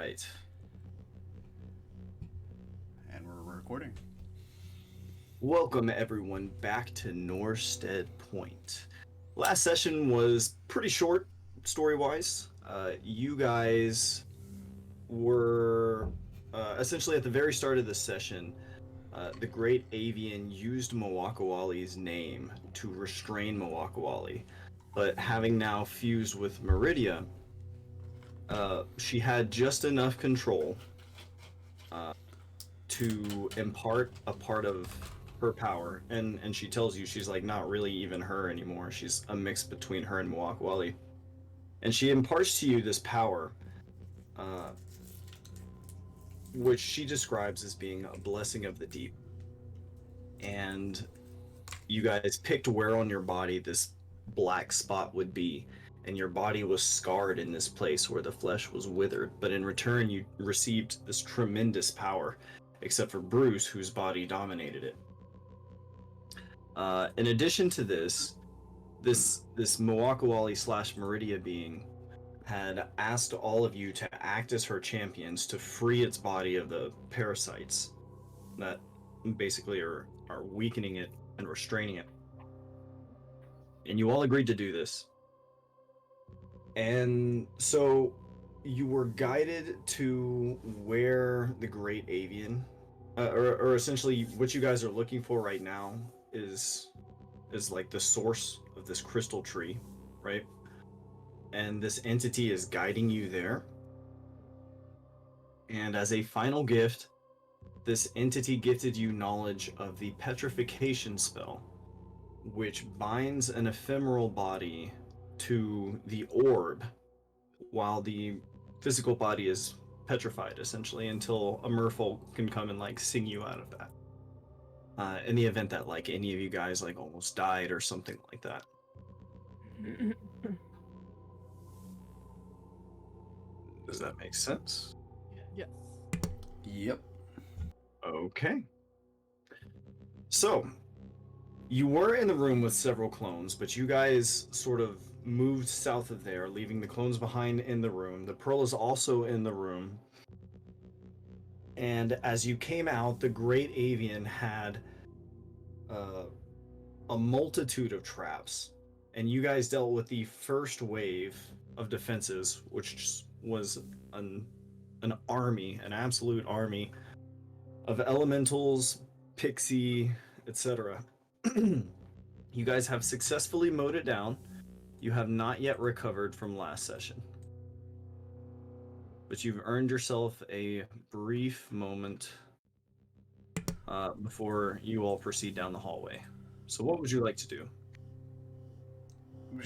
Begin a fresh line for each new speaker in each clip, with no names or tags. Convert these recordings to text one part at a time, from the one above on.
right.
And we're recording.
Welcome everyone back to Norstead Point. Last session was pretty short, story-wise. You guys were essentially at the very start of the session. The Great Avian used Mawakawali's name to restrain Mawakawali, but having now fused with Meridia, she had just enough control to impart a part of her power, and she tells you she's like not really even her anymore. She's a mix between her and Mawakawali, and she imparts to you this power, uh, which she describes as being a blessing of the deep. And you guys picked where on your body this black spot would be, and your body was scarred in this place where the flesh was withered, but in return you received this tremendous power, except for Bruce, whose body dominated it. In addition to this Mawakawali / Meridia being had asked all of you to act as her champions to free its body of the parasites that basically are weakening it and restraining it. And you all agreed to do this. And so you were guided to where the Great Avian, or essentially what you guys are looking for right now is like the source of this crystal tree, right? And this entity is guiding you there. And as a final gift, this entity gifted you knowledge of the petrification spell, which binds an ephemeral body to the orb while the physical body is petrified, essentially, until a merfolk can come and like sing you out of that. In the event that like any of you guys like almost died or something like that. Does that make sense?
Yes.
Yep.
Okay. So, you were in the room with several clones, but you guys sort of moved south of there, leaving the clones behind in the room. The Pearl is also in the room. And as you came out, the Great Avian had a multitude of traps. And you guys dealt with the first wave of defenses, which was an army, an absolute army of elementals, pixie, etc. You guys have successfully mowed it down. You have not yet recovered from last session. But you've earned yourself a brief moment before you all proceed down the hallway. So what would you like to do?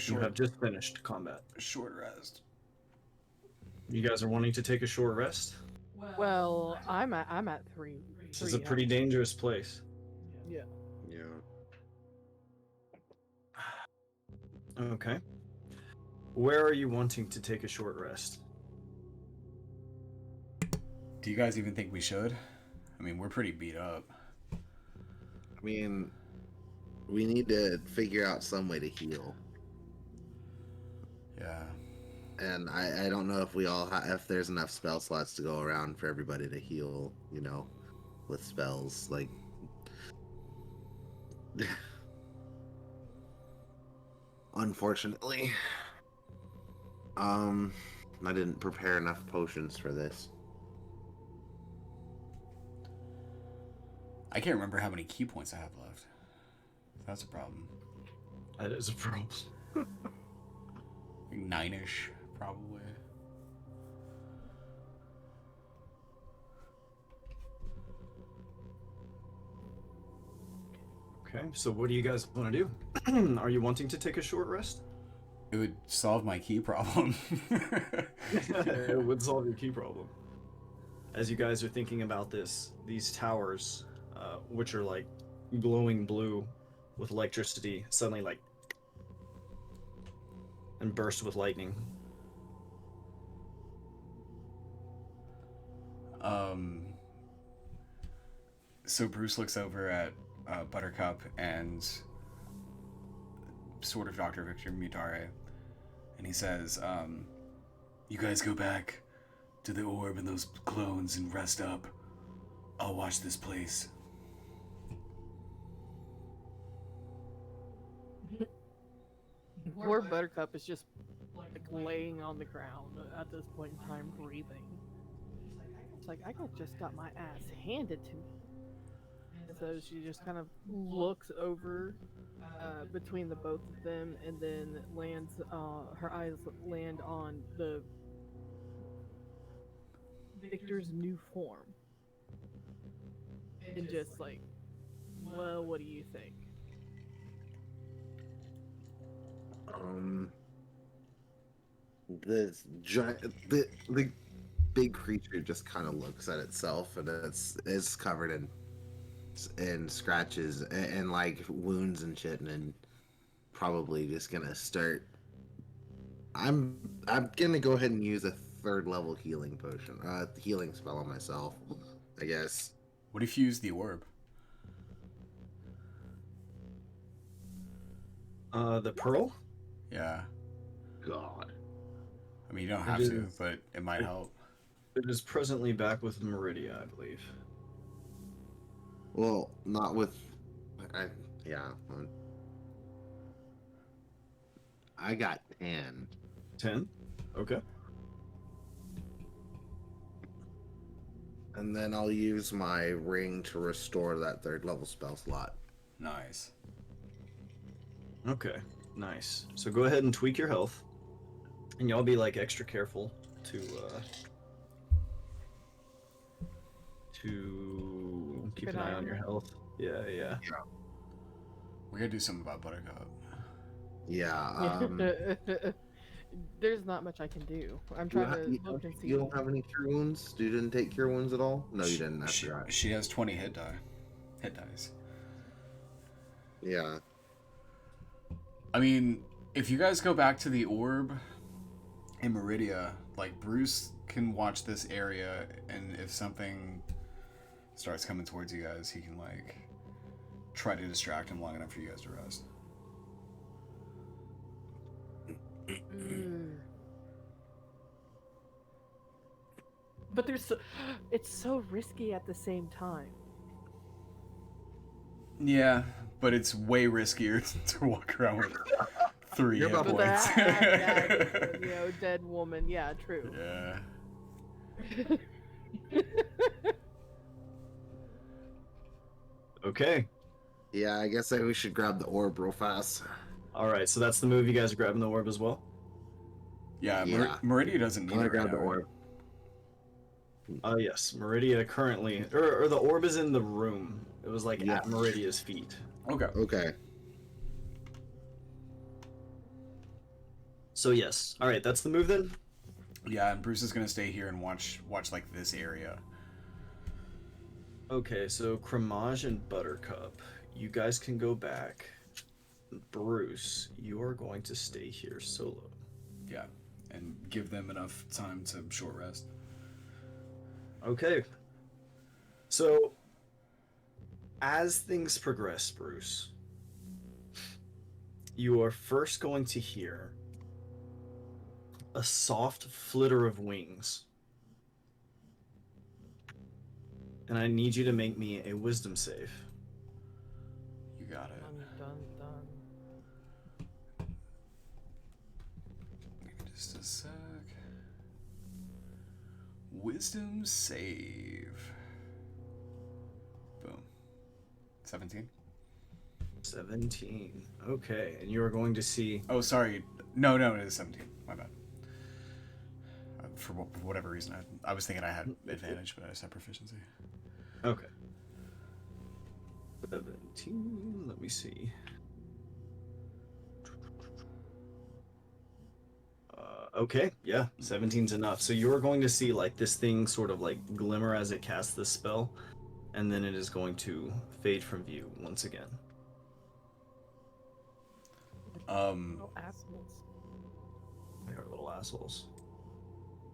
You have just finished combat.
Short rest.
You guys are wanting to take a short rest?
Well, I'm at three.
This is a pretty dangerous place.
Yeah.
Yeah.
Okay. Where are you wanting to take a short rest?
Do you guys even think we should? I mean, we're pretty beat up.
I mean, we need to figure out some way to heal.
Yeah.
And I don't know if we all if there's enough spell slots to go around for everybody to heal, you know, with spells. Like, unfortunately, I didn't prepare enough potions for this.
I can't remember how many key points I have left. That's a problem.
That is a problem.
Like 9-ish, probably.
Okay, so what do you guys want to do? Are you wanting to take a short rest?
It would solve my key problem.
It would solve your key problem. As you guys are thinking about this, these towers, which are like glowing blue with electricity, suddenly like and burst with lightning.
So Bruce looks over at Buttercup and sort of Dr. Victor Mutare, and he says, you guys go back to the orb and those clones and rest up. I'll watch this place.
Poor Buttercup is just like laying on the ground at this point in time, breathing. It's like, just got my ass handed to me. So she just kind of looks over between the both of them, and then her eyes land on the Victor's new form, and just like, well, what do you think?
The big creature just kind of looks at itself, and it's covered in scratches and like wounds and shit, and then probably just gonna start. I'm gonna go ahead and use a 3rd level healing potion, healing spell on myself, I guess.
What if you use the orb?
The pearl?
Yeah.
God.
I mean, you don't have
It
to,
is-
but it might help.
It is presently back with Meridia, I believe.
Well, not with. Yeah. I got 10.
10? Okay.
And then I'll use my ring to restore that 3rd level spell slot.
Nice.
Okay, nice. So go ahead and tweak your health. And y'all be like extra careful to keep an eye on your health. Yeah.
We gotta do something about Buttercup.
Yeah.
There's not much I can do. I'm trying to look and see.
You don't have any cure wounds? You didn't take cure wounds at all? No, you didn't.
She,
After that.
she has 20 hit dice.
Yeah.
I mean, if you guys go back to the orb in Meridia, like, Bruce can watch this area, and if something starts coming towards you guys, he can, like, try to distract him long enough for you guys to rest.
But it's so risky at the same time.
Yeah, but it's way riskier to walk around with 3
You're
hit
about to
points.
Dead woman. Yeah, true.
Yeah.
Okay.
Yeah, I guess we should grab the orb real fast.
Alright, so that's the move. You guys are grabbing the orb as well?
Yeah,
Yeah.
Meridia doesn't
I'm
need
gonna
it right
grab the
now.
orb.
Yes. Meridia currently... Or the orb is in the room. It was like
Yeah.
at Meridia's feet.
Okay.
Okay.
So yes. Alright, that's the move then?
Yeah, and Bruce is gonna stay here and watch like this area.
Okay, so Cremage and Buttercup, you guys can go back. Bruce, you are going to stay here solo.
Yeah, and give them enough time to short rest.
Okay. So, as things progress, Bruce, you are first going to hear a soft flitter of wings. And I need you to make me a wisdom save.
You got it.
Dun.
Just a sec. Wisdom save. Boom. 17.
17. Okay, and you are going to see...
Oh, sorry. No, it is 17. My bad. For whatever reason, I was thinking I had advantage, but I just had proficiency.
Okay. 17, let me see. Okay, yeah, 17's enough. So you're going to see like this thing sort of like glimmer as it casts this spell, and then it is going to fade from view once again.
Oh, assholes.
They are little assholes.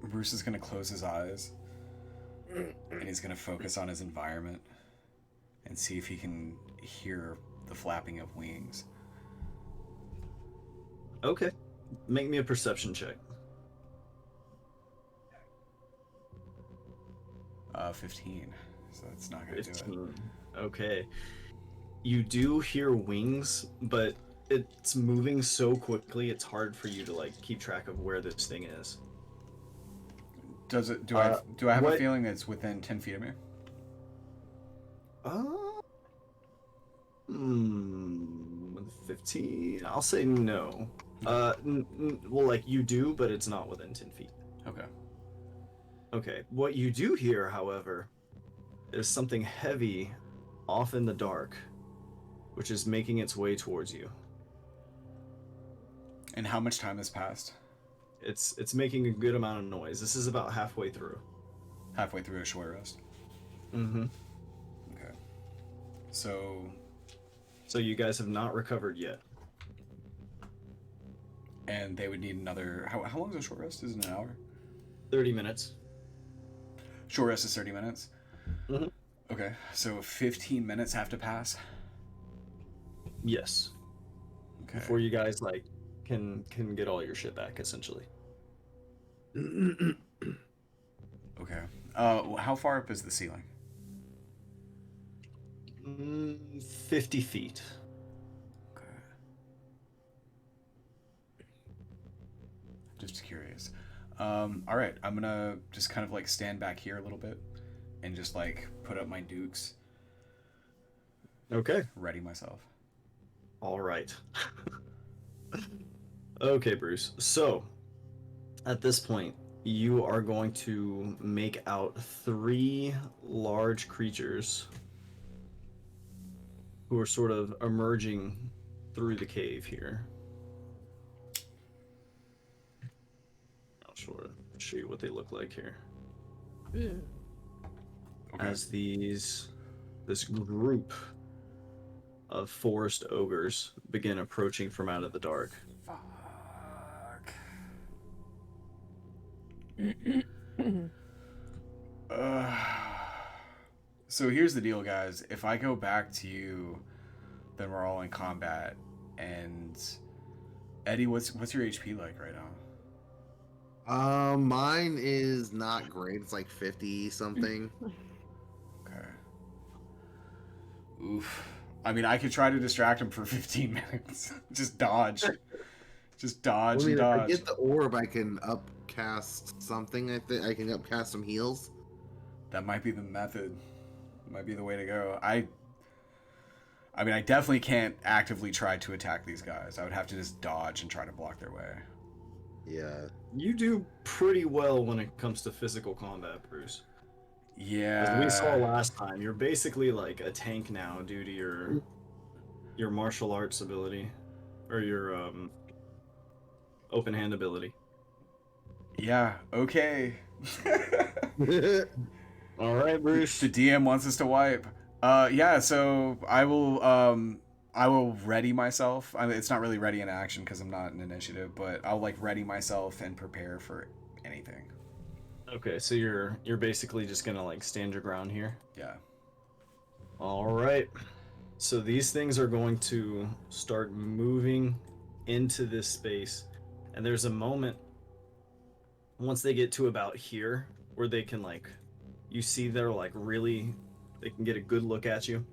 Bruce is gonna close his eyes, and he's gonna focus on his environment, and see if he can hear the flapping of wings.
Okay, make me a perception check.
15. So that's not gonna do it.
15. Okay. You do hear wings, but it's moving so quickly it's hard for you to like keep track of where this thing is.
Does it? Do I have a
what-
feeling it's within 10 feet of me?
Uh, 15. I'll say no. Well, like you do, but it's not within 10 feet.
Okay.
Okay. What you do hear, however, is something heavy off in the dark, which is making its way towards you.
And how much time has passed?
It's making a good amount of noise. This is about halfway through.
Halfway through a short rest.
Mm-hmm.
Okay. So
you guys have not recovered yet.
and they would need another. How long is a short rest? Is it an hour?
30 minutes.
Short rest is 30 minutes.
Mm-hmm.
Okay, so 15 minutes have to pass.
Yes.
Okay.
Before you guys like can get all your shit back, essentially.
Okay. How far up is the ceiling?
50 feet.
Okay. Just curious. All right, I'm gonna just kind of like stand back here a little bit and just like put up my dukes,
Okay.
ready myself.
All right. Okay, Bruce. So, at this point, you are going to make out 3 large creatures who are sort of emerging through the cave here. I'll sort of show you what they look like here.
Ew.
Okay.
As this group of forest ogres begin approaching from out of the dark.
Fuck. So here's the deal, guys. If I go back to you, then we're all in combat. And Eddie, what's your HP like right now?
Mine is not great. It's like 50 something.
Okay. Oof. I mean, I could try to distract him for 15 minutes. Just dodge. Just dodge
I mean,
and
if I
dodge.
get the orb, I can upcast something. I think I can upcast some heals.
That might be the method. Might be the way to go. I mean, I definitely can't actively try to attack these guys. I would have to just dodge and try to block their way.
Yeah.
You do pretty well when it comes to physical combat, Bruce.
Yeah.
As we saw last time, you're basically like a tank now due to your martial arts ability, or your open hand ability.
Yeah, okay.
All right, Bruce.
The DM wants us to wipe. Yeah, so I will ready myself. I mean, it's not really ready in action because I'm not in initiative, but I'll like ready myself and prepare for anything.
Okay, so you're basically just gonna like stand your ground here.
Yeah.
All right. So these things are going to start moving into this space, and there's a moment once they get to about here where they can like, you see they're like really, they can get a good look at you.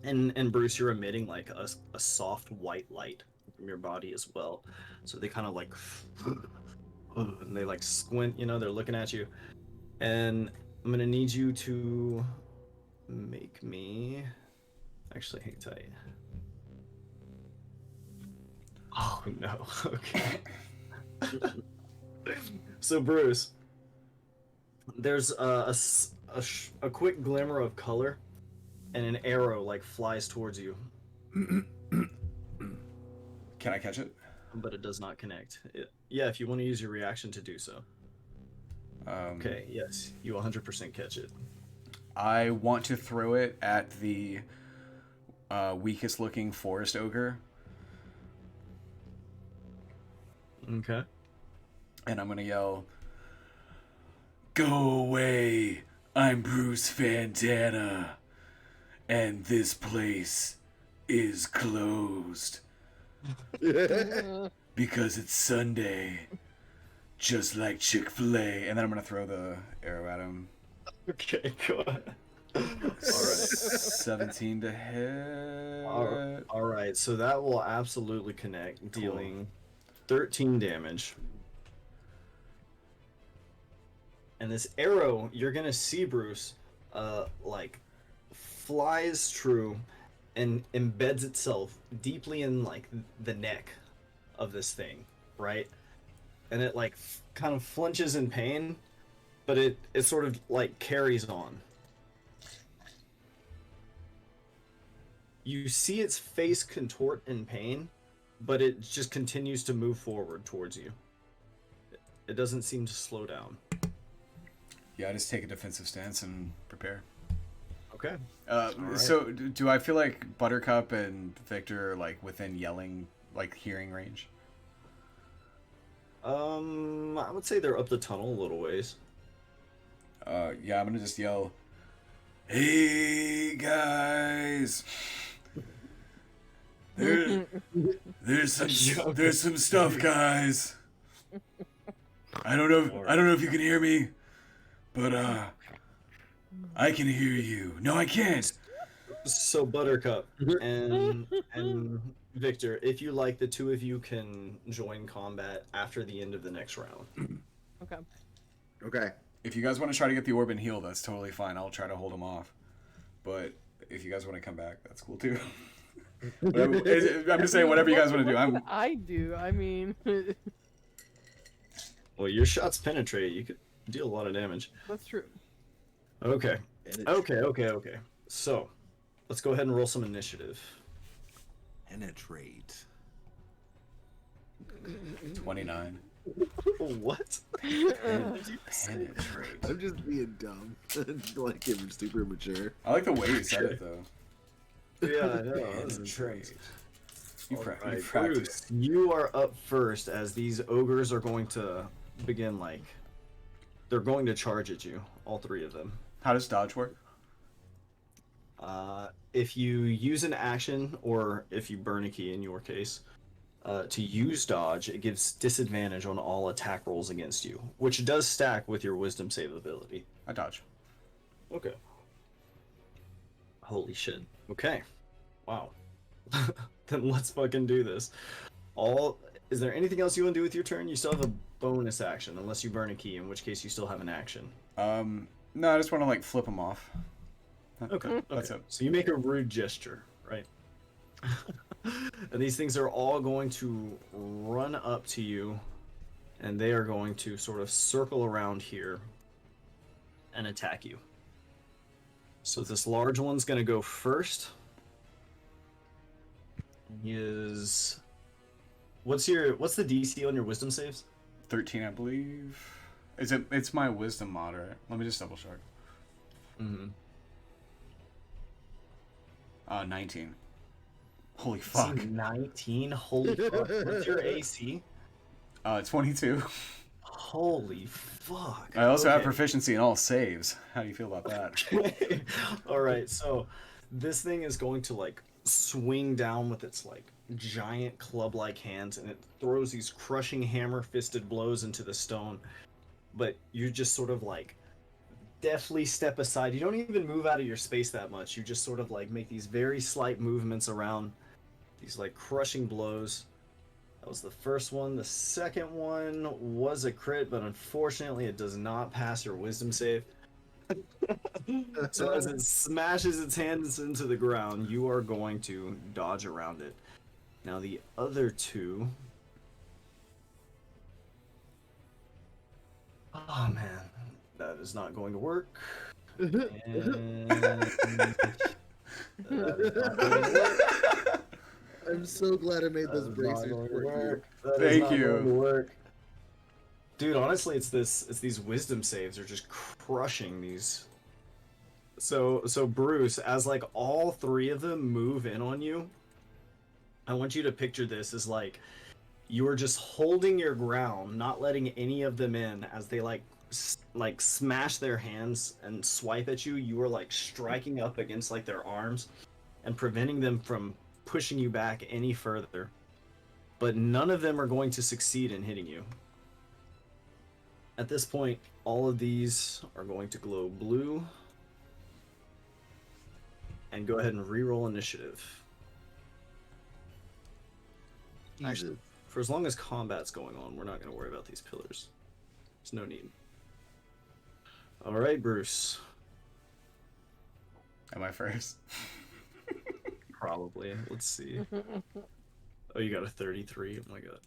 And Bruce, you're emitting like a soft white light from your body as well. So they kind of like, and they like squint, you know, they're looking at you. And I'm gonna need you to make me, actually hang tight. Oh no, okay. So Bruce, there's a quick glimmer of color, and an arrow like flies towards you,
Can I catch it?
but it does not connect. Yeah, if you want to use your reaction to do so. Okay, yes, you 100% catch it.
I want to throw it at the weakest looking forest ogre.
Okay.
And I'm gonna yell, "Go away! I'm Bruce Fantana, and this place is closed because it's Sunday, just like Chick-fil-A." And then I'm gonna throw the arrow at him.
Okay, go ahead. Alright.
17 to hit.
Alright, so that will absolutely connect, dealing 13 damage. And this arrow, you're gonna see, Bruce, like, flies true and embeds itself deeply in, like, the neck of this thing, right? And it, like, kind of flinches in pain, but it sort of, like, carries on. You see its face contort in pain, but it just continues to move forward towards you. It doesn't seem to slow down.
Yeah, I just take a defensive stance and prepare.
Okay.
Right. So, do I feel like Buttercup and Victor are, like, within yelling, like, hearing range?
I would say they're up the tunnel a little ways.
Yeah, I'm gonna just yell, "Hey, guys! There's some stuff, guys. I don't know if you can hear me, but I can hear you. No, I can't.
So Buttercup and Victor, if you like, the two of you can join combat after the end of the next round.
Okay.
Okay.
If you guys want to try to get the orb and heal, that's totally fine. I'll try to hold them off. But if you guys want to come back, that's cool too. I'm just saying, whatever you guys want to do.
What can I do? I mean,
Well, your shots penetrate. You could deal a lot of damage.
that's true.
Okay. Okay. So, let's go ahead and roll some initiative.
Penetrate.
29.
What?
Penetrate.
I'm just being dumb. Like, I'm super mature.
I like the way you said it, though.
Yeah, I know. That's
Penetrate. You
Alright,
practice.
Bruce, you are up first as these ogres are going to begin, like, they're going to charge at you, all three of them.
How does dodge work?
If you use an action, or if you burn a key in your case, to use dodge, it gives disadvantage on all attack rolls against you, which does stack with your wisdom save ability.
I dodge.
Okay. Holy shit. Okay. Wow. Then let's fucking do this. Is there anything else you want to do with your turn? You still have a bonus action, unless you burn a key, in which case you still have an action.
No, I just want to, like, flip them off.
Okay.
That's it.
So you make a rude gesture, right? And these things are all going to run up to you, and they are going to sort of circle around here and attack you. So this large one's going to go first. What's the DC on your wisdom saves?
13, I believe. It's my wisdom mod, right? Let me just double check.
Mm-hmm.
19. Holy fuck.
19? Holy fuck. What's your AC?
22.
Holy fuck.
I also have
Okay.
proficiency in all saves. How do you feel about that?
Alright, so this thing is going to, like, swing down with its, like, giant club-like hands, and it throws these crushing hammer-fisted blows into the stone. But you just sort of, like, deftly step aside. You don't even move out of your space that much. You just sort of, like, make these very slight movements around these, like, crushing blows. That was the first one. The second one was a crit, but unfortunately it does not pass your wisdom save. So as it smashes its hands into the ground, you are going to dodge around it. Now the other two... Oh man, that is not going to work. And... that is not going to work.
I'm so glad I made those bracers for you.
Thank you.
Dude, honestly, it's these wisdom saves are just crushing these. So Bruce, as like all three of them move in on you, I want you to picture this as like you are just holding your ground, not letting any of them in as they like smash their hands and swipe at you. You are like striking up against like their arms and preventing them from pushing you back any further. But none of them are going to succeed in hitting you. At this point, All of these are going to glow blue. And go ahead and re-roll initiative. Actually, for as long as combat's going on, we're not going to worry about these pillars. There's no need. All right, Bruce.
Am I first?
Probably. Let's see. Oh, you got a 33. Oh my god.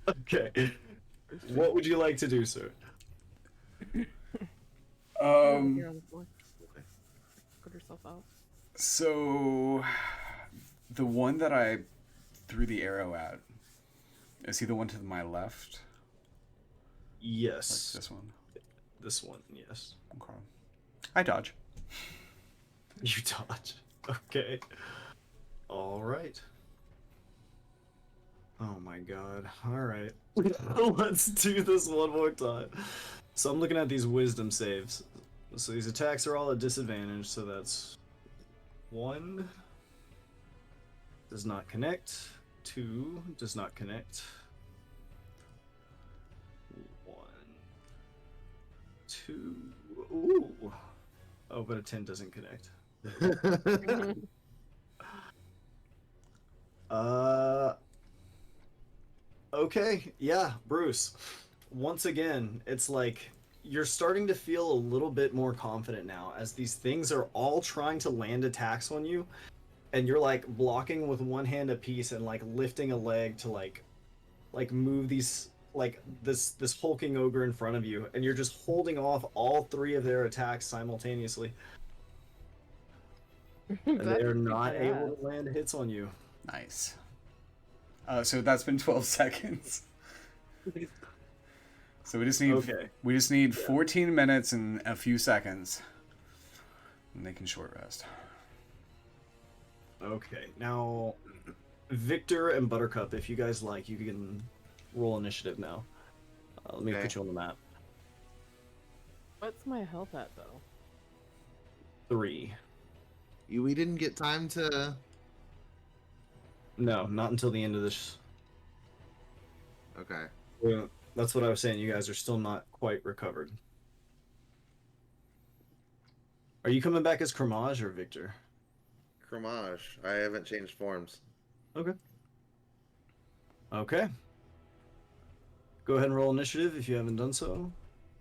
Okay. What would you like to do, sir?
Here
um.
on the floor. Put herself out.
So, the one that I threw the arrow at, is he the one to my left?
Yes.
Like this one?
This one, yes.
Okay. I dodge.
You dodge. Okay. All right. Oh my god. All right. Let's do this one more time. So I'm looking at these wisdom saves. So these attacks are all at disadvantage, so that's 1 does not connect, 2 does not connect, 1, 2, ooh. Oh, but a 10 doesn't connect. Okay, yeah, Bruce. Once again, it's like you're starting to feel a little bit more confident now as these things are all trying to land attacks on you, and you're like blocking with one hand a piece and like lifting a leg to like move these like this hulking ogre in front of you, and you're just holding off all 3 of their attacks simultaneously. And they are not able to land hits on you.
Nice. So that's been 12 seconds. So we just need 14 minutes and a few seconds, and they can short rest.
Okay, now Victor and Buttercup, if you guys like, you can roll initiative now. Let me put you on the map.
What's my health at though?
3.
We didn't get time to.
No, not until the end of this.
Okay.
Yeah, that's what I was saying. You guys are still not quite recovered. Are you coming back as Cramage or Victor?
Cramage. I haven't changed forms.
Okay. Okay. Go ahead and roll initiative if you haven't done so,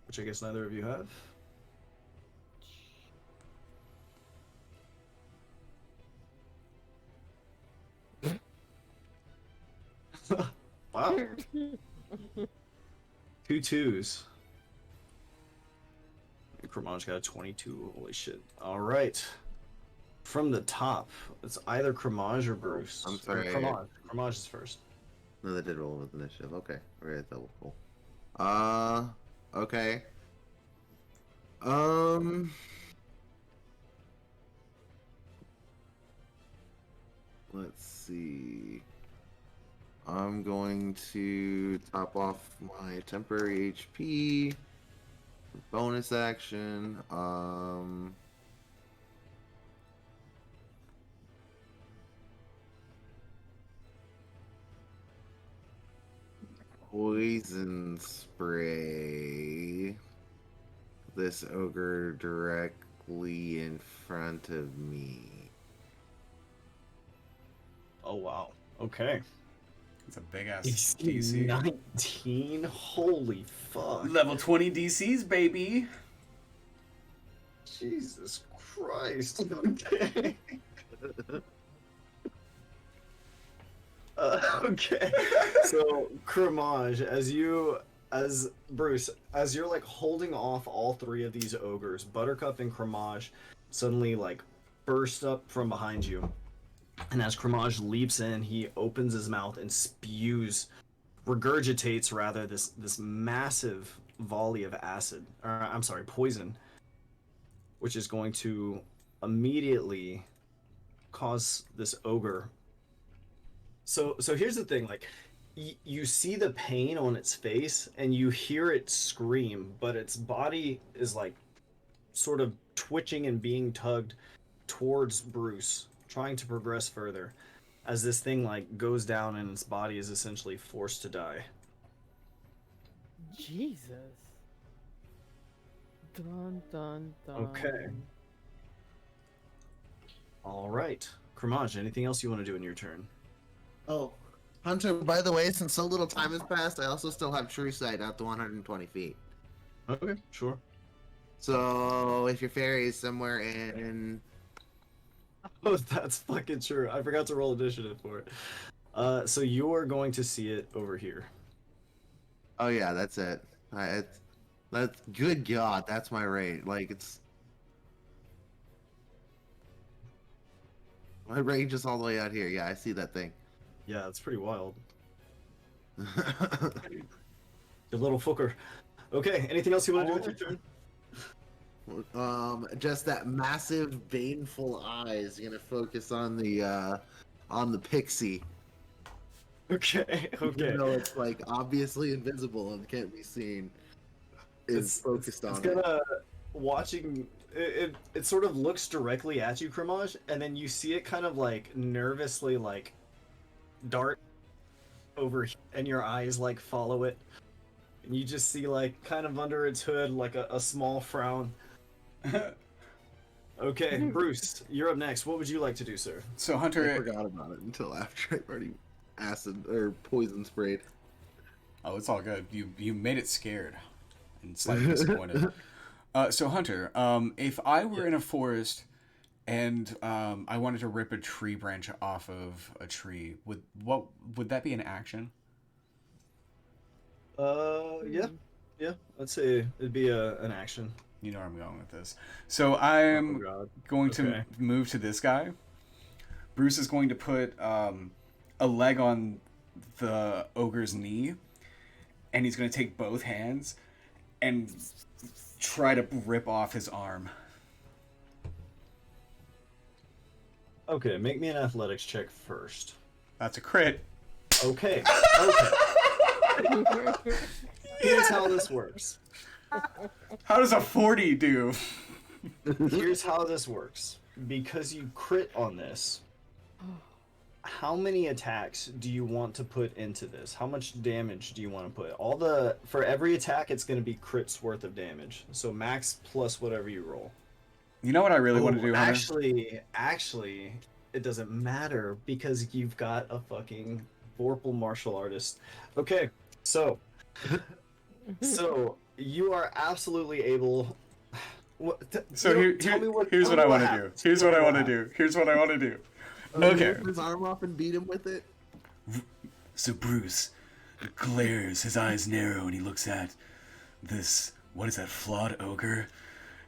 which I guess neither of you have. Wow. 2 2s. Cramage got a 22. Holy shit. All right. From the top, it's either Cramage or Bruce.
I'm sorry.
Cramage. Cramage is first.
No, they did roll with initiative. Okay. We're at double roll. Okay. Let's see. I'm going to top off my temporary HP. Bonus action. Poison spray this ogre directly in front of me.
Oh, wow. Okay.
It's a big ass
DC
DC.
19. Holy fuck.
Level 20 DCs, baby.
Jesus Christ. Okay. Okay. So, Cramage, as Bruce, as you're like holding off all 3 of these ogres, Buttercup and Cramage suddenly like burst up from behind you. And as Cramage leaps in, he opens his mouth and regurgitates rather, this massive volley of acid, or I'm sorry, poison, which is going to immediately cause this ogre. So here's the thing, like, you see the pain on its face and you hear it scream, but its body is like sort of twitching and being tugged towards Bruce, trying to progress further, as this thing like goes down and its body is essentially forced to die.
Jesus. Dun dun dun.
Okay. All right. Kramaj, anything else you want to do in your turn?
Oh, Hunter, by the way, since so little time has passed, I also still have true sight out to 120 feet.
Okay, sure.
So if your fairy is somewhere in...
Oh, that's fucking true. I forgot to roll initiative for it. So you're going to see it over here.
Oh yeah, that's it. That's good God, that's my rate. Like it's my range is all the way out here. Yeah, I see that thing.
Yeah, it's pretty wild. Good little fucker. Okay, anything else you want to do with your turn?
Just that massive baneful eyes gonna focus on the pixie.
Okay, okay.
Even though it's like obviously invisible and can't be seen. Is focused on
it's gonna watching it sort of looks directly at you, Kramaj, and then you see it kind of like nervously like dart over and your eyes like follow it. And you just see like kind of under its hood like a small frown. Okay, Bruce, you're up next. What would you like to do, sir?
So
I
Hunter,
forgot about it until after I've already acid or poison sprayed.
oh, it's all good. You made it scared and slightly disappointed. So Hunter, if I were in a forest and I wanted to rip a tree branch off of a tree, would that be an action?
Yeah, I'd say it'd be an action.
You know where I'm going with this. So I'm
Oh, God.
going
Okay.
to move to this guy. Bruce is going to put a leg on the ogre's knee, and he's going to take both hands and try to rip off his arm.
Okay, make me an athletics check first.
That's a crit.
Okay. Here's how this works.
How does a 40 do?
Here's how this works. Because you crit on this, how many attacks do you want to put into this? How much damage do you want to put? For every attack, it's going to be crits worth of damage. So max plus whatever you roll.
You know what I really want to do, Hunter?
Actually, it doesn't matter because you've got a fucking Vorpal martial artist. Okay, so you are absolutely able.
So here's what I want to do. Here's what I want to do. Okay.
Rip his arm off and beat him with it.
So Bruce glares, his eyes narrow, and he looks at this, what is that, flawed ogre?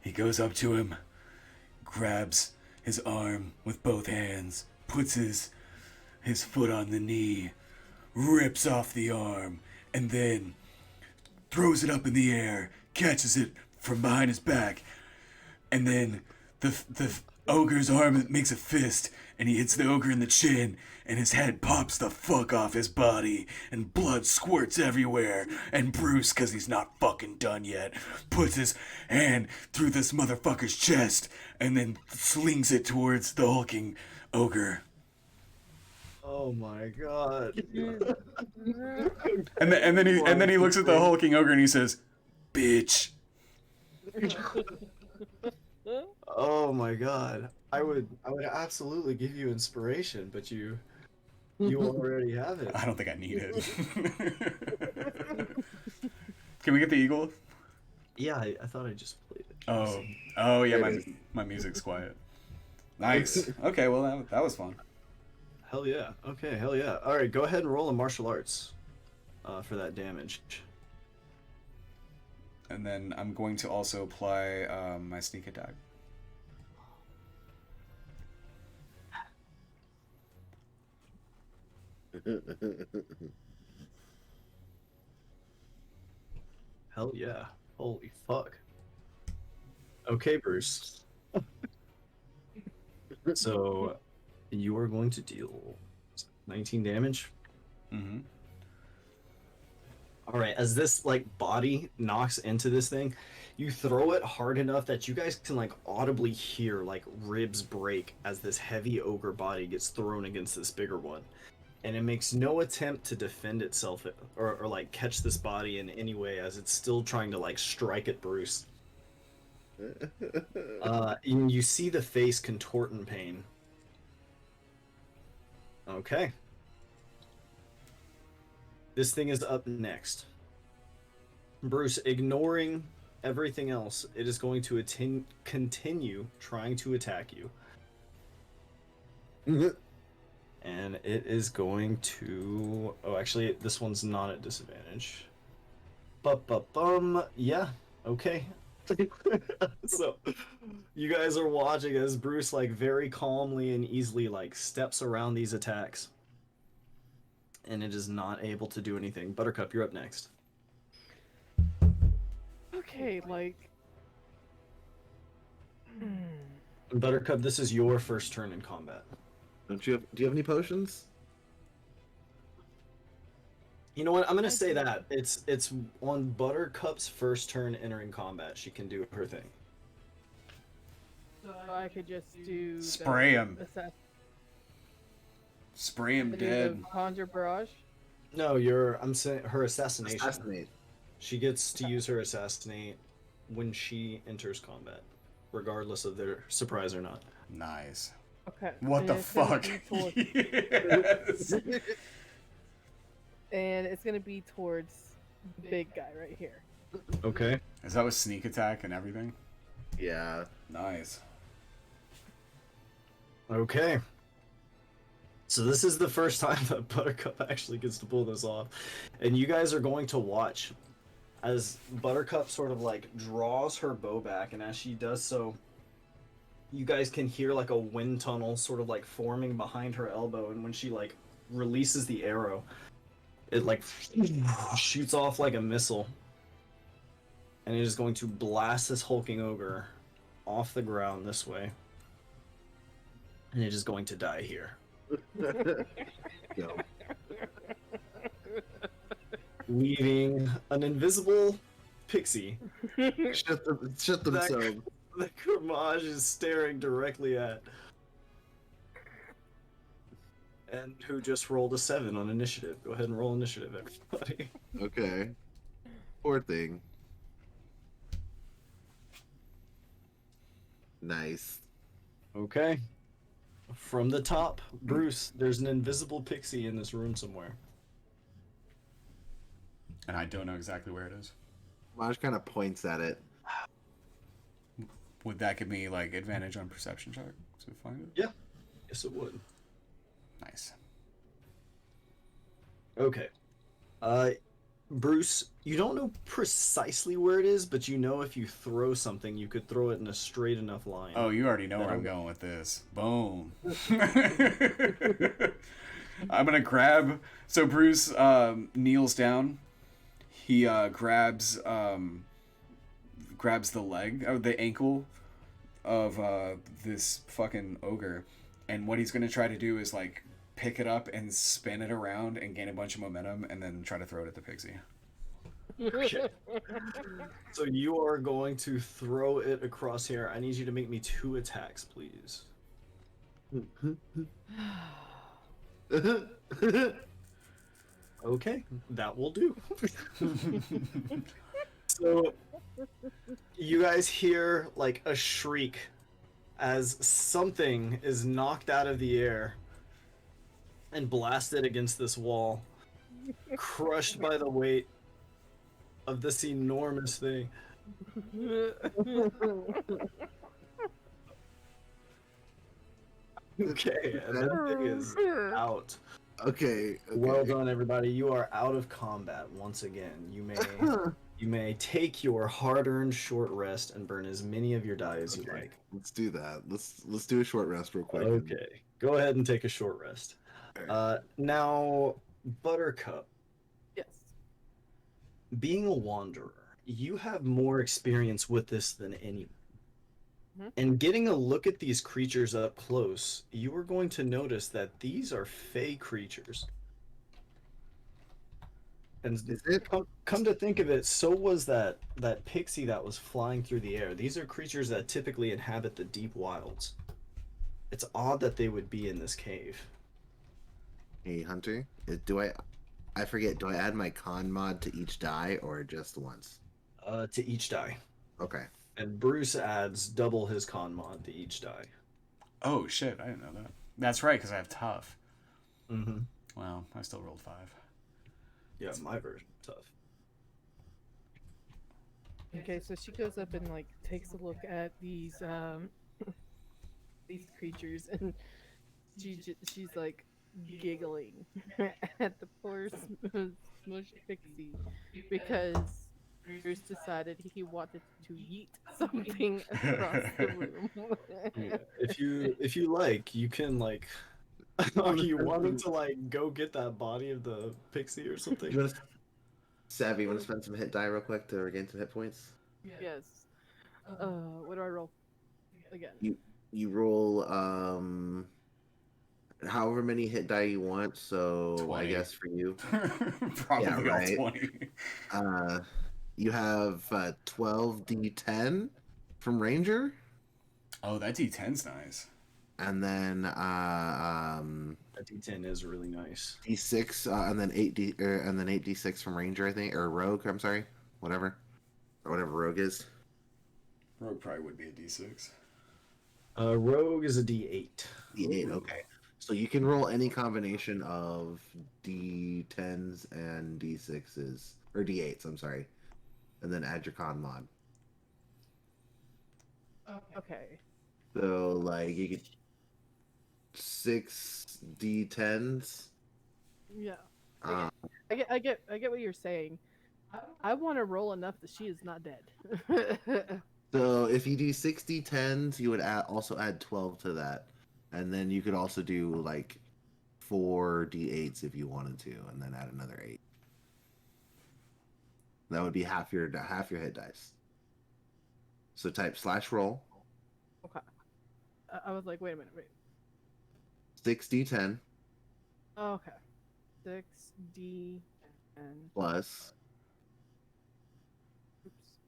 He goes up to him, grabs his arm with both hands, puts his foot on the knee, rips off the arm, and then throws it up in the air, catches it from behind his back, and then the ogre's arm makes a fist, and he hits the ogre in the chin, and his head pops the fuck off his body, and blood squirts everywhere, and Bruce, cause he's not fucking done yet, puts his hand through this motherfucker's chest, and then slings it towards the hulking ogre.
Oh my god.
And then he looks at the hulking ogre and he says, "Bitch."
Oh my god. I would absolutely give you inspiration, but you already have it.
I don't think I need it. Can we get the eagle?
Yeah, I thought I just played it.
Oh yeah, my music's quiet. Nice. Okay, well that was fun.
Hell yeah. Okay, hell yeah. All right, go ahead and roll a martial arts for that damage.
And then I'm going to also apply my sneak attack.
Hell yeah. Holy fuck. Okay, Bruce. So you are going to deal 19 damage.
Mm-hmm.
All right, as this like body knocks into this thing, you throw it hard enough that you guys can like audibly hear like ribs break as this heavy ogre body gets thrown against this bigger one. and it makes no attempt to defend itself or like catch this body in any way as it's still trying to like strike at Bruce. And you see the face contort in pain. Okay. This thing is up next. Bruce, ignoring everything else, it is going to continue trying to attack you. And it is going to... Oh, actually, this one's not at disadvantage. Yeah, okay. So, you guys are watching as Bruce, like, very calmly and easily, like, steps around these attacks. And it is not able to do anything. Buttercup, you're up next.
Okay, like.
Buttercup, this is your first turn in combat.
Do you have any potions?
You know what? I'm gonna say that it's on Buttercup's first turn entering combat. She can do her thing.
So I could just do.
Spray him. Spray him dead.
Conjure barrage.
No, I'm saying her assassination.
Assassinate.
She gets to use her assassinate when she enters combat, regardless of their surprise or not.
Nice.
Okay.
What the fuck? Yes.
And it's gonna be towards the big guy right here.
Okay.
Is that with sneak attack and everything?
Yeah.
Nice.
Okay. So this is the first time that Buttercup actually gets to pull this off. And you guys are going to watch as Buttercup sort of like draws her bow back, and as she does so, you guys can hear like a wind tunnel sort of like forming behind her elbow, and when she like releases the arrow, it like shoots off like a missile. And it is going to blast this hulking ogre off the ground this way. And it is going to die here.
Go.
Leaving an invisible pixie
Shut themselves.
that Gramage is staring directly at. And who just rolled a 7 on initiative. Go ahead and roll initiative, everybody.
Okay. Poor thing. Nice.
Okay. From the top, Bruce, there's an invisible pixie in this room somewhere.
And I don't know exactly where it is.
Maj kind of points at it.
Would that give me like advantage on perception check to find it?
Yeah. Yes, it would.
Nice.
Okay. Bruce, you don't know precisely where it is, but you know if you throw something, you could throw it in a straight enough line.
Oh, you already know where I'm going with this. Boom. I'm gonna grab. So Bruce kneels down. He grabs the leg or the ankle of this fucking ogre, and what he's gonna try to do is like pick it up and spin it around and gain a bunch of momentum, and then try to throw it at the pixie.
Okay. So you are going to throw it across here. I need you to make me 2 attacks, please. Okay, that will do. So you guys hear like a shriek as something is knocked out of the air and blasted against this wall, crushed by the weight of this enormous thing. Okay, and that thing is out.
Okay.
Well done, everybody. You are out of combat once again. You may take your hard-earned short rest and burn as many of your die as you like.
Let's do that. Let's do a short rest real quick.
Okay, go ahead and take a short rest. Now, Buttercup,
Yes.
being a wanderer, you have more experience with this than anyone. And getting a look at these creatures up close, you are going to notice that these are fey creatures. And come to think of it, so was that pixie that was flying through the air. These are creatures that typically inhabit the deep wilds. It's odd that they would be in this cave.
Hey, Hunter. Do I? I forget. Do I add my con mod to each die or just once?
To each die.
Okay.
And Bruce adds double his con mod to each die.
Oh shit! I didn't know that. That's right, because I have tough.
Mm-hmm.
Wow, I still rolled 5.
Yeah, my version tough.
Okay, so she goes up and like takes a look at these these creatures, and she's like giggling at the poor smush pixie because Bruce decided he wanted to yeet something across the room.
Yeah. If you like, you can like are you wanting to like go get that body of the pixie or something?
You want to, Savvy? You want to spend some hit die real quick to regain some hit points?
Yes. What do I roll again?
You roll however many hit die you want. So
20.
I guess for you,
Probably
yeah,
all
right.
20.
Uh, you have 12d10 from Ranger,
Oh, that D10's nice.
and then
That D10 is really nice.
d6, and then 8d6 from Ranger, I think, or Rogue. I'm sorry, whatever, or whatever Rogue is.
Rogue probably would be a D6.
Rogue is a D8.
D8.
Ooh.
Okay, so you can roll any combination of d10s and d6s or d8s. I'm sorry, and then add your con mod.
Okay.
So like you get 6 d10s.
Yeah.
Uh,
I get what you're saying. I want to roll enough that she is not dead.
so if you do 6 d10s, you would also add 12 to that, and then you could also do like 4 d8s if you wanted to, and then add another 8. That would be half your hit dice. So type /roll
Okay. I was like, wait a minute, wait.
6d10
Okay. 6D and
plus.
oops.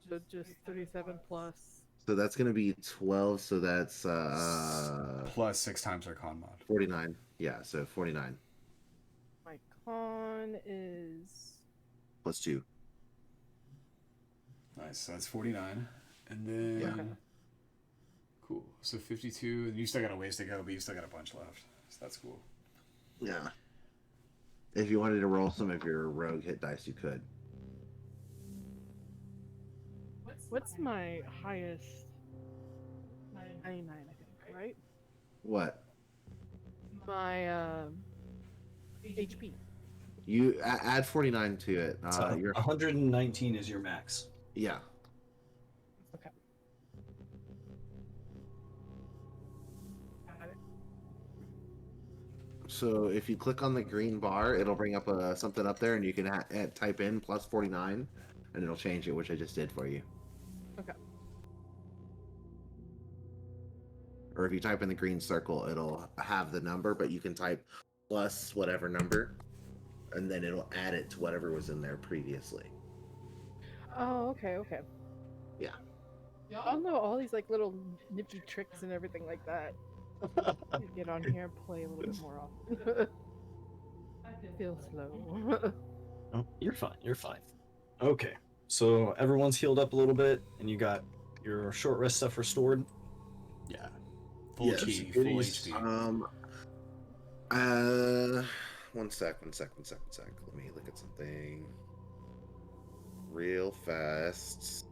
So just 37 plus.
So that's gonna be 12. So that's
Plus 6 times our con mod.
49. Yeah, so 49
My con is
plus 2.
Nice. So that's 49. And then.
Yeah.
Okay.
Cool. So 52. And you still got a ways to go, but you still got a bunch left. So that's cool.
Yeah. If you wanted to roll some of your rogue hit dice, you could.
what's my highest? 99, I think, right?
What?
My HP.
You add 49 to it.
So
You're
119 is your max.
yeah.
Okay. Got it.
So if you click on the green bar, it'll bring up something up there, and you can type in plus 49, and it'll change it, which I just did for you.
Okay.
Or if you type in the green circle, it'll have the number, but you can type plus whatever number, and then it'll add it to whatever was in there previously.
Oh, okay, okay.
Yeah.
I'll know all these like little nifty tricks and everything like that. Get on here and play a little bit more often. I feel slow.
Oh, you're fine. You're fine. Okay. So everyone's healed up a little bit, and you got your short rest stuff restored.
Yeah. Full
Yes,
key,
it
full
is,
HP.
One sec. Let me look at something real fast.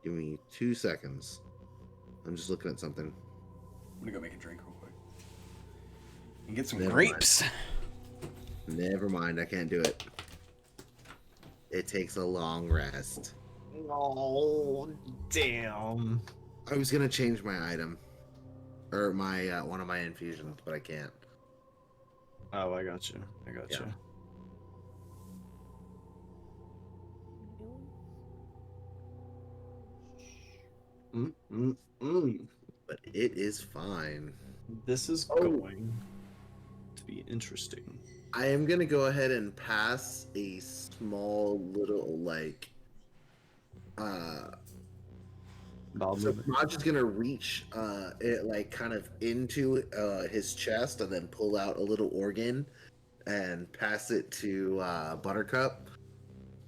Give me 2 seconds. I'm just looking at something.
I'm gonna go make a drink real quick. And get some
Never
grapes.
Never mind, I can't do it. It takes a long rest.
Oh, damn.
I was gonna change my item, or my one of my infusions, but I can't.
Oh, I got you. I got
Yeah.
you. Mm.
But it is fine.
This is
Oh.
going to be interesting.
I am gonna go ahead and pass a small little like so
Goblin.
Raj is gonna reach it like kind of into his chest and then pull out a little organ and pass it to Buttercup,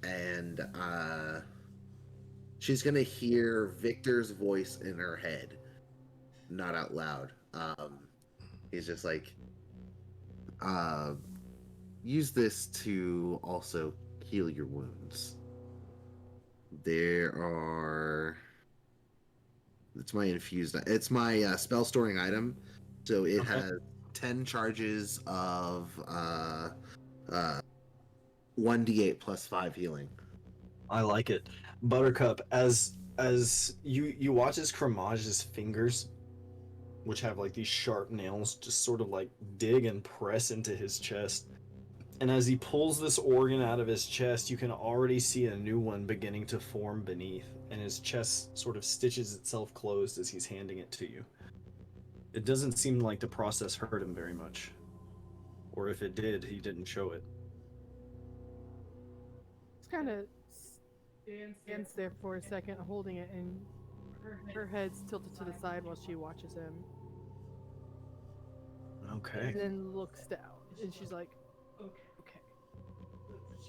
and she's gonna hear Victor's voice in her head, not out loud. He's just like, uh, use this to also heal your wounds. There are. It's my infused. It's my spell storing item, so it
Okay.
has 10 charges of 1d8 plus 5 healing.
I like it. Buttercup, as you watch as Cramage's fingers, which have like these sharp nails, just sort of like dig and press into his chest. And as he pulls this organ out of his chest, you can already see a new one beginning to form beneath, and his chest sort of stitches itself closed as he's handing it to you. It doesn't seem like the process hurt him very much. Or if it did, he didn't show it.
Just kind of stands there for a second, holding it, and her head's tilted to the side while she watches him.
Okay.
And then looks down, and she's like, okay.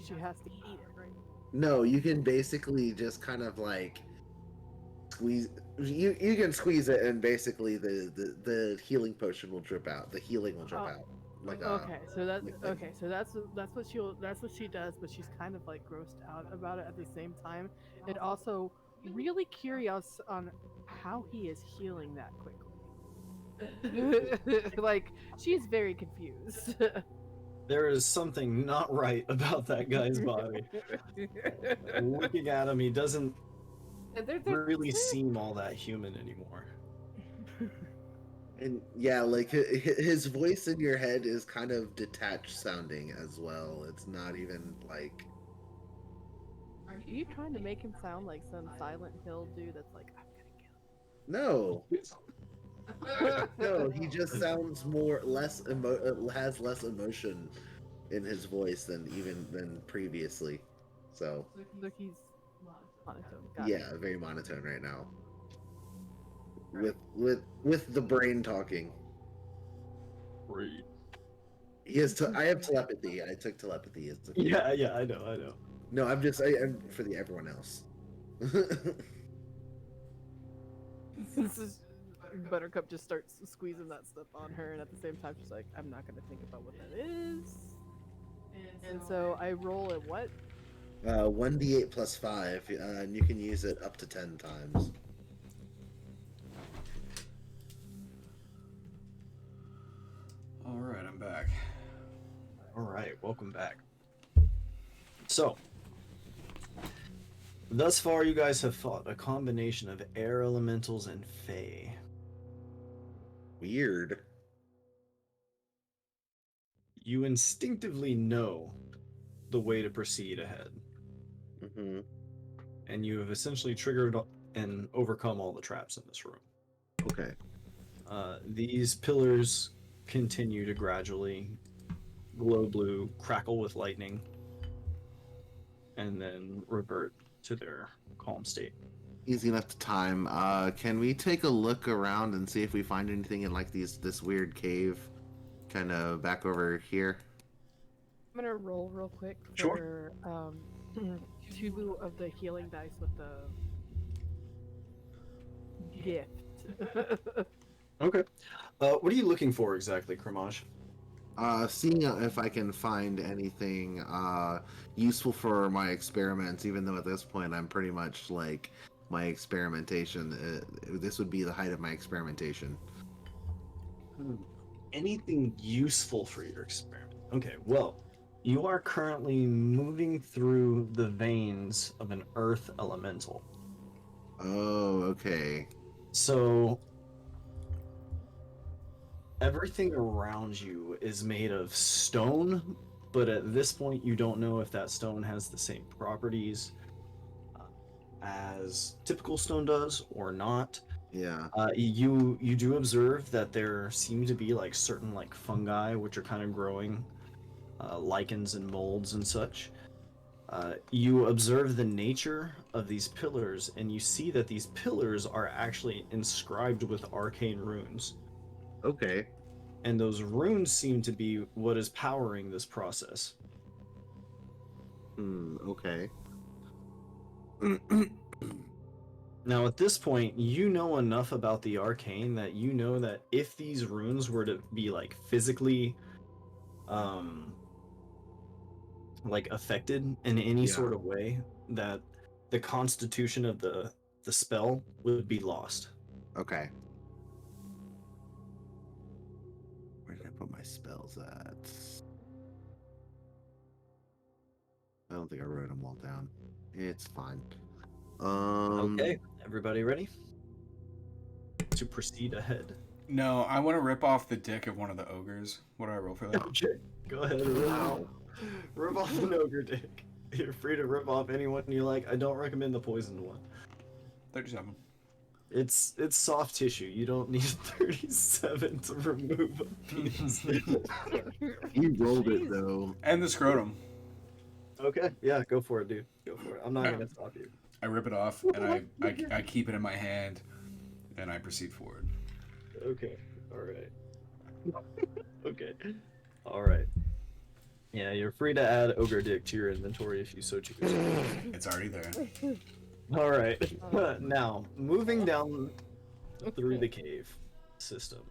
She has to eat it, right?
No, you can basically just kind of like squeeze. You can squeeze it, and basically the healing potion will drip out. The healing will drip out. Like
Okay, so that's
like-
okay. So that's what she does, but she's kind of like grossed out about it at the same time, and also really curious on how he is healing that quickly. Like she's very confused.
There is something not right about that guy's body. Looking at him, he doesn't
And
really seem all that human anymore.
And yeah, like his voice in your head is kind of detached sounding as well. It's not even like.
Are you trying to make him sound like some Silent Hill dude that's like, I'm gonna kill
No. No, he just sounds has less emotion in his voice than previously. So
him? Look, he's monotone. Got it.
yeah, very monotone right now. With the brain talking.
Great.
He has. I have telepathy. I took telepathy as the.
Yeah, I know.
No, I'm for the everyone else.
This is Buttercup just starts squeezing that stuff on her, and at the same time, she's like, I'm not gonna think about what that is. And so I roll at what?
1d8 plus 5, and you can use it up to 10 times.
All right, I'm back.
All right, welcome back. So, thus far, you guys have fought a combination of air elementals and fae.
Weird.
You instinctively know the way to proceed ahead,
Mm-hmm.
and you have essentially triggered and overcome all the traps in this room.
Okay.
These pillars continue to gradually glow blue, crackle with lightning, and then revert to their calm state.
Easy enough to time. Can we take a look around and see if we find anything in like this weird cave, kind of back over here?
I'm gonna roll real quick
Sure.
for 2 of the healing dice with the gift.
Okay. What are you looking for exactly, Kramaj?
Seeing if I can find anything useful for my experiments, even though at this point I'm pretty much like my experimentation. This would be the height of my experimentation.
Anything useful for your experiment? Okay, well, you are currently moving through the veins of an earth elemental.
Oh, okay.
So, everything around you is made of stone, but at this point you don't know if that stone has the same properties as typical stone does or not.
Yeah.
You do observe that there seem to be like certain like fungi which are kind of growing, lichens and molds and such. You observe the nature of these pillars, and you see that these pillars are actually inscribed with arcane runes.
Okay.
And those runes seem to be what is powering this process.
Okay.
Now, at this point, you know enough about the arcane that you know that if these runes were to be like physically, um, like affected in any
Yeah.
sort of way, that the constitution of the spell would be lost.
Okay. Where did I put my spells at? I don't think I wrote them all down. It's fine.
Okay, everybody ready to proceed ahead?
No, I want to rip off the dick of one of the ogres. What do I roll for that?
Okay, go ahead. Rip off an ogre dick. You're free to rip off anyone you like. I don't recommend the poisoned one.
37.
It's soft tissue. You don't need 37 to remove a penis.
You rolled it though.
And the scrotum.
Okay, yeah, go for it, dude. Go for it. I'm not gonna stop you.
I rip it off and I keep it in my hand and I proceed forward.
Okay, all right. Okay, all right. Yeah, you're free to add ogre dick to your inventory if you so choose.
It's already there.
All right. Now, moving down through the cave system,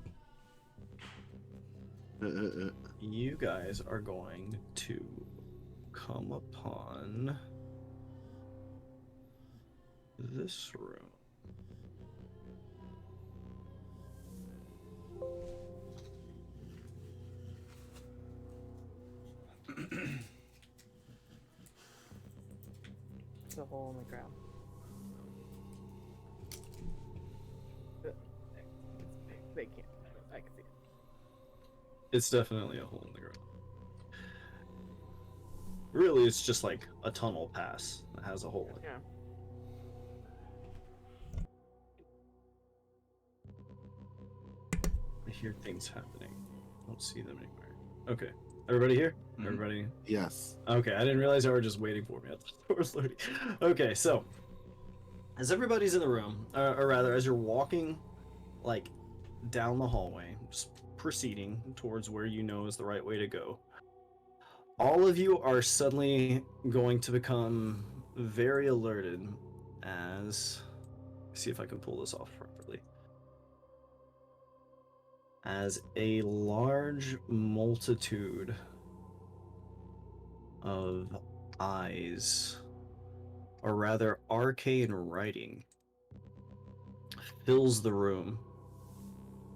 you guys are going to come upon this room.
It's a hole in the ground. They can't. I can see it.
It's definitely a hole in the ground. Really, it's just like a tunnel pass that has a hole in it.
Yeah.
I hear things happening. I don't see them anywhere. Okay. Everybody here?
Mhm.
Everybody?
Yes.
Okay, I didn't realize they were just waiting for me. I thought the door was loading. Okay, so as everybody's in the room, or rather, as you're walking, like down the hallway, just proceeding towards where you know is the right way to go, all of you are suddenly going to become very alerted as. See if I can pull this off properly. As a large multitude of eyes, or rather arcane writing, fills the room,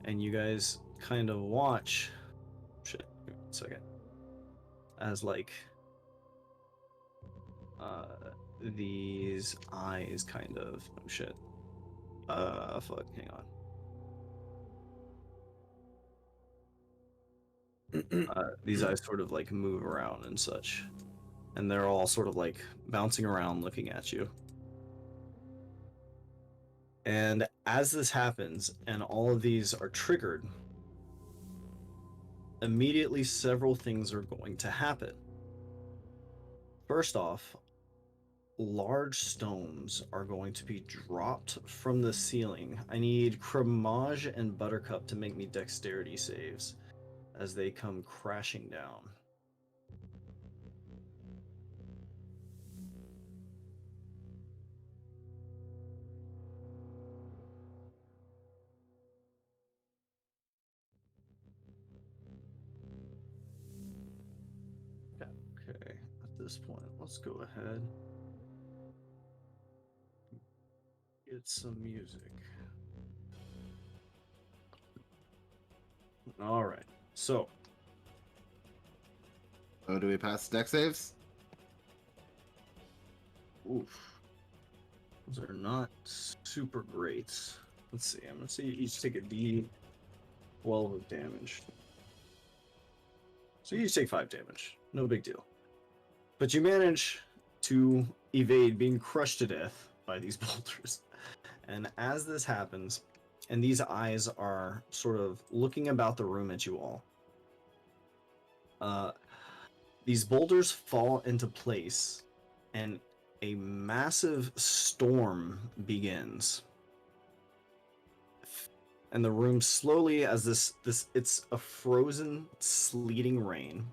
and you guys kind of watch. Shit, give me 1 second. As like these eyes kind of. Oh shit. Fuck, hang on. These eyes sort of like move around and such, and they're all sort of like bouncing around looking at you. And as this happens and all of these are triggered, immediately several things are going to happen. First off, large stones are going to be dropped from the ceiling. I need Cremage and Buttercup to make me dexterity saves as they come crashing down. Okay, at this point, let's go ahead. Get some music. All right, so
Oh, do we pass deck saves?
oof, those are not super great. Let's see. I'm gonna see you each take a D12 of damage. So you each take 5 damage. No big deal. But you manage to evade being crushed to death by these boulders. And as this happens, and these eyes are sort of looking about the room at you all. These boulders fall into place, and a massive storm begins. And the room slowly, as this it's a frozen, sleeting rain.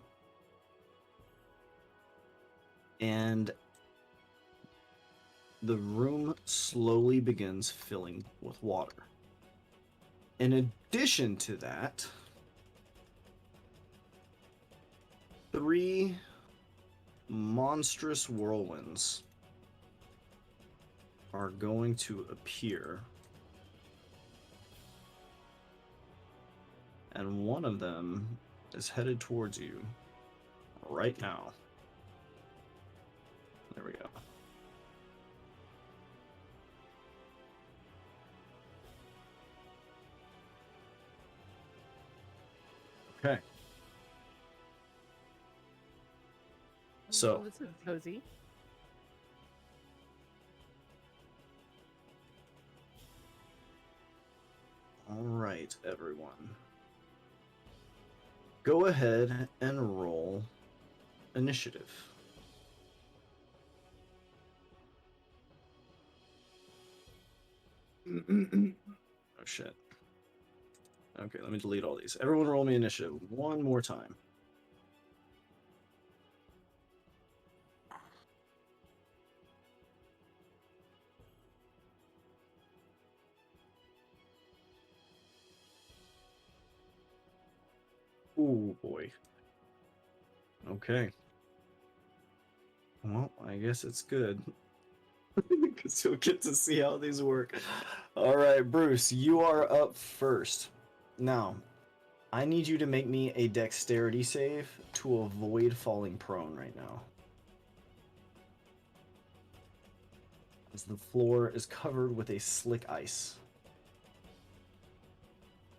And the room slowly begins filling with water. In addition to that, 3 monstrous whirlwinds are going to appear. And one of them is headed towards you right now. There we go. Okay. So,
this is cozy.
all right, everyone. Go ahead and roll initiative. Oh shit. Okay, let me delete all these. Everyone roll me initiative one more time. Ooh, boy. Okay. Well, I guess it's good. Because you'll get to see how these work. All right, Bruce, you are up first. Now, I need you to make me a dexterity save to avoid falling prone right now. As the floor is covered with a slick ice.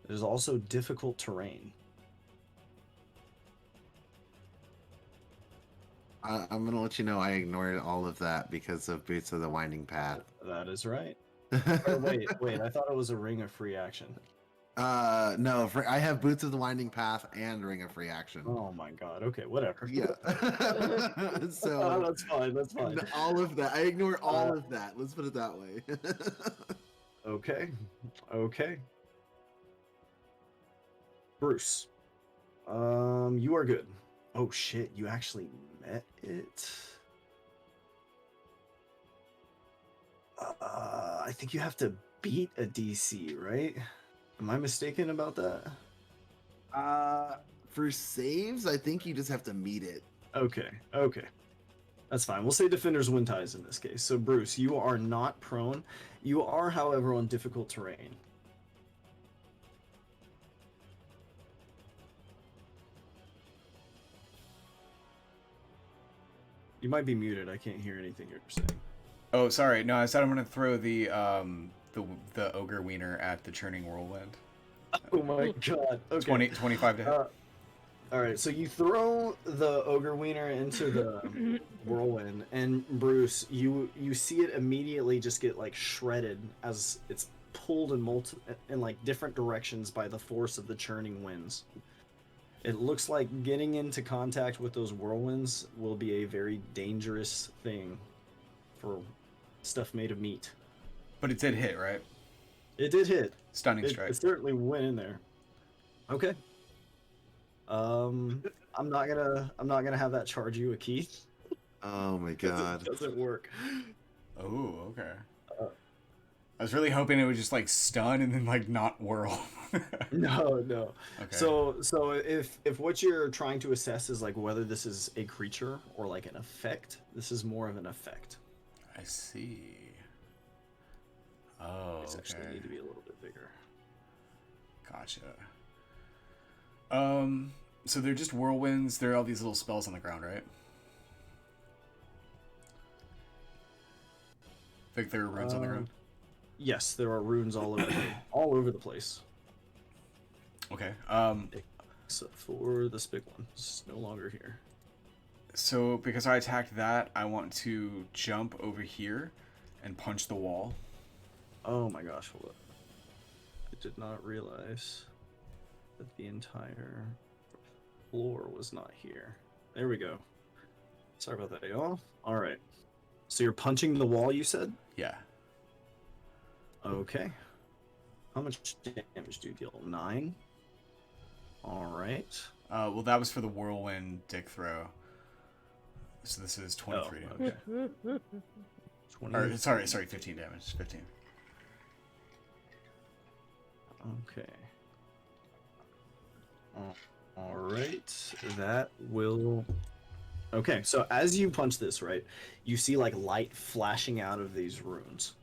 It is also difficult terrain.
I'm gonna let you know I ignored all of that because of Boots of the Winding Path.
That is right. Or wait, I thought it was a ring of free action.
No, I have Boots of the Winding Path and Ring of Free Action.
Oh my god, okay, whatever.
Yeah. So
Oh, that's fine, that's fine.
all of that. I ignore all of that. Let's put it that way.
Okay. Bruce. You are good. Oh shit, you actually met it. I think you have to beat a DC, right? Am I mistaken about that?
For saves, I think you just have to meet it.
Okay. That's fine. We'll say defenders win ties in this case. So Bruce, you are not prone. You are, however, on difficult terrain. You might be muted. I can't hear anything you're saying.
Oh, sorry. No, I said I'm gonna throw the ogre wiener at the churning whirlwind.
Oh my god. Okay.
25 to hit.
All right, so you throw the ogre wiener into the whirlwind, and Bruce, you see it immediately just get like shredded as it's pulled in like different directions by the force of the churning winds. It looks like getting into contact with those whirlwinds will be a very dangerous thing for stuff made of meat.
But it did hit, right?
It did hit.
Stunning strike.
It certainly went in there. Okay. I'm not gonna have that charge you a key.
Oh my god.
It doesn't work.
Oh, okay. I was really hoping it would just like stun and then like not whirl.
No.
Okay.
So if what you're trying to assess is like whether this is a creature or like an effect, this is more of an effect.
I see. Oh,
These
okay.
actually need to be a little bit bigger.
Gotcha. So they're just whirlwinds. There are all these little spells on the ground, right? Think there are runes on the ground?
Yes, there are runes all over the place.
Okay.
Except for this big one. It's no longer here.
So because I attacked that, I want to jump over here and punch the wall.
Oh my gosh, hold up. did not realize that the entire floor was not here. There we go. Sorry about that, y'all. All right. So you're punching the wall, you said?
Yeah.
Okay. How much damage do you deal? 9? All right.
Well, that was for the whirlwind dick throw. So this is 23 damage.
Okay. 20.
Or, sorry, 15 damage. 15.
Okay. All right. That will... Okay, so as you punch this, right, you see like light flashing out of these runes.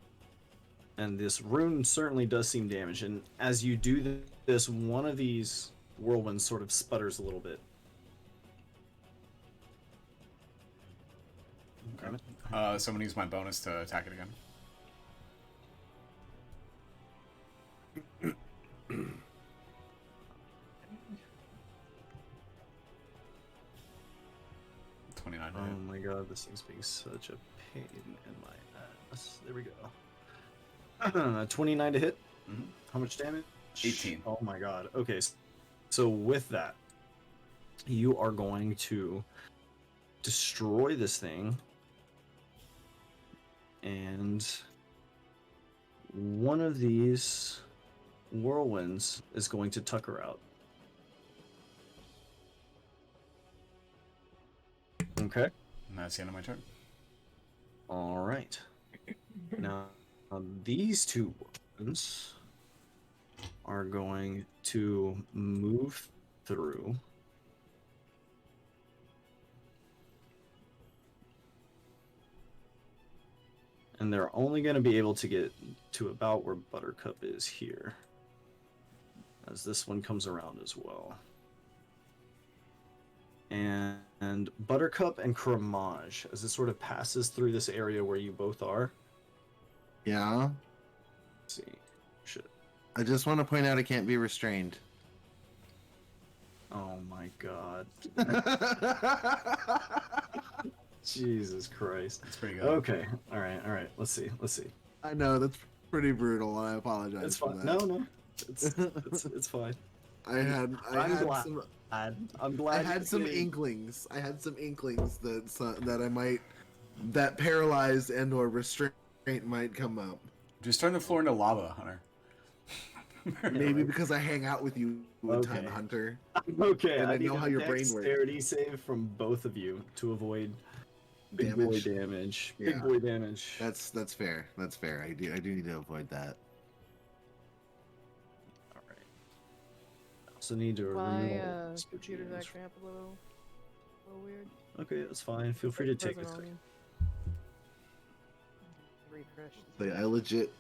And this rune certainly does seem damaged. And as you do this, one of these whirlwinds sort of sputters a little bit.
Okay. So I'm going to use my bonus to attack it again.
Oh my god, this thing's being such a pain in my ass. There we go. 29 to hit.
Mm-hmm.
How much damage?
18.
Oh my god. Okay, so with that, you are going to destroy this thing. And one of these whirlwinds is going to tucker out. Okay.
And that's the end of my turn.
All right. Now, these two ones are going to move through. And they're only going to be able to get to about where Buttercup is here, as this one comes around as well. And Buttercup and Cramage, as it sort of passes through this area where you both are.
Yeah.
Let's see. Shit.
I just want to point out it can't be restrained.
Oh my god. Jesus Christ.
That's pretty good.
Okay. All right. Let's see.
I know that's pretty brutal, and I apologize
It's
for
fine.
that.
No. It's fine.
I'm
glad.
I had some inklings. I had some inklings that I might, that paralyzed and or restraint might come up.
Just turn the floor into lava, Hunter.
Maybe because I hang out with you one time,
Okay.
Hunter.
Okay,
And I
need
know
a
how your brain works.
dexterity save from both of you to avoid big boy damage.
Yeah.
Big boy damage.
That's fair. That's fair. I do need to avoid that.
All right. I also need to
My
remove all
computer's
damage.
acting up a little weird.
Okay, that's fine. Feel free to take a
Doesn't
second.
always- Refresh.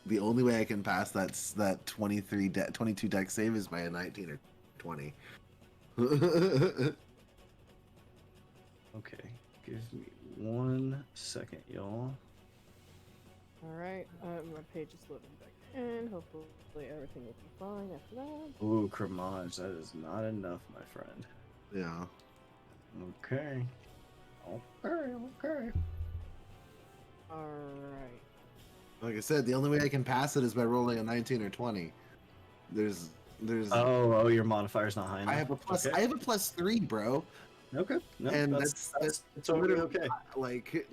The only way I can pass that 22 deck save is by a 19 or 20.
Okay, give me 1 second, y'all.
Alright, my page is loading back in. Hopefully everything will be fine after that.
Ooh, Cramage, that is not enough, my friend.
Yeah.
Okay. Okay.
Alright.
Like I said, the only way I can pass it is by rolling a 19 or 20. There's
Oh, your modifier's not high enough.
I have a plus
Okay.
I have a +3, bro.
Okay. No,
And
that's
totally
totally okay.
Like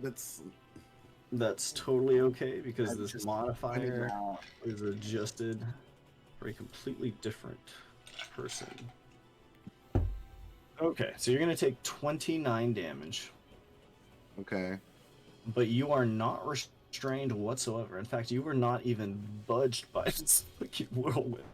That's totally okay because
I'm
this
just
modifier
finding out.
is adjusted for a completely different person. Okay, so you're gonna take 29 damage,
Okay.
but you are not restrained whatsoever. In fact, you were not even budged by this fucking whirlwind.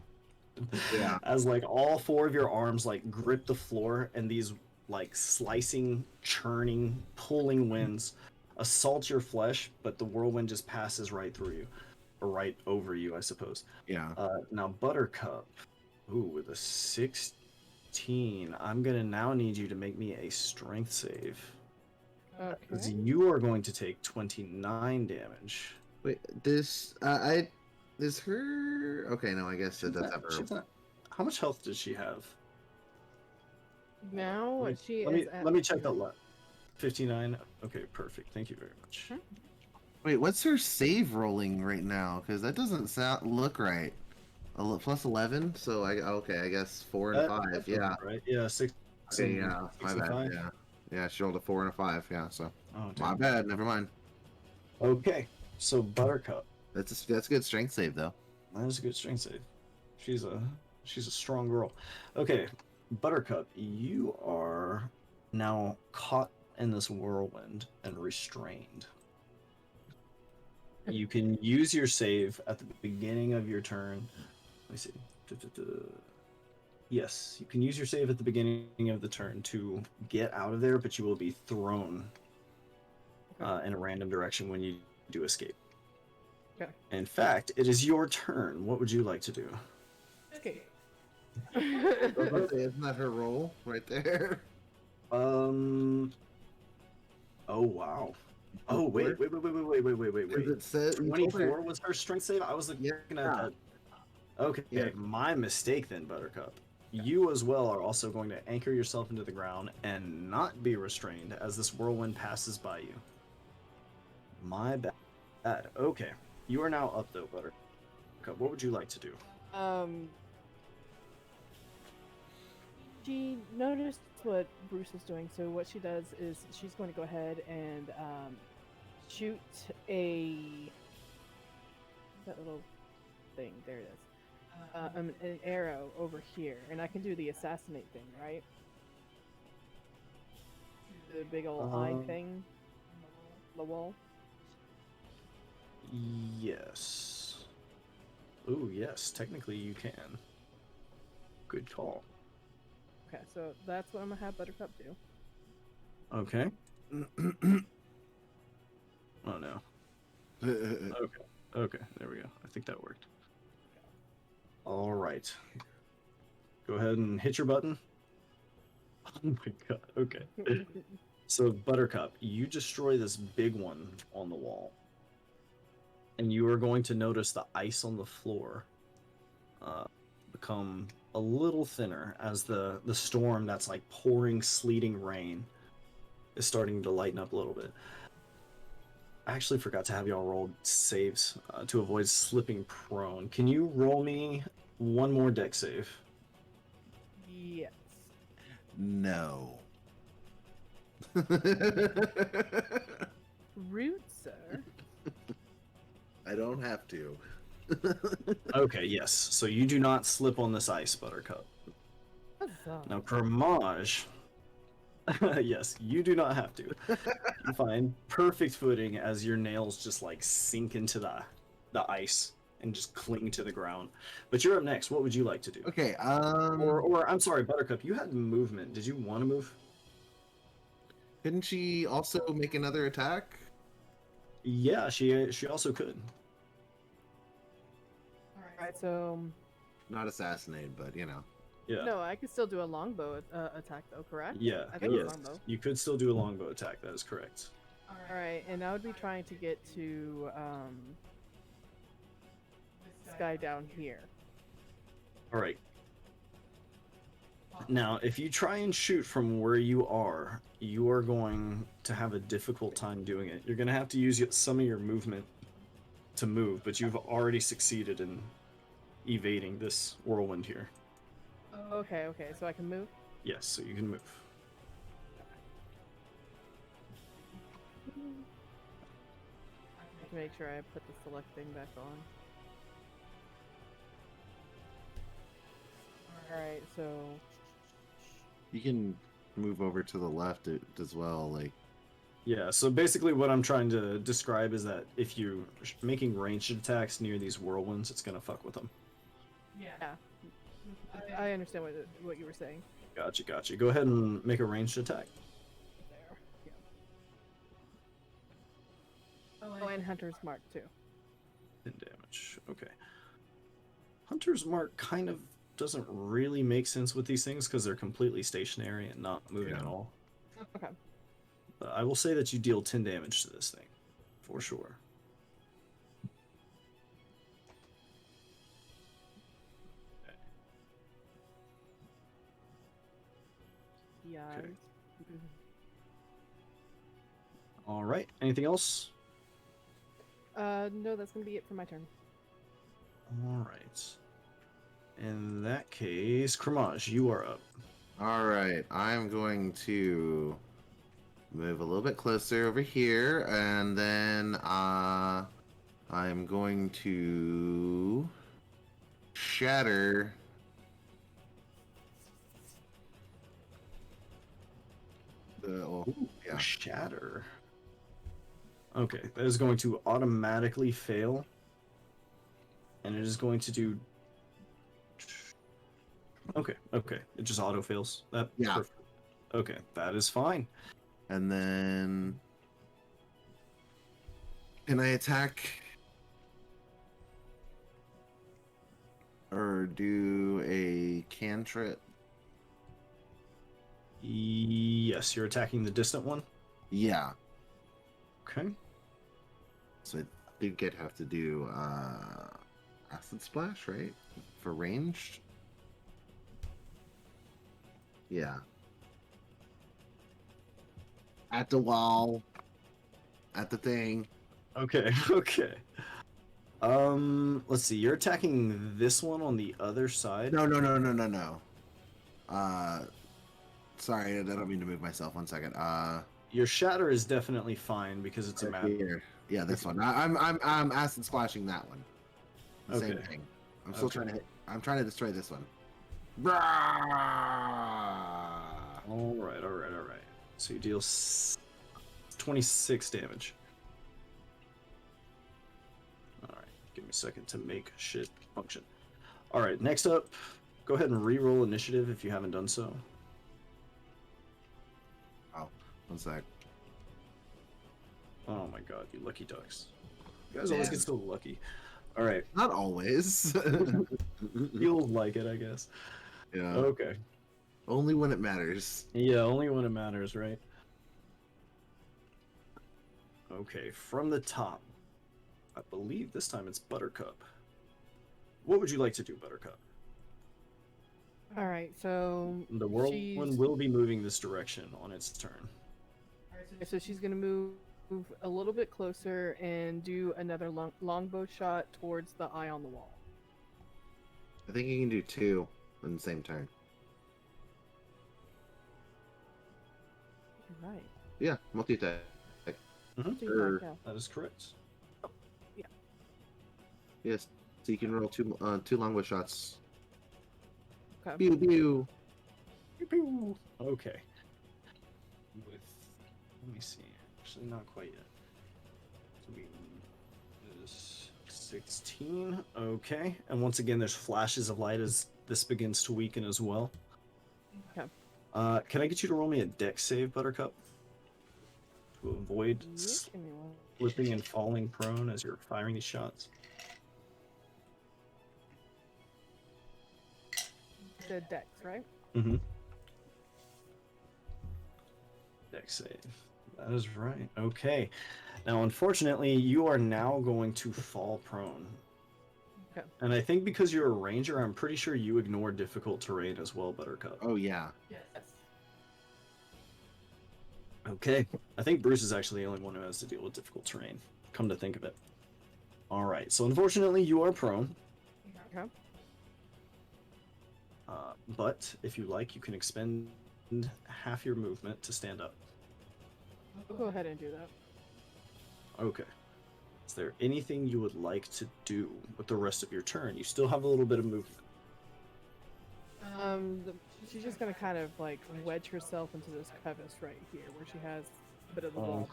Yeah.
As like all 4 of your arms like grip the floor, and these like slicing, churning, pulling winds assault your flesh, but the whirlwind just passes right through you, or right over you, I suppose.
Yeah.
Now Buttercup, ooh, with a 16, I'm gonna now need you to make me a strength save, because
Okay.
you are going to take 29 damage.
Wait, is her okay? No, I guess it does have her.
She's not- How much health does she have?
Now she
Let me
is at
let me check that lot. 59. Okay, perfect. Thank you very much.
Wait, what's her save rolling right now? Because that doesn't look right. Plus 11, so I guess 4 and
That
5.
sounds
Yeah.
right. Yeah, six
Okay,
and
yeah,
six
my
and
bad.
five.
Yeah. Yeah, she rolled a 4 and a 5. Yeah, so
Oh
my
damn.
bad. Never mind.
Okay, so Buttercup.
That's a good strength save though.
That is a good strength save. She's a she's a strong girl. Okay, Buttercup, you are now caught in this whirlwind and restrained. You can use your save at the beginning of your turn. Let me see. Yes, you can use your save at the beginning of the turn to get out of there, but you will be thrown in a random direction when you do escape.
Okay.
In fact, it is your turn. What would you like to do?
Escape.
Isn't that her roll right there?
Um. Oh wow. Oh wait.
'Cause it said you told her-
24 was her strength save. I was looking at
Yeah.
that. Okay,
Yeah.
my mistake then, Buttercup. You as well are also going to anchor yourself into the ground and not be restrained as this whirlwind passes by you. My bad. Okay, you are now up though, Buttercup. What would you like to do?
She noticed what Bruce is doing, so what she does is she's going to go ahead and shoot that little thing. There it is. An arrow over here, and I can do the assassinate thing, right? The big old eye thing, the wall.
Yes. Ooh, yes. Technically, you can. Good call.
Okay, so that's what I'm gonna have Buttercup do.
Okay. Oh no. Okay. Okay. There we go. I think that worked. All right. Go ahead and hit your button. Oh my god. Okay. So, Buttercup, you destroy this big one on the wall. And you are going to notice the ice on the floor become a little thinner as the storm that's like pouring, sleeting rain is starting to lighten up a little bit. I actually forgot to have y'all roll saves to avoid slipping prone. Can you roll me one more deck save?
Yes.
No.
Rude, sir.
I don't have to.
Okay, yes. So you do not slip on this ice, Buttercup.
Huzzah.
Now, Kermage, yes, you do not have to. You find perfect footing as your nails just like sink into the ice and just cling to the ground. But you're up next. What would you like to do?
Okay,
Or I'm sorry, Buttercup, you had movement. Did you want to move?
couldn't she also make another attack?
Yeah, she also could.
Alright, so
Not assassinated, but you know.
Yeah.
no, I could still do a longbow attack though, correct?
Yeah.
I think
yes.
it's longbow.
You could still do a longbow attack. That is correct.
Alright, and I would be trying to get to this guy down here.
All right. Now, if you try and shoot from where you are going to have a difficult time doing it. You're going to have to use some of your movement to move, but you've already succeeded in evading this whirlwind here.
Okay, so I can move?
Yes, so you can move.
To make sure I put the select thing back on. Alright, so
You can move over to the left as well, like.
Yeah, so basically what I'm trying to describe is that if you're making ranged attacks near these whirlwinds, it's going to fuck with them.
yeah. I understand what you were saying.
Gotcha. Go ahead and make a ranged attack.
There. Yeah. Oh, and Hunter's Mark too.
10 damage. Okay. Hunter's Mark kind of doesn't really make sense with these things because they're completely stationary and not moving at all.
Okay.
But I will say that you deal 10 damage to this thing, for sure.
Yeah.
Okay. All right. Anything else?
No, that's gonna be it for my turn.
All right. In that case, Kramaj, you are up.
All right, I'm going to move a little bit closer over here, and then I'm going to shatter. Yeah.
Shatter. Okay, that is going to automatically fail. And it is going to do. Okay, okay. It just auto fails. That
Yeah.
perfect. Okay, that is fine.
And then can I attack or do a cantrip?
Yes, you're attacking the distant one.
Yeah.
Okay.
So I think I'd have to do acid splash, right? For ranged. Yeah. At the wall. At the thing.
Okay, okay. Let's see. You're attacking this one on the other side.
No. Sorry, I don't mean to move myself. 1 second.
Your shatter is definitely fine because it's a
Right
map.
here. Yeah, this one. I'm acid splashing that one. The same
Okay.
thing. I'm still
Okay.
trying to hit. I'm trying to destroy this one.
All right. So you deal 26 damage. All right. Give me a second to make shit function. All right. Next up, go ahead and re-roll initiative if you haven't done so.
Oh, 1 sec.
Oh my god, you lucky ducks. You guys always get so lucky. All right.
Not always.
Feels like it, I guess.
Yeah.
Okay.
Only when it matters.
Yeah, only when it matters, right? Okay, from the top. I believe this time it's Buttercup. What would you like to do, Buttercup?
All right, so
The whirlwind will be moving this direction on its turn.
so she's gonna move a little bit closer and do another longbow shot towards the eye on the wall.
I think you can do 2 in the same turn.
You're right.
Yeah, multi-attack.
Yeah.
That is correct.
Yeah.
Yes, so you can roll 2 longbow shots.
Okay.
Pew pew.
Pew-pew. Okay. Let me see. Actually, not quite yet. So we is 16. Okay. And once again, there's flashes of light as this begins to weaken as well.
Okay.
Can I get you to roll me a dex save, Buttercup? To avoid
Give me one.
slipping and falling prone as you're firing these shots.
The dex, right?
Mm-hmm. Dex save. That is right. Okay. Now, unfortunately, you are now going to fall prone.
Okay.
And I think because you're a ranger, I'm pretty sure you ignore difficult terrain as well, Buttercup.
Oh yeah.
Yes.
Okay. I think Bruce is actually the only one who has to deal with difficult terrain. Come to think of it. All right. So unfortunately, you are prone.
Okay.
But if you like, you can expend half your movement to stand up.
I'll go ahead and do that.
Okay. Is there anything you would like to do with the rest of your turn? You still have a little bit of movement.
She's just gonna kind of like wedge herself into this crevice right here, where she has a bit of the wall.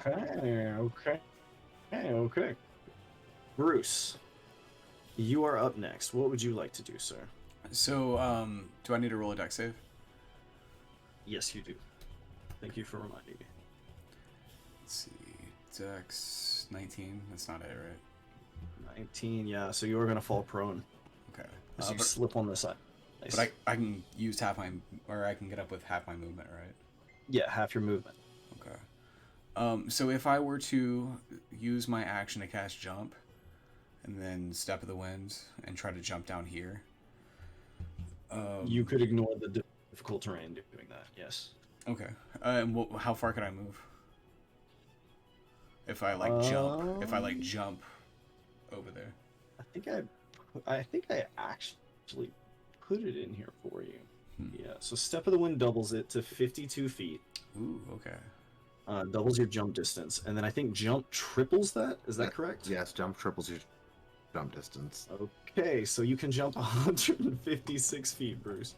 Okay. Bruce, you are up next. What would you like to do, sir?
So, do I need to roll a dex save?
Yes, you do. Thank you for reminding me.
Let's see. Dex 19. That's not it, right?
19, yeah. So you are gonna fall prone
Okay.
as you slip on the side. Nice.
But I can use half my, or I can get up with half my movement, right?
Yeah, half your movement.
Okay. So if I were to use my action to cast jump, and then step of the wind and try to jump down here,
You could ignore the difficult terrain doing that. Yes.
Okay. And how far could I move? If I jump over there.
I think I actually put it in here for you.
Hmm.
Yeah, so Step of the Wind doubles it to 52 feet.
Ooh, okay.
Doubles your jump distance. And then I think jump triples that. Is that correct?
Yes, jump triples your jump distance.
Okay, so you can jump 156 feet, Bruce.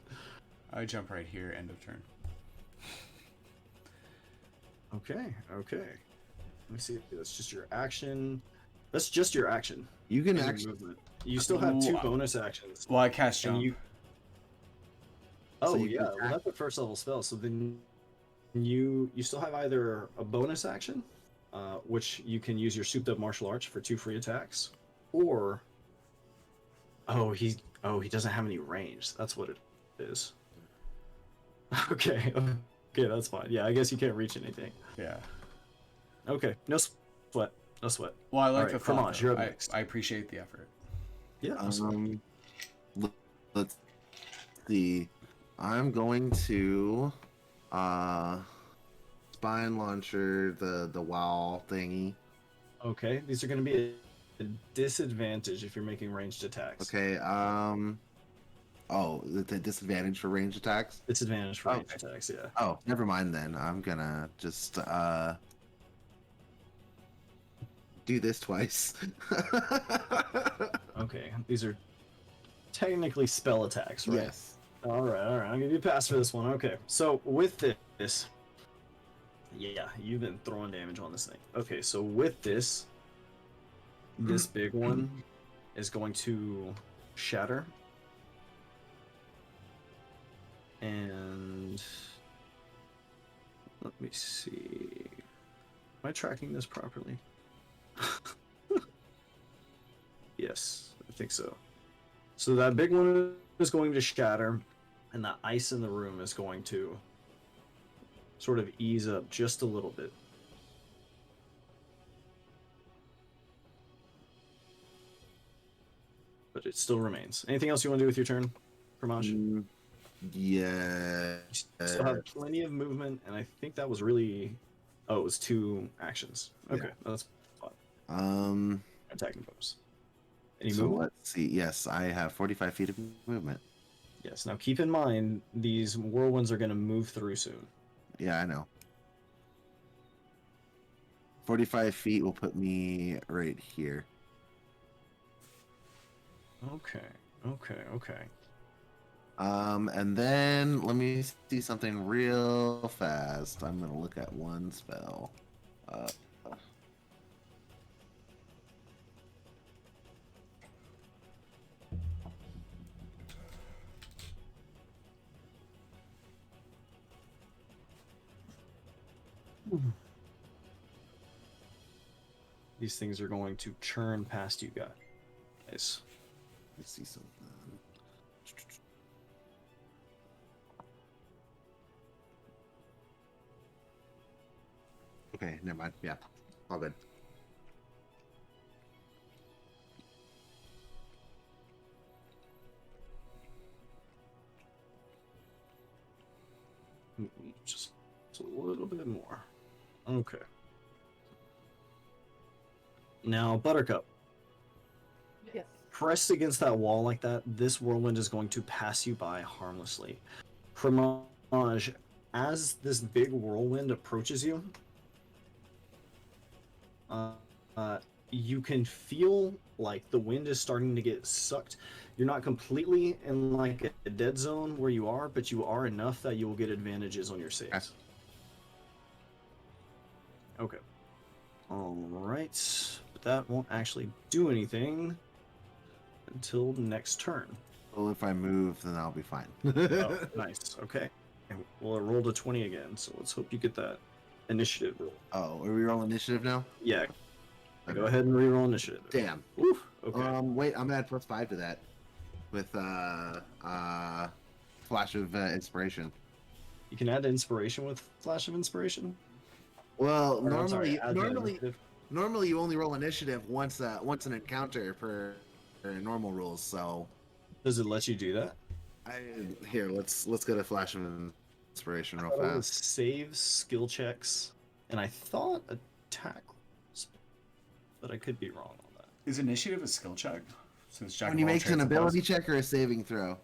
I jump right here, end of turn.
Okay. Let me see. That's just your action. That's just your action.
You can
and your
actually.
movement. You still have 2
Ooh,
bonus actions.
Well, I cast
And
jump.
you... Oh,
So you
yeah.
can
Well, that's a first level spell. So then you still have either a bonus action, which you can use your souped up martial arts for 2 free attacks, or he doesn't have any range. That's what it is. Okay, that's fine. Yeah, I guess you can't reach anything.
Yeah.
Okay, no sweat.
Well, I like
Alright,
the thought.
Fromage, you're up
though.
next.
I appreciate the effort.
Yeah. no sweat.
Let's see. I'm going to spine launcher the WoW thingy.
Okay, these are going to be a disadvantage if you're making ranged attacks.
Okay. Oh, the disadvantage for range attacks.
Disadvantage for ranged
Okay.
attacks. Yeah.
Oh, never mind then. I'm gonna just do this twice.
Okay, these are technically spell attacks, right?
Yes.
All right. I'll give you a pass for this one. Okay, so with this, yeah, you've been throwing damage on this thing. Okay, so with this big one is going to shatter. And let me see. Am I tracking this properly? Yes, I think so. So that big one is going to shatter, and the ice in the room is going to sort of ease up just a little bit. But it still remains. Anything else you want to do with your turn, Pramaj?
Yeah.
You still have plenty of movement, and I think that was really... Oh, it was 2 actions. Okay, that's fine. Attacking bonus. Any
So
movement?
let's see. Yes, I have 45 feet of movement.
Yes. Now keep in mind, these whirlwinds are going to move through soon.
Yeah, I know. 45 feet will put me right here.
Okay.
And then let me see something real fast. I'm gonna look at one spell.
These things are going to churn past you guys.
Let's see something. Okay, never mind. Yeah, all good.
Just a little bit more. Okay. Now, Buttercup.
Yes.
Pressed against that wall like that, this whirlwind is going to pass you by harmlessly. Fromage, as this big whirlwind approaches you, you can feel like the wind is starting to get sucked. You're not completely in like a dead zone where you are, but you are enough that you will get advantages on your saves. Okay. All right. But that won't actually do anything until next turn.
Well, if I move, then I'll be fine.
Oh, nice. Okay. Well, it rolled a 20 again, so let's hope you get that initiative roll.
Oh, are we rolling initiative now?
Yeah. Go ahead and reroll initiative.
Damn.
Oof. Okay.
Wait, I'm gonna add +5 to that with flash of inspiration.
You can add inspiration with Flash of Inspiration.
Well,
Or, I'm sorry,
normally,
add the initiative.
normally you only roll initiative once an encounter per normal rules. So,
Does it let you do that?
let's get a flash of inspiration real
I thought it was
fast.
saves, skill checks, and I thought attack rolls, but I could be wrong on that.
Is initiative a skill check? Since Jack
When you make an ability check or a saving throw.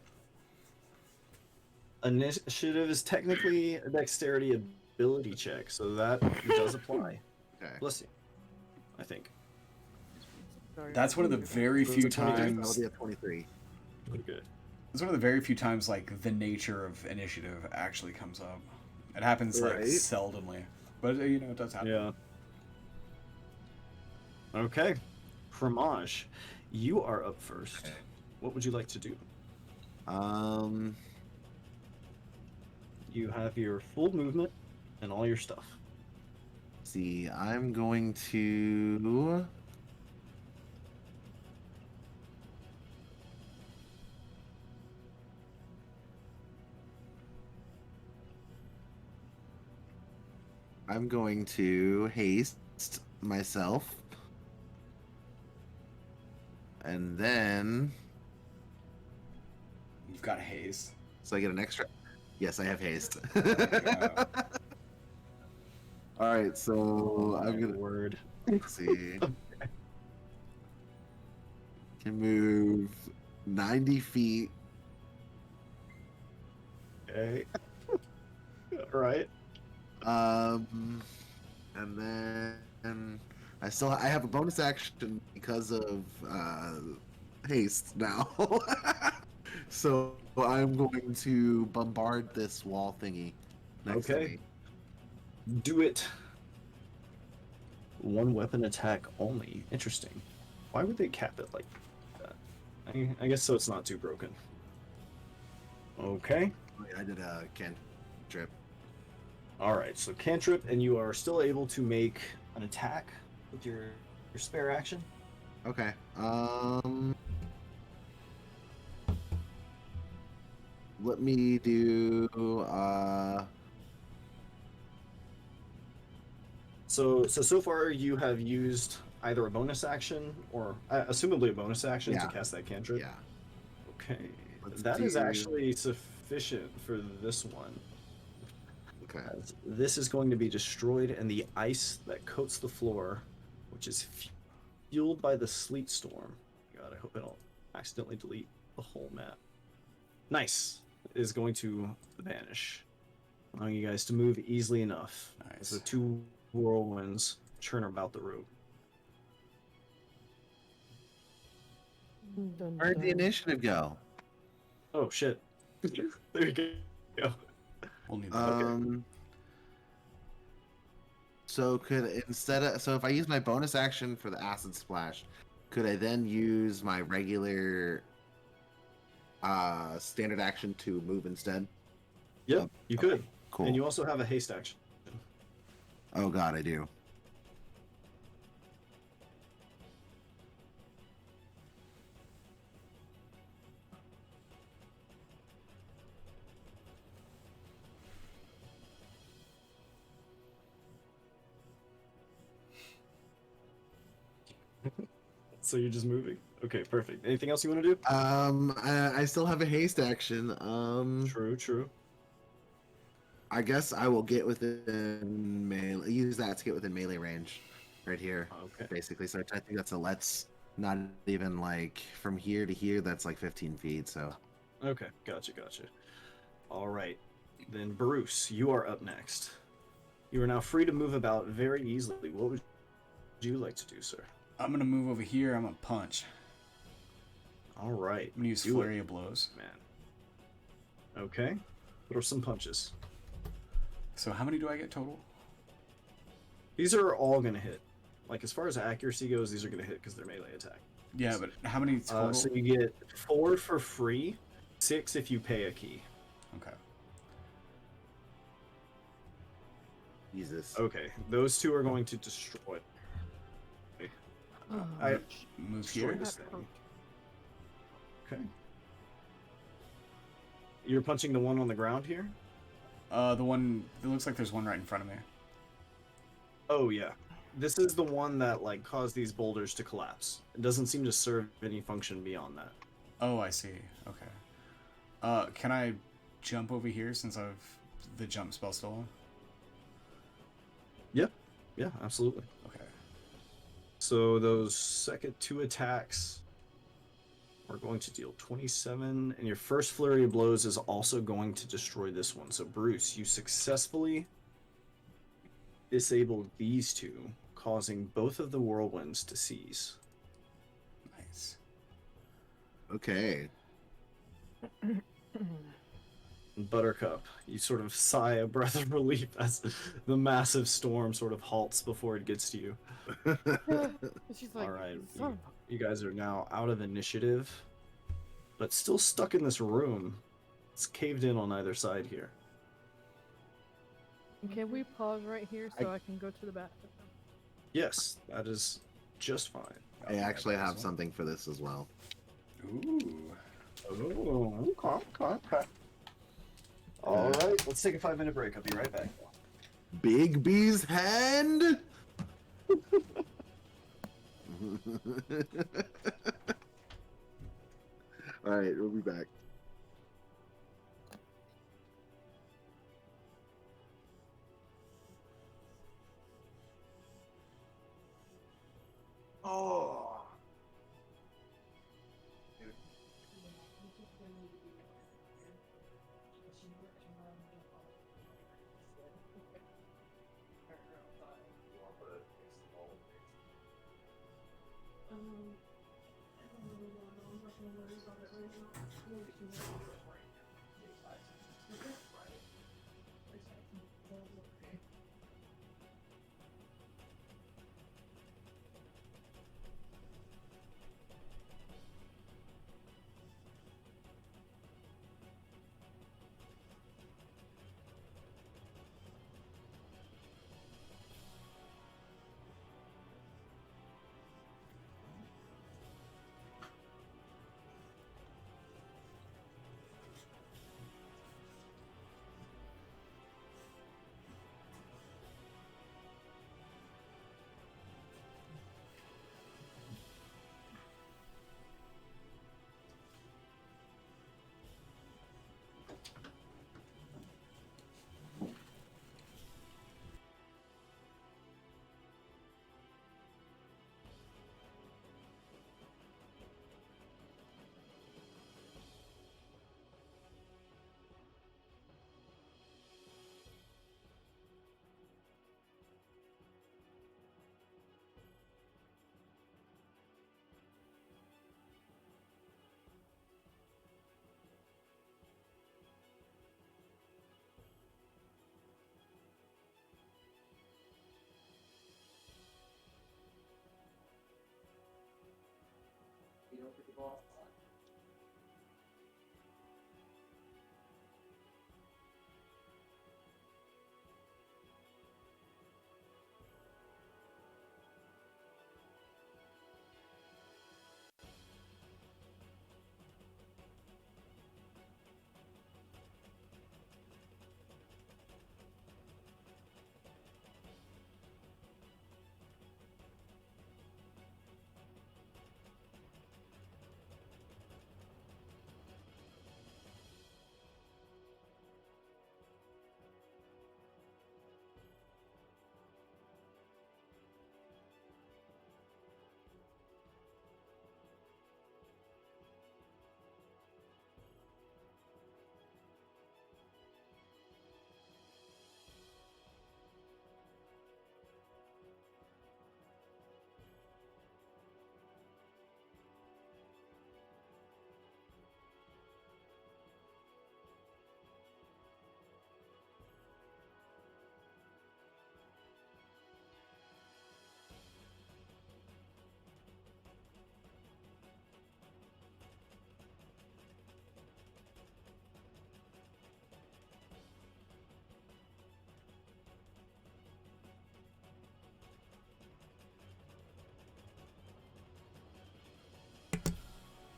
Initiative is technically a dexterity ability check, so that does apply.
Okay.
Bless you. I think.
Sorry,
That's one of the very
So
few
it's a 23?
That'll
times.
be a 23.
Pretty good.
It's one of the very few times like the nature of initiative actually comes up. It happens like
Right.
seldomly, but you know it does happen.
Yeah. Okay. Fromage, you are up first.
Okay.
What would you like to do?
Um,
You have your full movement and all your stuff.
see, I'm going to. I'm going to haste myself. And then.
You've got haste.
So I get an extra. Yes, I have haste.
Yeah.
Alright, so I'm
My
gonna.
word.
Let's see. Can move 90 feet.
Okay. All right.
And then I have a bonus action because of haste now. So I'm going to bombard this wall thingy next to
Okay.
me.
Do it. One weapon attack only. Interesting. Why would they cap it like that? I guess so it's not too broken. Okay.
I did a cantrip.
Alright, so cantrip, and you are still able to make an attack with your spare action.
Okay. Let me do
So far you have used either a bonus action or assumably a bonus action
Yeah.
to cast that cantrip.
yeah.
Okay.
Let's
That is
do-
actually sufficient for this one.
Okay.
As this is going to be destroyed, and the ice that coats the floor, which is fueled by the sleet storm. God, I hope I don't accidentally delete the whole map. Nice. Is going to vanish, allowing you guys to move easily enough as the
Nice.
two whirlwinds churn about the room.
Dun,
Where'd the
dun.
initiative go?
Oh shit! There you go.
We'll need that.
So so if I use my bonus action for the acid splash, could I then use my regular standard action to move instead?
Yep, you could.
Cool.
And you also have a haste action.
Oh god, I do.
So you're just moving. Okay, perfect. Anything else you want to do?
I still have a haste action.
True.
I guess I will get within melee. Use that to get within melee range, right here,
Okay.
basically. So I think that's a let's not even like from here to here. That's like 15 feet. So
Okay, gotcha. All right, then Bruce, you are up next. You are now free to move about very easily. What would you like to do, sir?
I'm gonna move over here. I'm gonna punch.
All right,
I'm gonna use
do
flurry of blows.
it, man. Okay, throw some punches.
So how many do I get total?
These are all gonna hit. Like as far as accuracy goes, these are gonna hit because they're melee attack.
Yeah, but how many total?
So you get 4 for free, 6 if you pay a key.
Okay.
Jesus.
Okay, those two are going to destroy.
Oh,
I
Move
destroy
here.
this thing. Okay. You're punching the one on the ground here?
The one. It looks like there's one right in front of me.
Oh yeah. This is the one that like caused these boulders to collapse. It doesn't seem to serve any function beyond that.
Oh, I see. Okay. Can I jump over here since I've the jump spell still on?
Yeah, absolutely.
Okay.
So those second 2 attacks We're going to deal 27, and your first flurry of blows is also going to destroy this one. So, Bruce, you successfully disabled these two, causing both of the whirlwinds to cease.
Nice.
Okay.
Buttercup, you sort of sigh a breath of relief as the massive storm sort of halts before it gets to you.
She's like,
All right,
son of
you guys are now out of initiative, but still stuck in this room. It's caved in on either side here.
a... Can we pause right here so I can go to the bathroom?
Yes, that is just fine.
I actually have something for this as well.
Ooh.
Oh, okay. All right, let's take a 5-minute break. I'll be right back.
Big B's hand. All right, we'll be back.
Oh.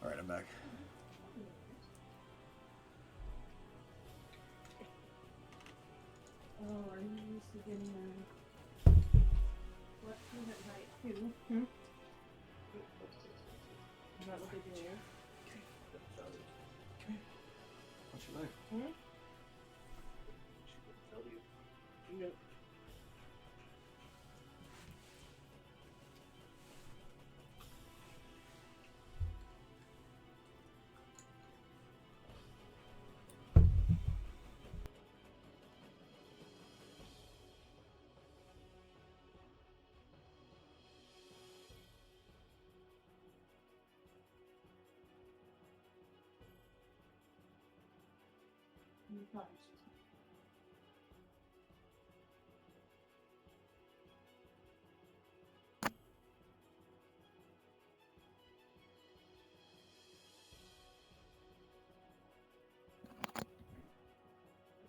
All right, I'm back.
Oh, are you used to getting what food at night too? Is that what they do?
What's your knife?
Nope.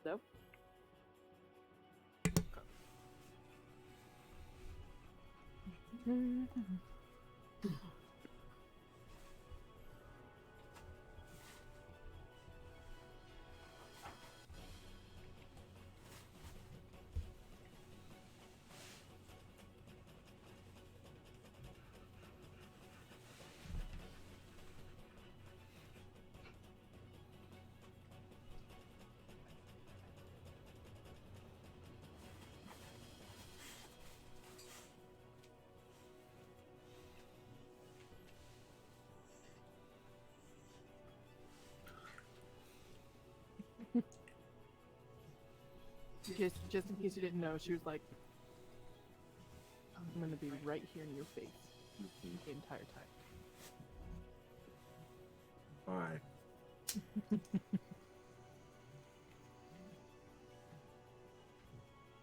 So, just in case you didn't know, she was like, "I'm gonna be right here in your face the entire time."
Why?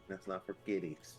That's not for kiddies.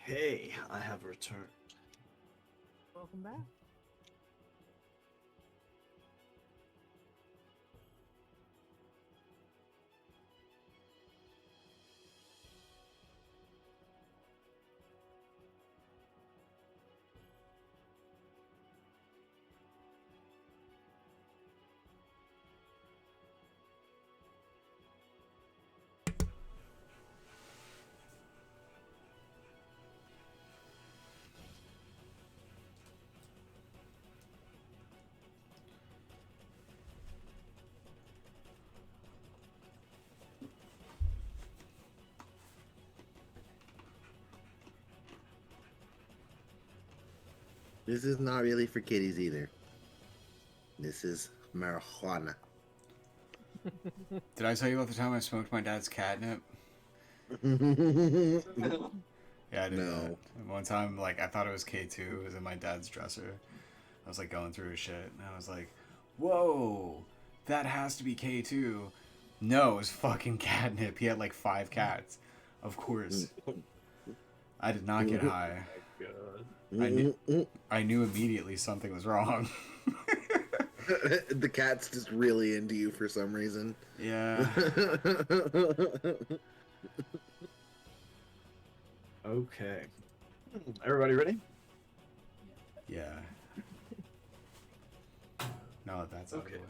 Okay, I have returned.
Welcome back.
This is not really for kiddies either. This is marijuana.
Did I tell you about the time I smoked my dad's catnip? Yeah, I did
No.
that. One time, like, I thought it was K2. It was in my dad's dresser. I was, like, going through his shit, and I was like, whoa, that has to be K2. No, it was fucking catnip. He had, like, 5 cats. Of course. I did not get high. I knew immediately something was wrong.
The cat's just really into you for some reason.
Yeah.
Okay. Everybody ready?
Yeah. No, that's
Okay.
okay.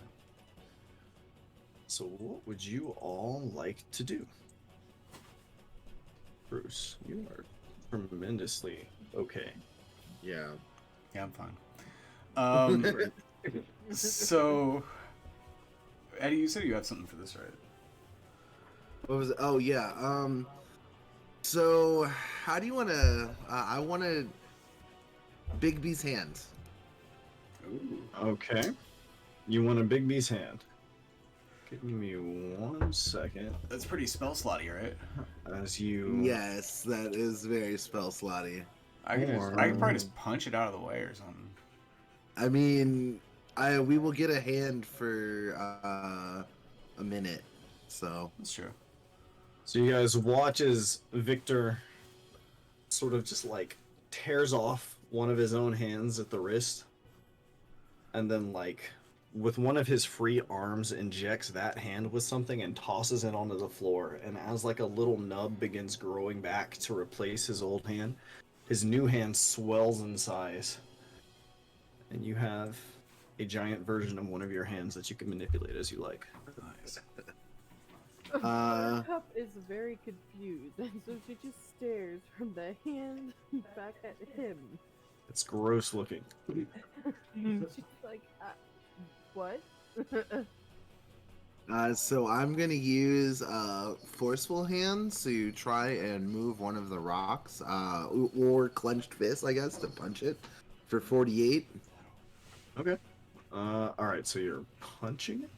So, what would you all like to do? Bruce, you are tremendously okay.
Yeah.
Yeah, I'm fine. So, Eddie, you said you had something for this, right?
What was it? Oh yeah. So how do you want to? I want to. Big B's hands.
Ooh.
Okay. You want a Big B's hand? Give me 1 second.
That's pretty spell slotty, right?
As you.
Yes, that is very spell slotty.
I could probably just punch it out of the way or something.
I mean, we will get a hand for a minute. So
That's true.
So you guys watch as Victor sort of just like tears off one of his own hands at the wrist, and then like with one of his free arms injects that hand with something and tosses it onto the floor. And as like a little nub begins growing back to replace his old hand, his new hand swells in size, and you have a giant version of one of your hands that you can manipulate as you like.
Nice.
Buttercup is very confused, and so she just stares from the hand back at him.
It's gross looking.
She's like, what?
So I'm gonna use forceful hands to try and move one of the rocks, or clenched fist, I guess, to punch it for 48.
Okay. All right. So you're punching it.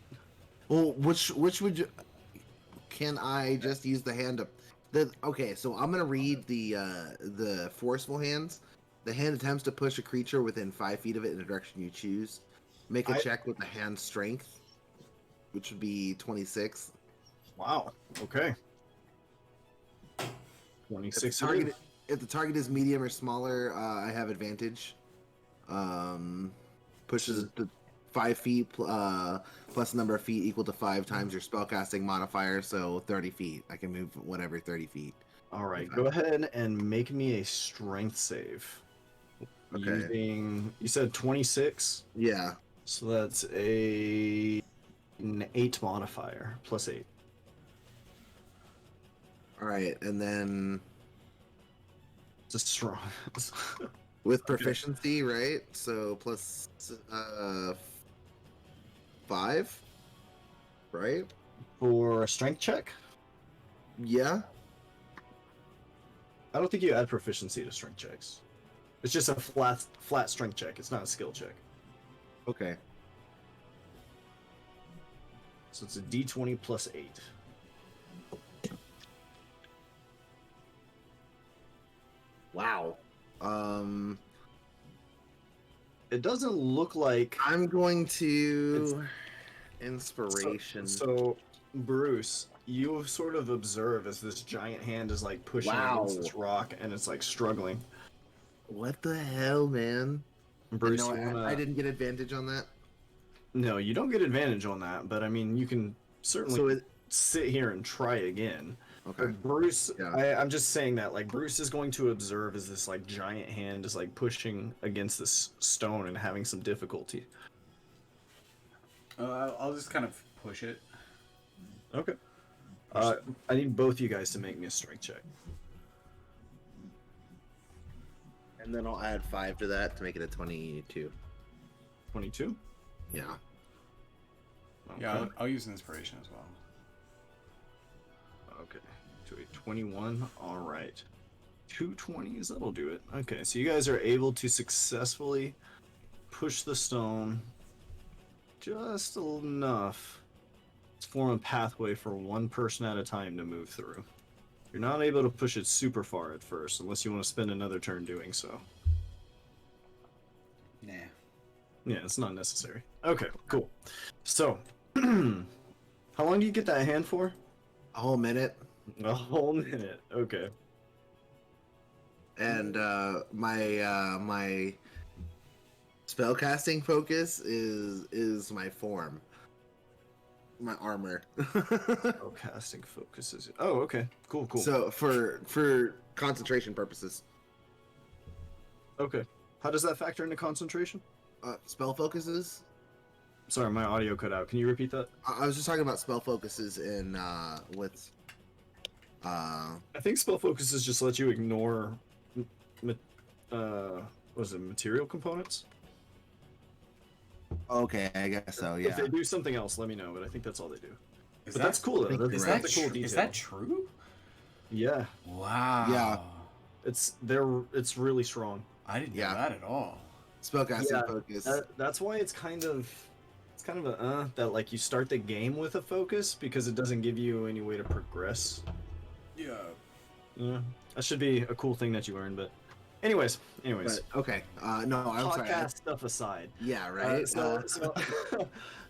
Well, which would you? Can I just use the hand to? Okay, so I'm gonna read the forceful hands. The hand attempts to push a creature within 5 feet of it in the direction you choose. Make a check with the hand strength, which would be 26.
Wow. Okay. 26.
If the target is medium or smaller, I have advantage. Pushes it to 5 feet plus the number of feet equal to 5 times your spellcasting modifier, so 30 feet. I can move whatever 30 feet.
All right. Go ahead and make me a strength save.
Okay.
Using, you said 26.
Yeah.
So that's an 8 modifier plus 8.
All right, and then
Just strong.
with proficiency, right? So plus 5, right?
For a strength check,
Yeah.
I don't think you add proficiency to strength checks. It's just a flat strength check. It's not a skill check.
Okay.
So it's a D20 plus 8.
Wow.
It doesn't look like
I'm going to inspiration.
So, Bruce, you sort of observe as this giant hand is like pushing against this rock and it's like struggling.
What the hell, man?
Bruce,
No,
you wanna...
I didn't get advantage on that.
No, you don't get advantage on that, but I mean, you can certainly sit here and try again.
Okay.
But Bruce,
Yeah.
I'm just saying that, like, Bruce is going to observe as this, like, giant hand is, like, pushing against this stone and having some difficulty.
I'll just kind of push it.
Okay. I need both you guys to make me a strength check.
And then I'll add 5 to that to make it a 22.
22?
Yeah.
Okay.
Yeah, I'll use inspiration as well.
Okay. To a 21. All right. 2 20s. That'll do it. Okay. So you guys are able to successfully push the stone just enough to form a pathway for one person at a time to move through. You're not able to push it super far at first, unless you want to spend another turn doing so.
Nah.
Yeah, it's not necessary. Okay, cool. So, how long do you get that hand for?
A whole minute.
A whole minute. Okay.
And my spellcasting focus is my form. My armor.
Oh, casting focuses. Oh, okay. Cool, cool.
So for concentration purposes.
Okay. How does that factor into concentration?
Spell focuses?
Sorry, my audio cut out. Can you repeat that?
I was just talking about spell focuses in with
I think spell focuses just let you ignore was it material components?
okay, I guess so,
If they
yeah.
do something else, let me know, but I think that's all they do.
Is
But that's cool though.
think
That's,
you're
that's a cool detail.
Is that true?
Yeah.
Wow.
Yeah.
It's really strong.
I didn't
Yeah.
know that at all.
Spellcasting
Yeah,
focus.
That's why it's kind of a that like you start the game with a focus because it doesn't give you any way to progress.
Yeah.
Yeah, that should be a cool thing that you learn, but Anyways,
But okay, no, I'm sorry.
podcast stuff aside.
Yeah, right.
So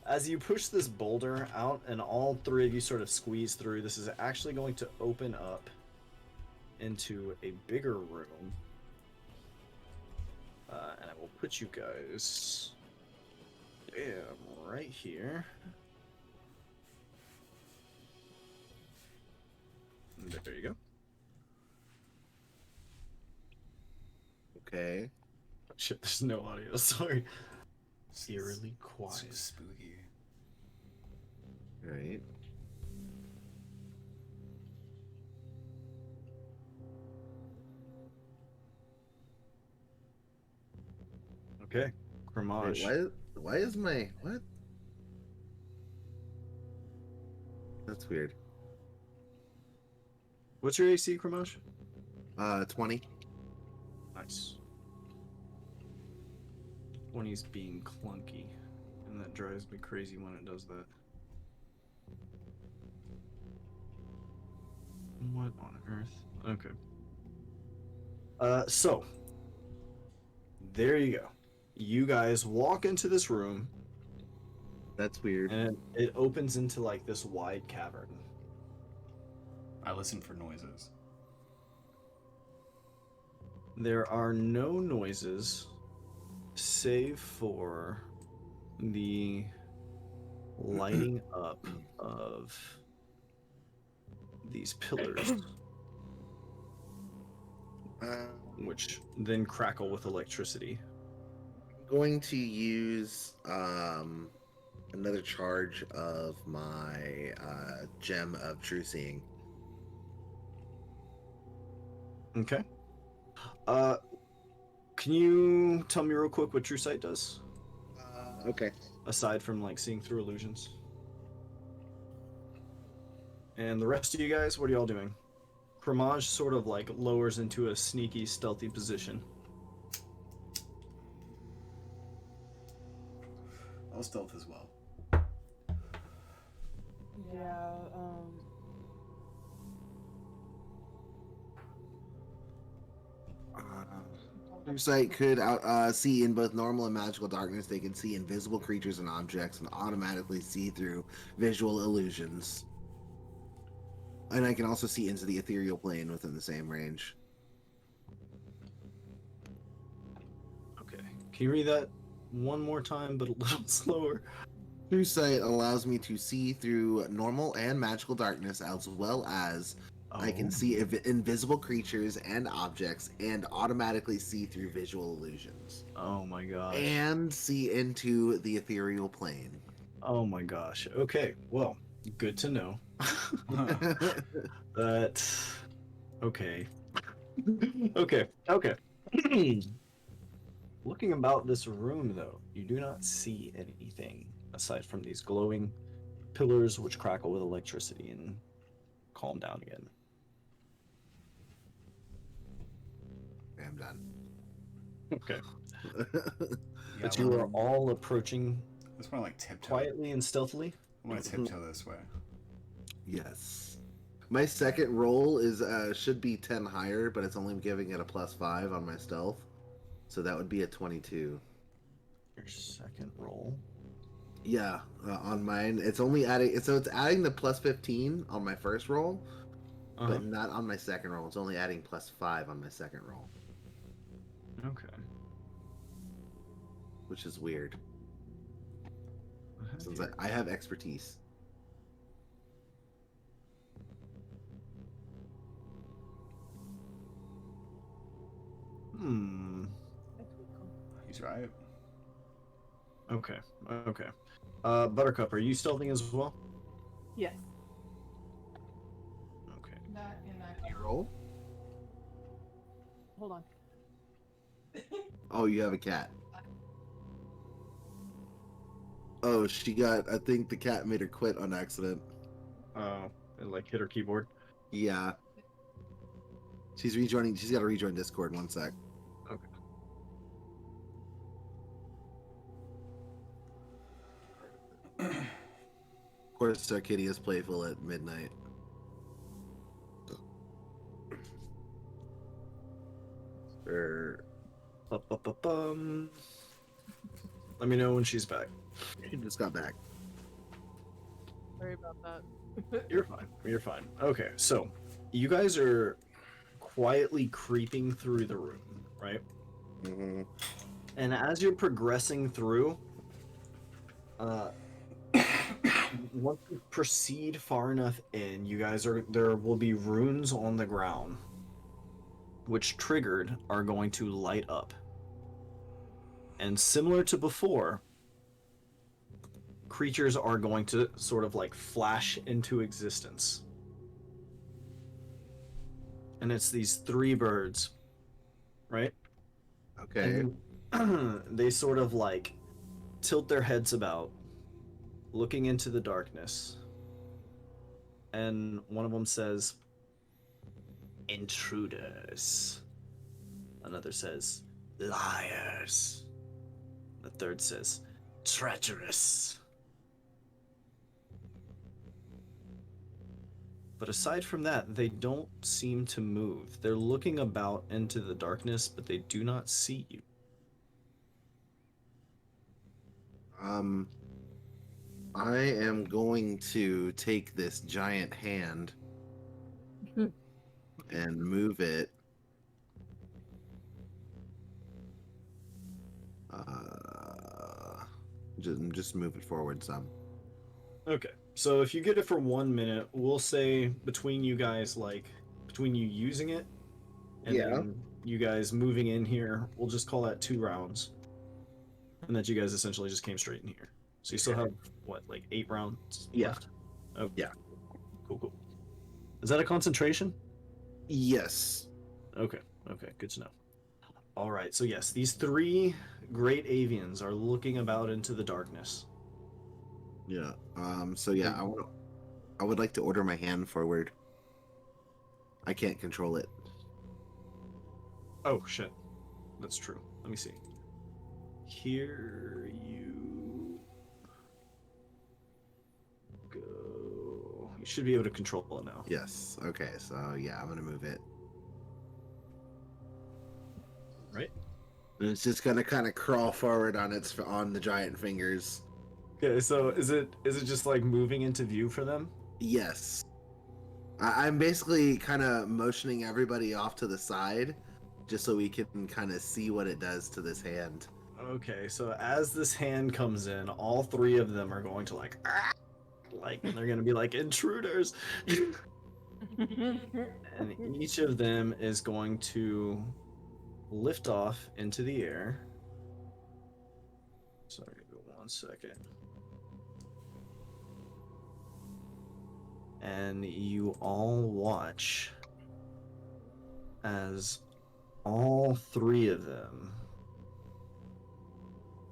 as you push this boulder out and all three of you sort of squeeze through, this is actually going to open up into a bigger room. And I will put you guys right here. There you go.
Okay.
Shit, there's no audio. Sorry. Eerily
So
quiet.
spooky.
Right.
Okay.
Wait,
Cremage.
why is my what? That's weird.
What's your AC, Cremage?
20.
Nice. 20's being clunky, and that drives me crazy when it does that. What on earth? Okay. So there you go. You guys walk into this room,
That's weird.
and it opens into like this wide cavern.
I listen for noises.
There are no noises save for the lighting up of these pillars, which then crackle with electricity.
Going to use another charge of my gem of true seeing.
Okay. Can you tell me real quick what True Sight does,
Okay.
aside from like seeing through illusions? And the rest of you guys, what are y'all doing? Cremage sort of like lowers into a sneaky, stealthy position.
I'll stealth as well.
Yeah,
True sight could see in both normal and magical darkness. They can see invisible creatures and objects and automatically see through visual illusions. And I can also see into the ethereal plane within the same range.
Okay. Can you read that one more time, but a little slower?
True sight allows me to see through normal and magical darkness, as well as I can see invisible creatures and objects, and automatically see through visual illusions,
Oh my gosh.
and see into the ethereal plane.
Oh my gosh. Okay. Well, good to know. That. Okay. Okay. Looking about this room, though, you do not see anything aside from these glowing pillars which crackle with electricity and calm down again.
I'm done.
Okay.
Yeah,
But you are all approaching
I just want to like tiptoe.
quietly and stealthily.
I want to tiptoe this way.
Yes. My second roll is should be 10 higher, but it's only giving it a +5 on my stealth. So that would be a 22.
Your second roll.
Yeah, on mine it's only adding, so it's adding the +15 on my first roll, but not on my second roll. It's only adding +5 on my second roll,
Okay.
which is weird since I have expertise.
He's right.
Okay. Buttercup, are you stealthing as well?
yes.
Okay.
Roll?
Hold on.
Oh, you have a cat. Oh, she got, I think the cat made her quit on accident.
It like hit her keyboard.
Yeah. She's rejoining, she's got to rejoin Discord, one sec.
Okay.
Of course, our kitty is playful at midnight. Or
Ba-ba-ba-bum. Let me know when she's back.
she just got back.
Sorry about that.
You're fine. You're fine. Okay, so you guys are quietly creeping through the room, right?
Mm-hmm.
And as you're progressing through, uh, once you proceed far enough in, there will be runes on the ground, which triggered are going to light up. And similar to before, creatures are going to sort of like flash into existence. And it's these three birds, right?
Okay.
And they sort of like tilt their heads about, looking into the darkness. And one of them says, "Intruders." Another says, "Liars." The third says, "Treacherous." But aside from that, they don't seem to move. They're looking about into the darkness, but they do not see you.
Um, I am going to take this giant hand and move it. Uh, just move it forward some.
Okay, so if you get it for 1 minute, we'll say between you guys, like, between you using it and
Yeah.
then you guys moving in here, we'll just call that 2 rounds. And that you guys essentially just came straight in here. So you still have, what, like 8 rounds
Yeah.
left? Okay.
Yeah.
Cool, cool. Is that a concentration?
Yes.
Okay, okay, good to know. All right, so yes, these three great avians are looking about into the darkness.
Yeah. So yeah, I would like to order my hand forward. I can't control it.
Oh, shit. That's true. Let me see. Here you go. You should be able to control it now.
Yes. Okay. So yeah, I'm gonna move it.
Right?
And it's just gonna kind of crawl forward on the giant fingers.
Okay, so is it just like moving into view for them?
Yes. I'm basically kind of motioning everybody off to the side, just so we can kind of see what it does to this hand.
Okay, so as this hand comes in, all three of them are going to like, "Ah!" Like, and they're gonna be like intruders. And each of them is going to lift off into the air. Sorry, give me 1 second. And you all watch as all three of them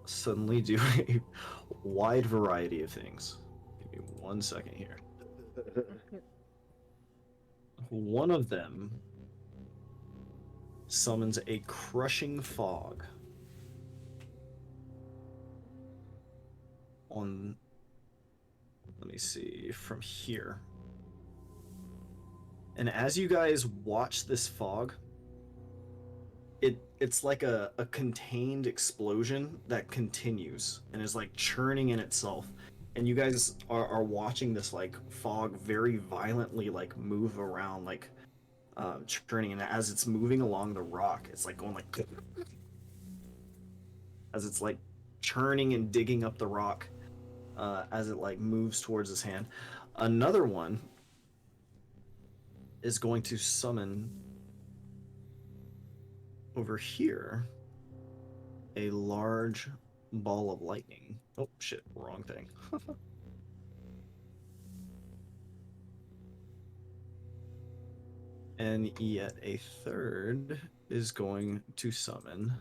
suddenly do a wide variety of things. Give me 1 second here. One of them summons a crushing fog on, let me see, from here. And as you guys watch this fog, it's like a contained explosion that continues and is like churning in itself. And you guys are watching this like fog very violently like move around, like churning, and as it's moving along the rock, it's like going like as it's like churning and digging up the rock as it like moves towards his hand. Another one is going to summon over here a large ball of lightning. Oh shit, wrong thing. And yet a third is going to summon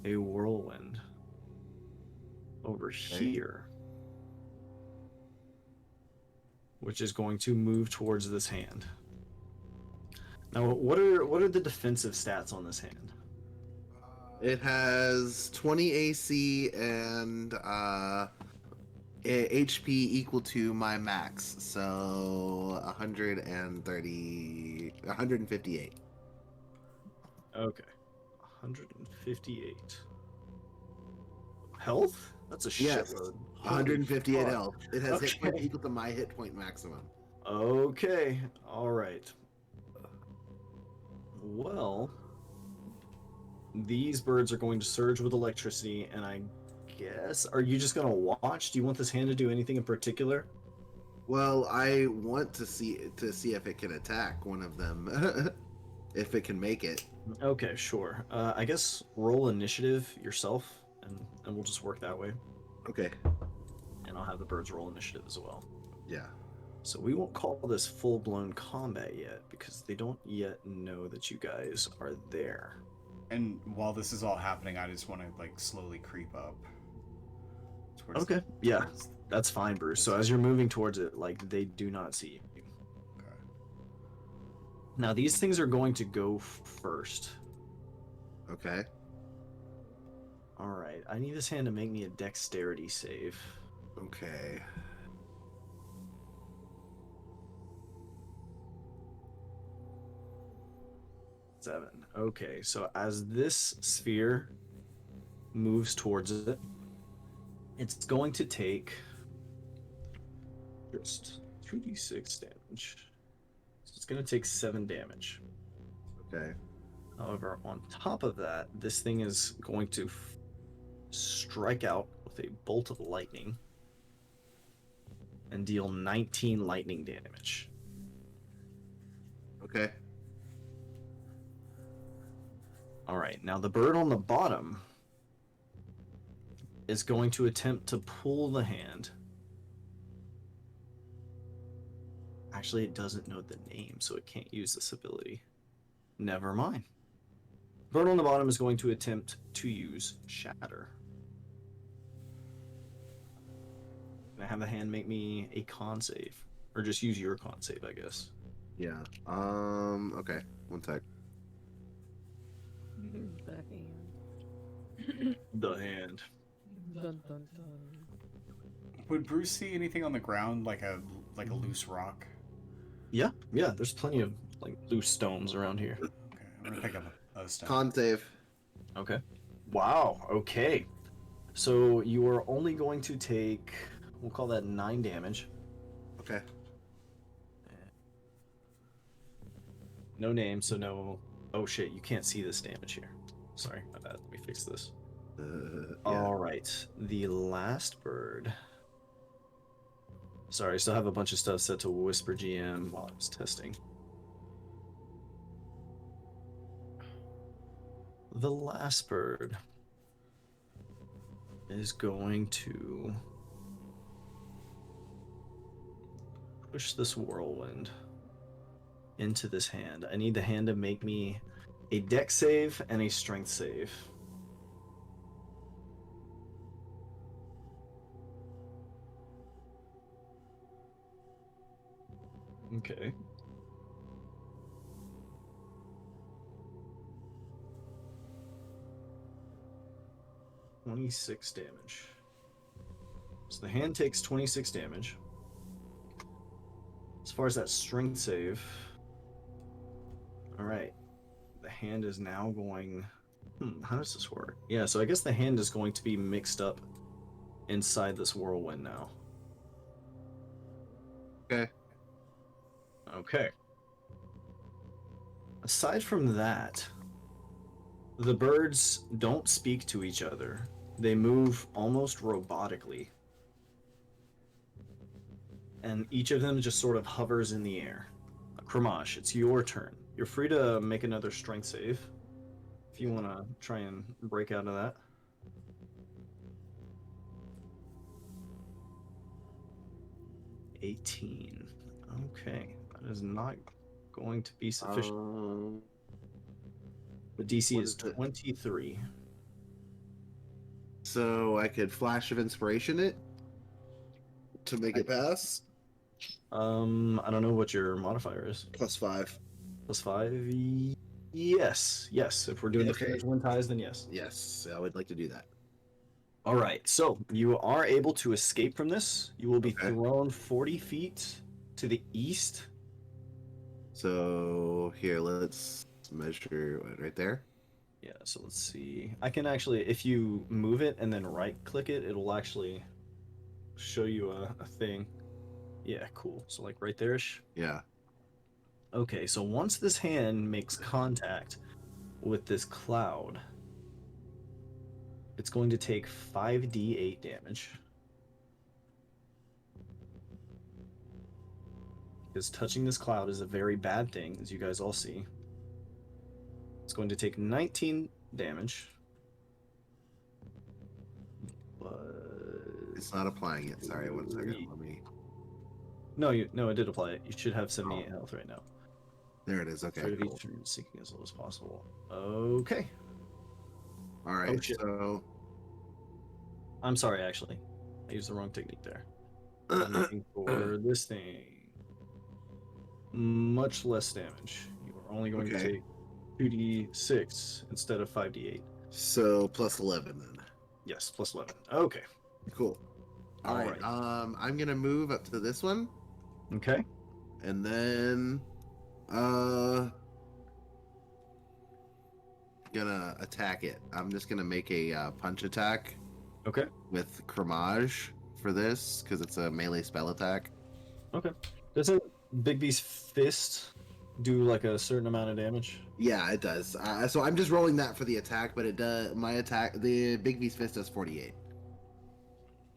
a whirlwind over here, which is going to move towards this hand. Now, what are the defensive stats on this hand?
It has 20 AC and HP equal to my max, so 158.
Okay. 158. Health? That's a
Yes.
shitload. Holy
158
fuck.
health. It has hit point
Okay.
equal to my hit point maximum.
Okay. All right. Well, these birds are going to surge with electricity, and I guess, are you just gonna watch? Do you want this hand to do anything in particular?
Well, I want to see if it can attack one of them, if it can make it.
Okay, sure. I guess roll initiative yourself, and we'll just work that way.
Okay.
And I'll have the birds roll initiative as well.
Yeah.
So we won't call this full-blown combat yet, because they don't yet know that you guys are there.
And while this is all happening, I just want to like slowly creep up.
Okay, yeah, that's fine, Bruce. So as you're moving towards it, like, they do not see you.
Okay.
Now, these things are going to go first.
Okay.
All right, I need this hand to make me a dexterity save.
Okay.
Seven. Okay, so as this sphere moves towards it, it's going to take just 3d6 damage. So it's going to take 7 damage.
Okay.
However, on top of that, this thing is going to strike out with a bolt of lightning and deal 19 lightning damage.
Okay.
All right, now the bird on the bottom is going to attempt to pull the hand. Actually, it doesn't know the name, so it can't use this ability. Never mind. Bird on the bottom is going to attempt to use Shatter. Can I have the hand make me a con save? Or just use your con save, I guess.
Yeah. Okay. One sec.
The hand.
The hand.
Dun dun dun.
Would Bruce see anything on the ground like a loose rock?
Yeah, there's plenty of like loose stones around here.
Okay, I'm gonna pick up a stone.
Con save.
Okay. Wow, okay. So you are only going to take, we'll call that 9 damage.
Okay.
No name, so no. Oh shit, you can't see this damage here. Sorry, my bad. Let me fix this.
Yeah.
All right, the last bird. Sorry, I still have a bunch of stuff set to Whisper GM while I was testing. The last bird is going to push this whirlwind into this hand. I need the hand to make me a dex save and a strength save. Okay. $26 damage. So the hand takes 26 damage. As far as that strength save, all right, the hand is now going. How does this work? Yeah, so I guess the hand is going to be mixed up inside this whirlwind now.
Okay.
Okay. Aside from that, the birds don't speak to each other. They move almost robotically. And each of them just sort of hovers in the air. Kramash, it's your turn. You're free to make another strength save if you want to try and break out of that. $18. Okay, that is not going to be sufficient. The DC
what
is
is it?
23.
So I could flash of inspiration it to make it pass.
I don't know what your modifier is.
+5.
+5. Yes. If we're doing the
Okay.
fair twin ties, then yes.
Yes, I would like to do that.
All right. So you are able to escape from this. You will be
Okay.
thrown 40 feet to the east.
So here, let's measure right there.
Yeah, so let's see. I can actually, if you move it and then right click it, it'll actually show you a thing. Yeah, cool. So like right there-ish.
Yeah.
Okay, so once this hand makes contact with this cloud, it's going to take 5d8 damage. Because touching this cloud is a very bad thing, as you guys all see. It's going to take 19 damage.
It's not applying it. Sorry, 1 second. Let me.
No, it did apply it. You should have 78 health right now.
There it is. Okay.
Third of
Cool.
each turn, sinking as low as possible. Okay.
All right.
shit.
So.
I'm sorry, actually. I used the wrong technique there. I'm looking for this thing. Much less damage. You are only going to
Okay.
take 2d6 instead of 5d8.
So plus 11 then.
Yes, plus 11. Okay.
Cool. All right. I'm gonna move up to this one,
Okay.
and then gonna attack it. I'm just gonna make a punch attack
Okay.
with Cramage for this because it's a melee spell attack.
Okay. Doesn't Bigby's fist do like a certain amount of damage?
Yeah, it does. So I'm just rolling that for the attack, but it does my attack. The Big B's fist does 48.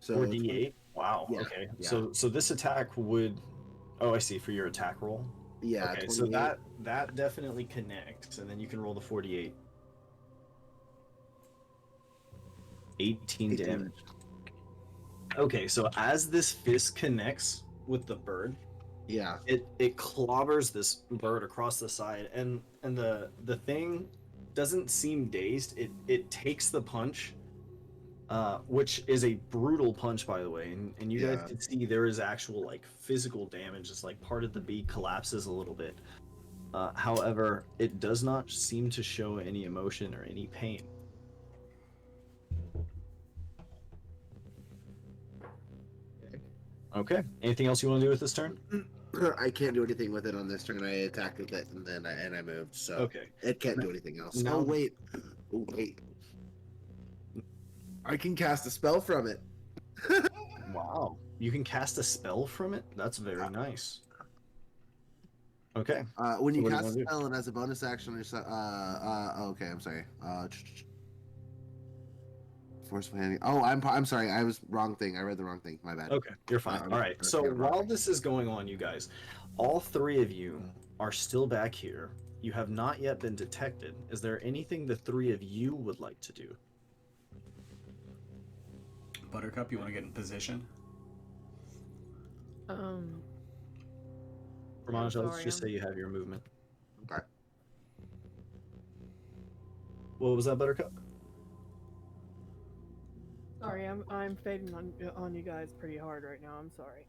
So
4d8? Wow.
Yeah,
Okay.
yeah.
So this attack would. Oh, I see. For your attack roll.
Yeah.
Okay.
28.
So that definitely connects, and then you can roll the 48. 18 damage. Okay. So as this fist connects with the bird,
Yeah.
it clobbers this bird across the side, and the thing doesn't seem dazed. It takes the punch, which is a brutal punch, by the way, and you guys
Yeah.
can see there is actual like physical damage. It's like part of the beak collapses a little bit. However, it does not seem to show any emotion or any pain. Okay. Anything else you want to do with this turn?
I can't do anything with it on this turn. I attacked with it and then I moved, so
Okay.
it can't do anything else.
Now-
Oh wait. I can cast a spell from it.
Wow. You can cast a spell from it? That's very nice. Okay.
When
So
you
what do you
cast a
wanna do?
spell and as a bonus action, okay, I'm sorry. Forceful handing. Oh, I'm sorry. I was wrong thing. I read the wrong thing. My bad.
Okay, you're fine. All right. So while this is going on, you guys, all three of you are still back here. You have not yet been detected. Is there anything the three of you would like to do?
Buttercup, you want to get in position?
Ramanj, let's
sorry,
just say
I'm-
you have your movement.
Okay.
What was that, Buttercup?
Sorry, I'm fading on you guys pretty hard right now. I'm sorry.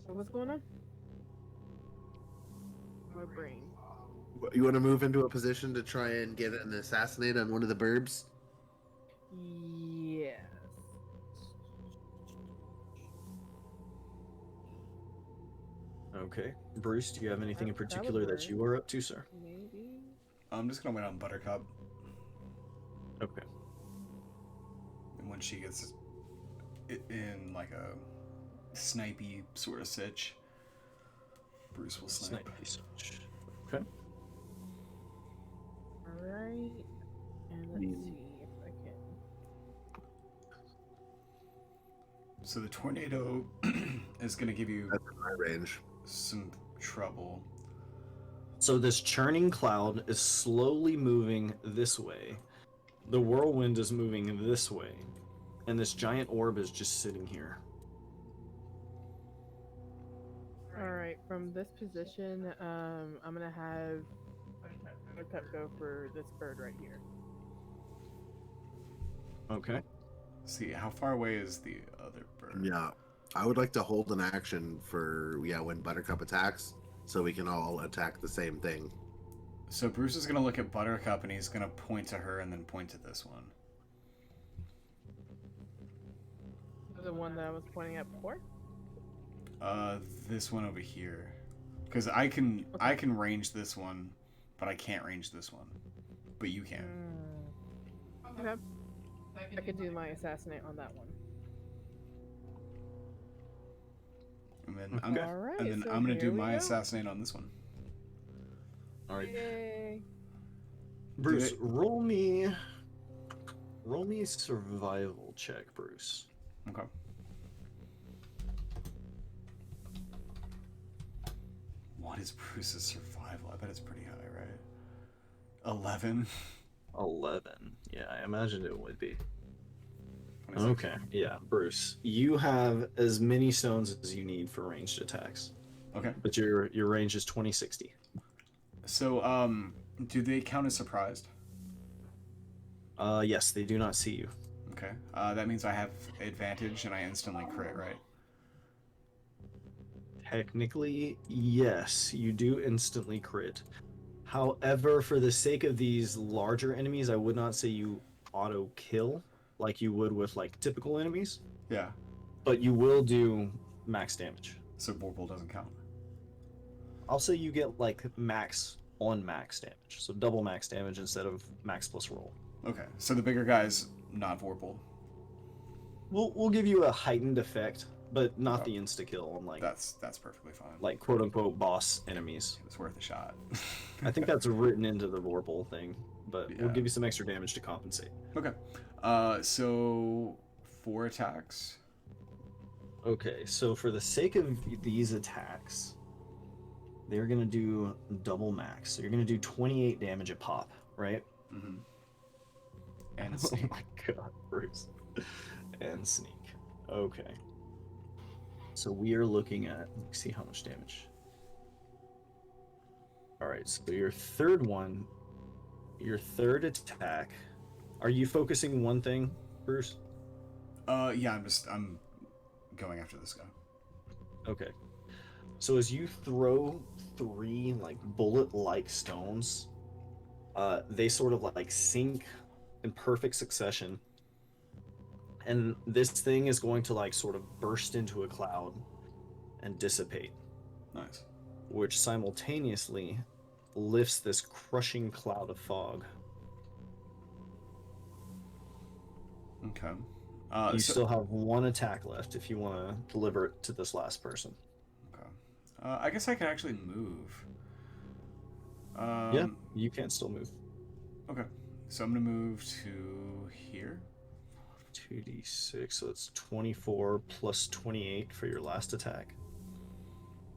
So what's going on? My brain.
You want to move into a position to try and get an assassinate on one of the burbs?
Yes.
Okay. Bruce, do you have anything in
That would
particular that
work.
you are up to, sir?
Maybe.
I'm just gonna wait on Buttercup,
Okay.
and when she gets in like a snipey sort of sitch, Bruce will snipe.
Snipe research. Okay.
Alright. And let's see if I can.
So the tornado is gonna give you
That's in my range.
some trouble.
So this churning cloud is slowly moving this way. The whirlwind is moving this way. And this giant orb is just sitting here.
Alright, from this position, I'm gonna have Buttercup go for this bird right here.
Okay.
See, how far away is the other bird?
Yeah. I would like to hold an action for when Buttercup attacks, so we can all attack the same thing.
So Bruce is gonna look at Buttercup and he's gonna point to her and then point to this one.
The one that I was pointing at before?
This one over here, because I can range this one, but I can't range this one. but you can.
Okay. I could do my assassinate on that one.
And then
Okay.
Alright, so
I'm gonna do
here we
my
go.
assassinate on this one.
All right,
Yay.
Bruce,
it.
roll me a survival check, Bruce.
Okay. What is Bruce's survival? I bet it's pretty high, right? 11.
11. Yeah, I imagined it would be.
26.
Okay, yeah, Bruce, you have as many stones as you need for ranged attacks,
Okay.
but your range is 2060.
So, do they count as surprised?
Yes, they do not see you.
Okay. That means I have advantage and I instantly crit, right?
Technically, yes, you do instantly crit. However, for the sake of these larger enemies, I would not say you auto kill like you would with like typical enemies,
Yeah.
but you will do max damage.
So Vorpal doesn't count.
I'll say you get like max on max damage, so double max damage instead of max plus roll.
Okay. So the bigger guy's not Vorpal.
We'll give you a heightened effect, but not
Okay.
the insta kill on like
That's perfectly fine.
like quote unquote boss enemies.
It was worth a shot.
I think that's written into the Vorpal thing, but we'll
Yeah.
give you some extra damage to compensate.
Okay. So 4 attacks.
Okay, so for the sake of these attacks, they're gonna do double max. So you're gonna do 28 damage a pop, right?
Mm-hmm. And
Oh
sneak.
my god, Bruce. And sneak. Okay. So we are looking at, let's see how much damage. Alright, so your third one, your third attack. Are you focusing one thing, Bruce?
Yeah, I'm going after this guy.
Okay. So as you throw 3 like bullet-like stones, they sort of like sink in perfect succession, and this thing is going to like sort of burst into a cloud and dissipate,
Nice.
which simultaneously lifts this crushing cloud of fog.
Okay.
You
so-
still have 1 attack left if you want to deliver it to this last person.
Okay. I guess I could actually move.
Yeah, you can still move.
Okay. So I'm gonna move to here.
2d6, so it's 24 plus 28 for your last attack.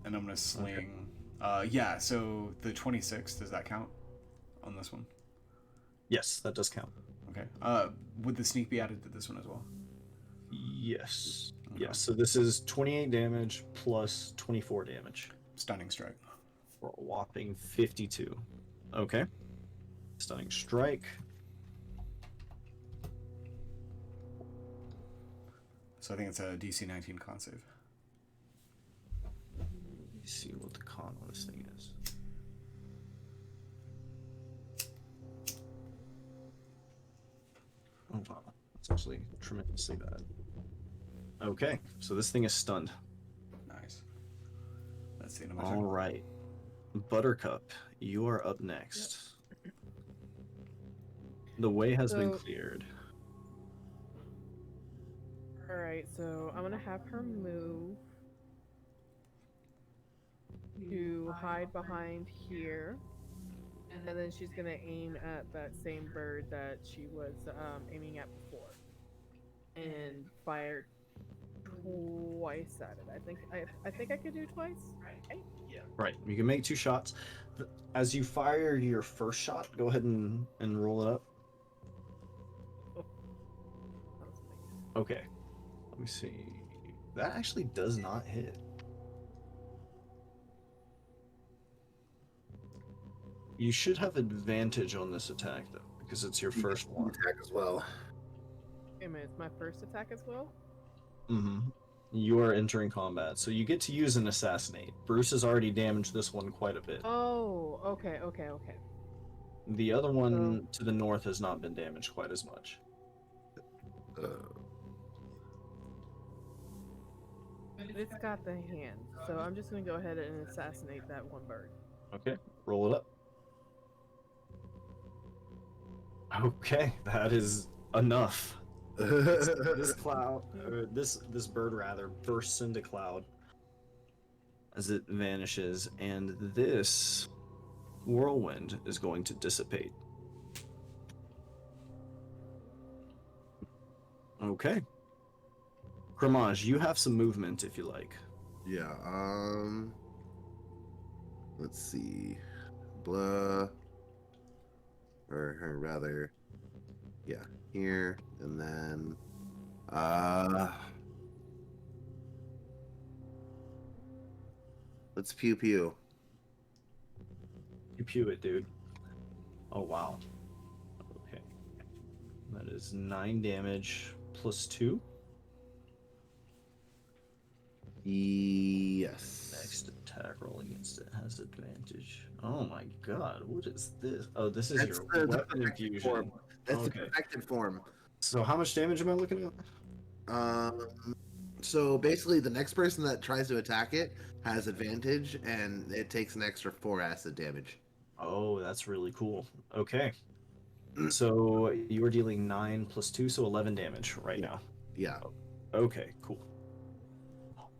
And I'm gonna sling. Yeah. So the 26, does that count on this one?
Yes, that does count.
Okay. Would the sneak be added to this one as well?
Yes.
Okay.
Yes, so this is 28 damage plus 24 damage
Stunning strike.
for a whopping 52. Okay. Stunning strike.
So I think it's a DC 19 con save.
Let me see what the con on this thing is. Oh wow, that's actually tremendously bad. Okay, so this thing is stunned.
Nice. That's the end of my
All
turn.
right, Buttercup, you are up next. The way has been
So-
cleared.
Alright, so I'm gonna have her move to hide behind here. And then she's gonna aim at that same bird that she was aiming at before. And fire twice at it. I think I could do twice. Right?
Right, you can make 2 shots. As you fire your first shot, go ahead and roll it up. Okay, let me see. That actually does not hit. You should have advantage on this attack though, because it's your first one.
Attack as well.
Wait a minute, it's my first attack as well?
Mm-hmm. You are entering combat, so you get to use an assassinate. Bruce has already damaged this one quite a bit.
Oh, okay.
The other one to the north has not been damaged quite as much.
But it's got the hand, so I'm just gonna go ahead and assassinate that one bird.
Okay, roll it up. Okay, that is enough. This cloud, or this bird rather, bursts into cloud as it vanishes, and this whirlwind is going to dissipate. Okay. Cramage, you have some movement if you like.
Yeah. Let's see. Blah. Or rather, yeah, here and then. Let's pew pew.
You pew it, dude. Oh, wow. Okay. That is 9 damage plus 2.
Yes.
Next attack roll against it has advantage. Oh my god, what is this? Oh, this is
That's
your
the
weapon
perfected
infusion.
form. That's the
Okay.
perfected form.
So how much damage am I looking at?
So basically, the next person that tries to attack it has advantage, and it takes an extra 4 acid damage.
Oh, that's really cool. Okay. So you are dealing 9 plus 2, so 11 damage right now.
Yeah.
Okay, cool.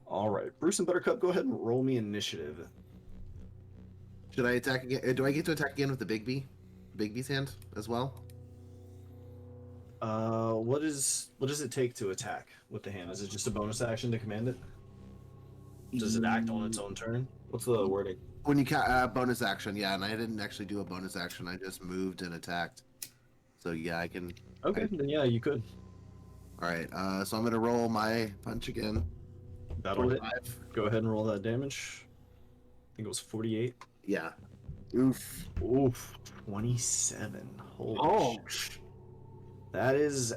All right, Bruce and Buttercup, go ahead and roll me initiative.
Should I attack again? Do I get to attack again with the Big B? Big B's hand as well?
What does it take to attack with the hand? Is it just a bonus action to command it? Does it act on its own turn? What's the wording?
When you bonus action, yeah, and I didn't actually do a bonus action. I just moved and attacked. So yeah, I can.
Okay, then yeah, you could.
All right. So I'm gonna roll my punch again.
That'll hit.
25.
Go ahead and roll that damage. I think it was 48.
Yeah. Oof.
Oof, 27. Holy
Oh.
shit. That is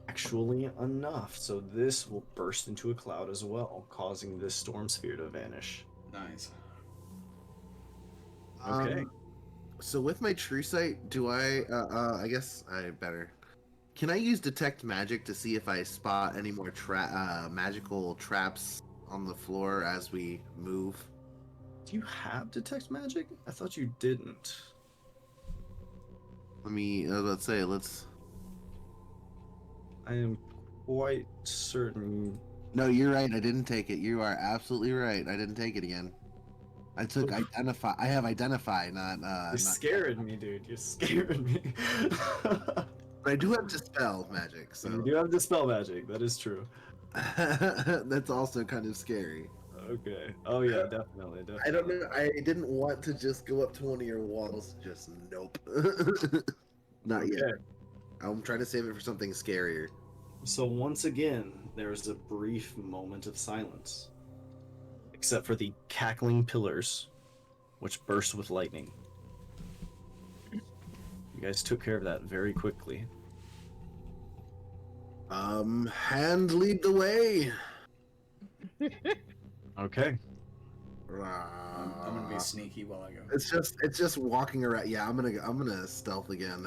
actually enough. So this will burst into a cloud as well, causing this storm sphere to vanish.
Nice.
Okay.
So with my true sight, do I? I guess I better. Can I use detect magic to see if I spot any more magical traps on the floor as we move?
Do you have detect magic? I thought you didn't.
Let me. Let's say. Let's.
I am quite certain.
No, you're right. I didn't take it. You are absolutely right. I didn't take it again. I took identify. I have identify, not.
You're scaring me, dude. You're scaring me.
But I do have dispel magic, so
You do have dispel magic. That is true.
that's also kind of scary.
Okay. Oh yeah, definitely.
I don't know. I didn't want to just go up to one of your walls. Just nope. Not yet.
Okay.
I'm trying to save it for something scarier.
So once again, there's a brief moment of silence, except for the cackling pillars, which burst with lightning. You guys took care of that very quickly.
Hand lead the way.
Okay.
I'm gonna be sneaky while I go.
It's just walking around. Yeah, I'm gonna stealth again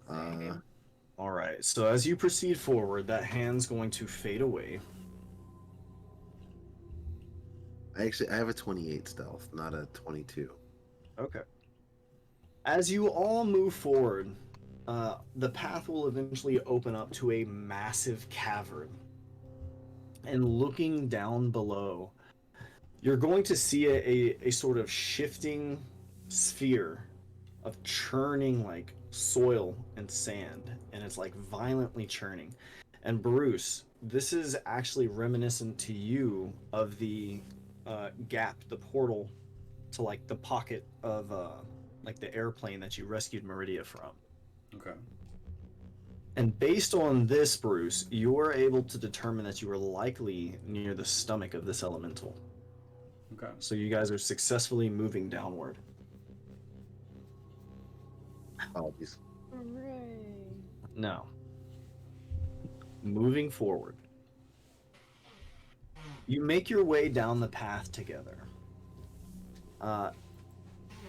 and.
All right. So as you proceed forward, that hand's going to fade away.
I have a 28 stealth, not a 22.
Okay. As you all move forward, the path will eventually open up to a massive cavern. And looking down below, you're going to see a sort of shifting sphere of churning like soil and sand, and it's like violently churning. And Bruce, this is actually reminiscent to you of the gap, the portal to like the pocket of like the airplane that you rescued Meridia from.
Okay.
And based on this, Bruce, you're able to determine that you are likely near the stomach of this elemental.
Okay.
So you guys are successfully moving downward.
Apologies.
Hooray.
Now, moving forward, you make your way down the path together.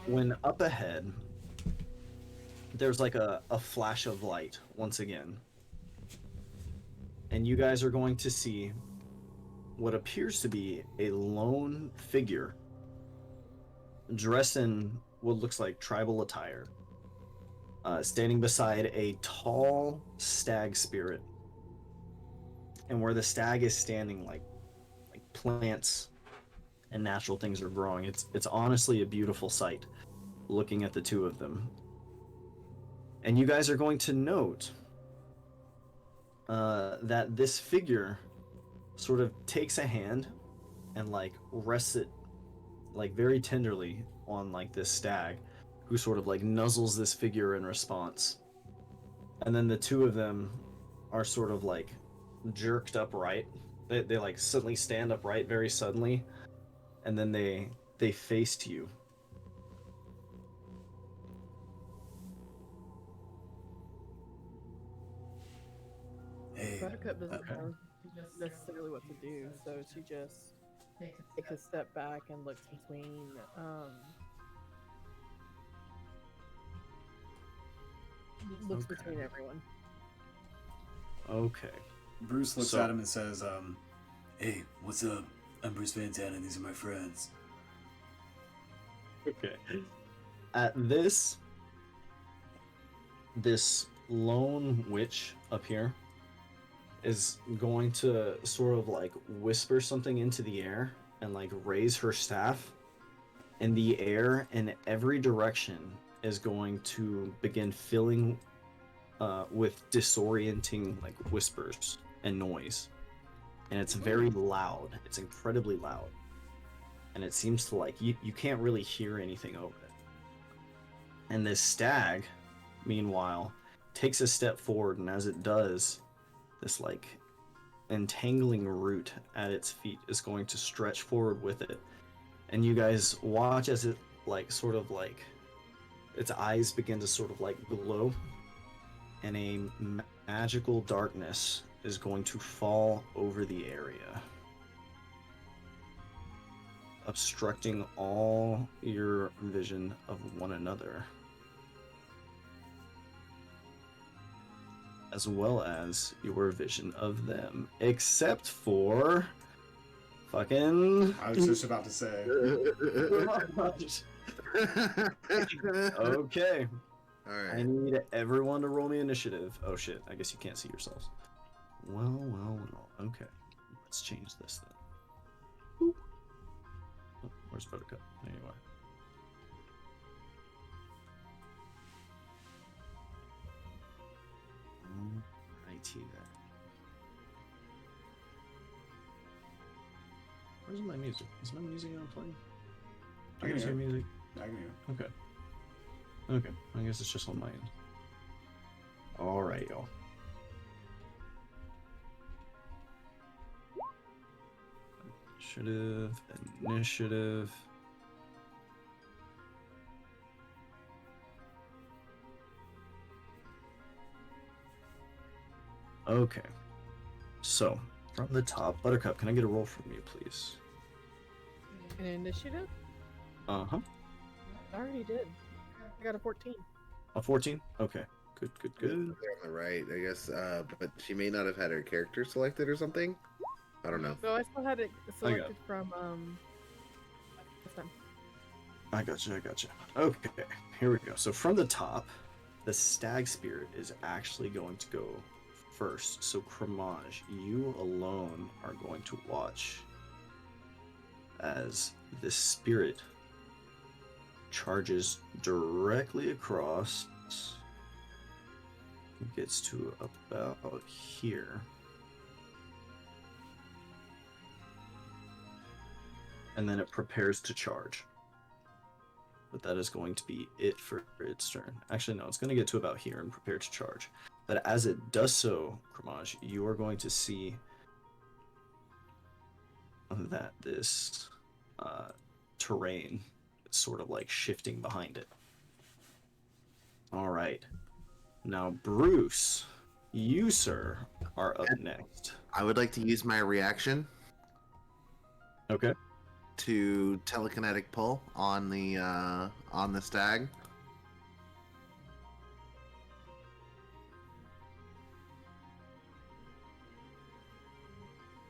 When up ahead, there's like a flash of light once again. And you guys are going to see what appears to be a lone figure dressed in what looks like tribal attire. standing beside a tall stag spirit. And where the stag is standing, like plants and natural things are growing. It's honestly a beautiful sight looking at the two of them. And you guys are going to note that this figure sort of takes a hand and like rests it like very tenderly on like this stag, who sort of like nuzzles this figure in response. And then the two of them are sort of like jerked upright. They like suddenly stand upright very suddenly, and then they face to you.
Hey,
Buttercup doesn't
okay.
know necessarily what to do, so she just takes a step back and looks between between everyone.
Okay.
Bruce looks
So-
at him and says, "Hey, what's up? I'm Bruce Fantana, and these are my friends."
Okay. At this lone witch up here is going to sort of like whisper something into the air and like raise her staff, and the air in every direction is going to begin filling with disorienting like whispers and noise. And it's very loud. It's incredibly loud. And it seems to like you can't really hear anything over it. And this stag, meanwhile, takes a step forward, and as it does, this like entangling root at its feet is going to stretch forward with it. And you guys watch as it like sort of like its eyes begin to sort of like glow, and a magical darkness is going to fall over the area, obstructing all your vision of one another, as well as your vision of them, except for fucking
I was just about to say.
Okay.
All
I
right.
need everyone to roll me initiative. Oh shit, I guess you can't see yourselves. Well. Okay. Let's change this then. Boop. Oh, where's Buttercup? There you are. Righty then. Where's my music? Is my music on playing?
I can
guys
hear.
music?
I can hear.
Okay. Okay. I guess it's just on my end. Alright, y'all. Initiative. Okay. So, from the top, Buttercup, can I get a roll from you, please?
An initiative?
Uh-huh.
I already did. I got a 14.
A 14? Okay. Good.
They're on the right, I guess. But she may not have had her character selected or something. I don't know.
So I still had it selected from this time.
I gotcha. Okay, here we go. So from the top, the stag spirit is actually going to go first. So Kramaj, you alone are going to watch as this spirit charges directly across, gets to about here, and then it prepares to charge. But that is going to be it for its turn. Actually, no, it's going to get to about here and prepare to charge. But as it does so, Kramaj, you are going to see that this terrain is sort of like shifting behind it. All right. Now, Bruce, you, sir, are up next.
I would like to use my reaction
Okay.
to telekinetic pull on the stag.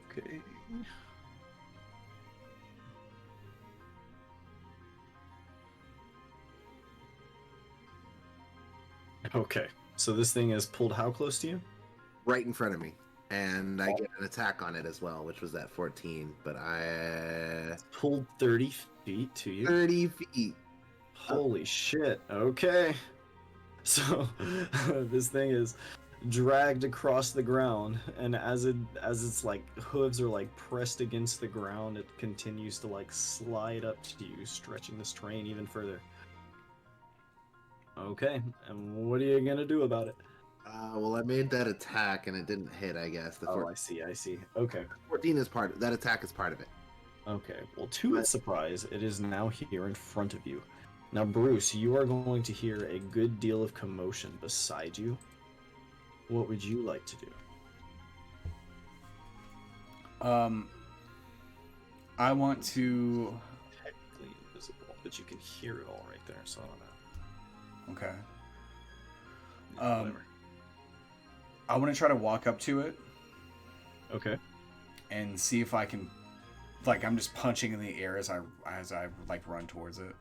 Okay. Okay. So this thing is pulled how close to you?
Right in front of me. And I get an attack on it as well, which was at 14. But I
Pulled 30 feet to you.
30 feet.
Holy shit. Okay. So this thing is dragged across the ground, and as its like hooves are like pressed against the ground, it continues to like slide up to you, stretching this terrain even further. Okay, and what are you gonna do about it?
Well, I made that attack and it didn't hit, I guess. The
Oh, I see, I see. Okay.
14 is that attack is part of it.
Okay, well, to its surprise, it is now here in front of you. Now, Bruce, you are going to hear a good deal of commotion beside you. What would you like to do?
I want to.
Technically invisible, but you can hear it all right there, so I don't know.
Okay.
Whatever.
I want to try to walk up to it
Okay.
and see if I can. Like, I'm just punching in the air as I like run towards it,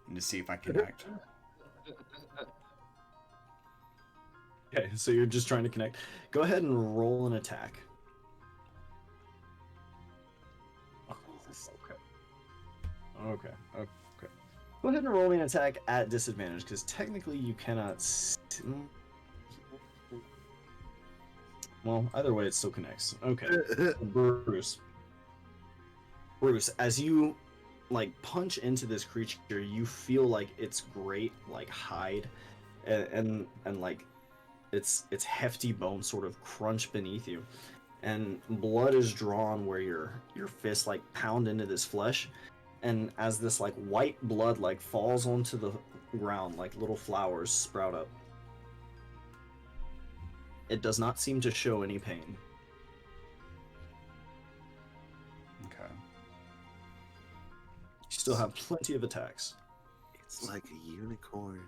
and to see if I connect.
Okay, so you're just trying to connect. Go ahead and roll an attack. Okay. Okay. Go ahead and roll me an attack at disadvantage, because technically you cannot. Well, either way, it still connects. Okay. Bruce. Bruce, as you like punch into this creature, you feel like its great like hide and like its hefty bones sort of crunch beneath you, and blood is drawn where your fists like pound into this flesh, and as this like white blood like falls onto the ground like little flowers sprout up. It does not seem to show any pain.
Okay.
You still have plenty of attacks.
It's like a unicorn.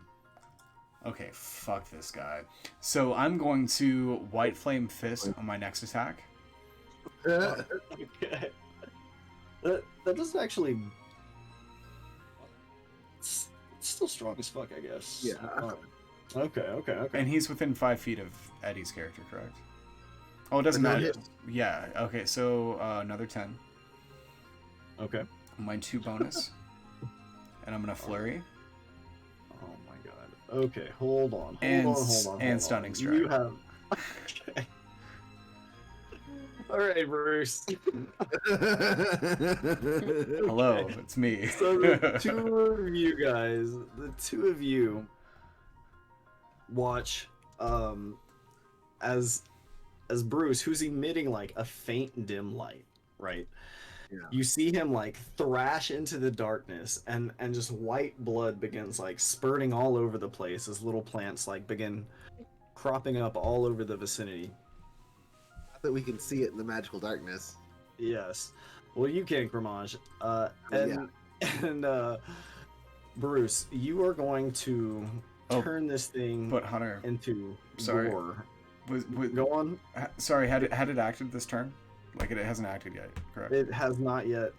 Okay, fuck this guy. So I'm going to White Flame Fist on my next attack.
Okay. That doesn't actually. It's still strong as fuck, I guess.
Yeah.
Okay.
And he's within 5 feet of Eddie's character, correct? Oh, it doesn't
No,
matter.
hit.
Yeah, okay, so another 10.
Okay.
My 2 bonus. And I'm going to flurry.
Oh my god. Okay, hold on.
And stunning strike.
You have. Okay. All right, Bruce.
Hello,
Okay.
it's me.
So the two of you watch as Bruce, who's emitting like a faint dim light, right?
Yeah.
You see him like thrash into the darkness, and just white blood begins like spurting all over the place as little plants like begin cropping up all over the vicinity.
Not that we can see it in the magical darkness.
Yes. Well, you can, Gramage.
Yeah.
And Bruce, you are going to turn this thing
But Hunter,
into
sorry.
gore.
was,
Go on.
sorry, had it acted this turn? Like it hasn't acted yet, correct?
It has not yet.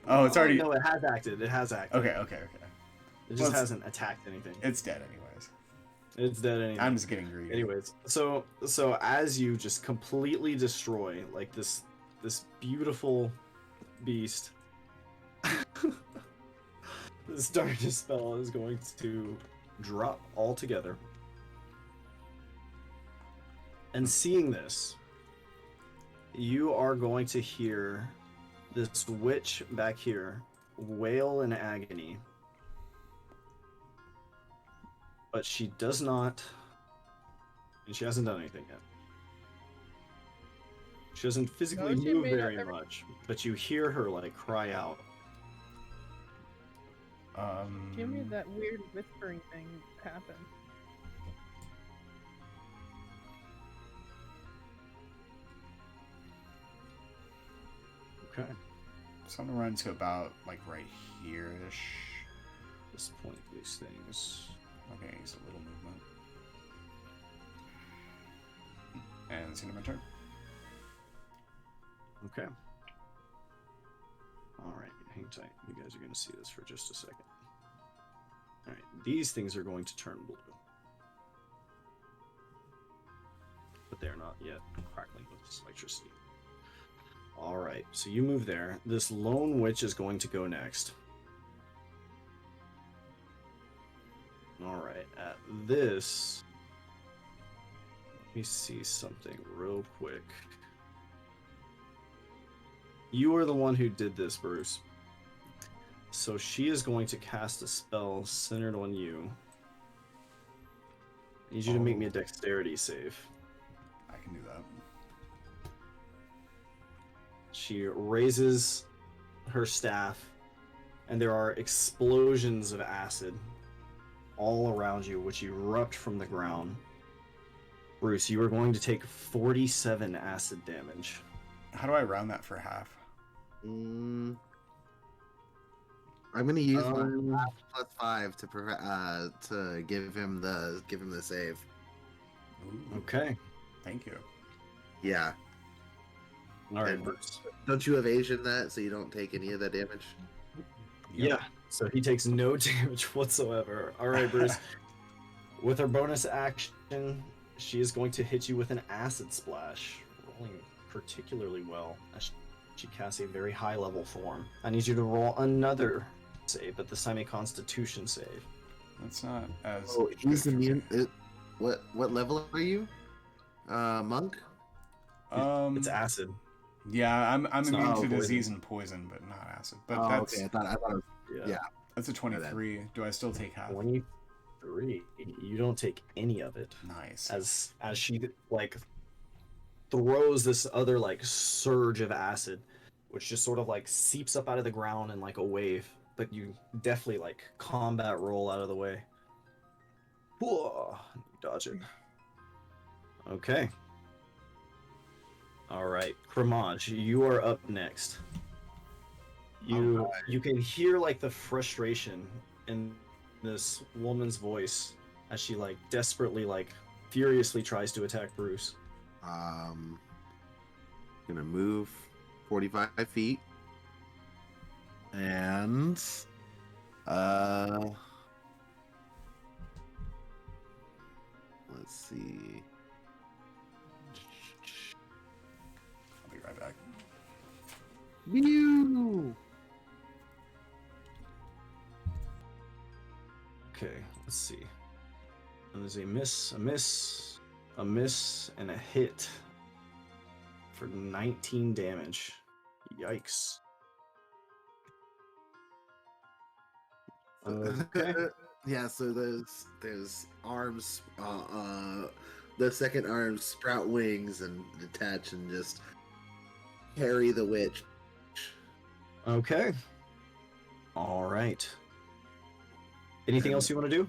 Oh, it's already.
No, it has acted. It has acted.
Okay.
It just hasn't attacked anything.
It's dead anyways.
It's dead anyway.
I'm just getting greedy.
Anyways, so as you just completely destroy like this beautiful beast, this darkness spell is going to drop altogether. And seeing this, you are going to hear this witch back here wail in agony. But she does not, and she hasn't done anything yet. She doesn't physically
No, she
move
made up
very
every-
much, but you hear her like cry out.
Give me that weird whispering thing happen.
Okay.
So I'm gonna run to about like right here-ish.
This point, these things.
Okay, use a little movement. And it's into my turn.
Okay. All right, hang tight. You guys are going to see this for just a second. All right, these things are going to turn blue. but they're not yet crackling with electricity. All right, so you move there. This lone witch is going to go next. All right, at this, let me see something real quick. You are the one who did this, Bruce. So she is going to cast a spell centered on you. I need you to make me a dexterity save.
I can do that.
She raises her staff, and there are explosions of acid all around you, which erupt from the ground. Bruce, you are going to take 47 acid damage.
How do I round that for half?
I'm gonna use my +5 to give him the save.
Ooh,
Okay.
thank you.
Yeah.
All right,
And
Bruce.
don't you evasion that so you don't take any of that damage?
Yeah, so he takes no damage whatsoever. All right, Bruce. With her bonus action, she is going to hit you with an acid splash, rolling particularly well as she casts a very high level form. I need you to roll another save, but this time a Constitution save.
That's not as.
Oh, he's
good for me.
immune. What level are you? Monk?
It's acid.
Yeah, I'm
It's
immune
not
to
poison.
disease and poison, but not acid. But
Oh,
that's
okay. I thought it was, yeah.
that's a 23. Do I still take half?
23. You don't take any of it.
Nice.
As she like throws this other like surge of acid, which just sort of like seeps up out of the ground in like a wave, but you definitely like combat roll out of the way. Whoa, you dodge it. Okay. All right, Kramaj, you are up next. You can hear like the frustration in this woman's voice as she like desperately like furiously tries to attack Bruce.
Gonna move 45 feet. And let's see.
I'll be right back.
Mew!
Okay, let's see. And there's a miss, a miss, and a hit for 19 damage. Yikes. Okay.
Yeah, so there's arms, the second arm sprout wings and detach and just carry the witch.
Okay. All right. Anything else you want to do?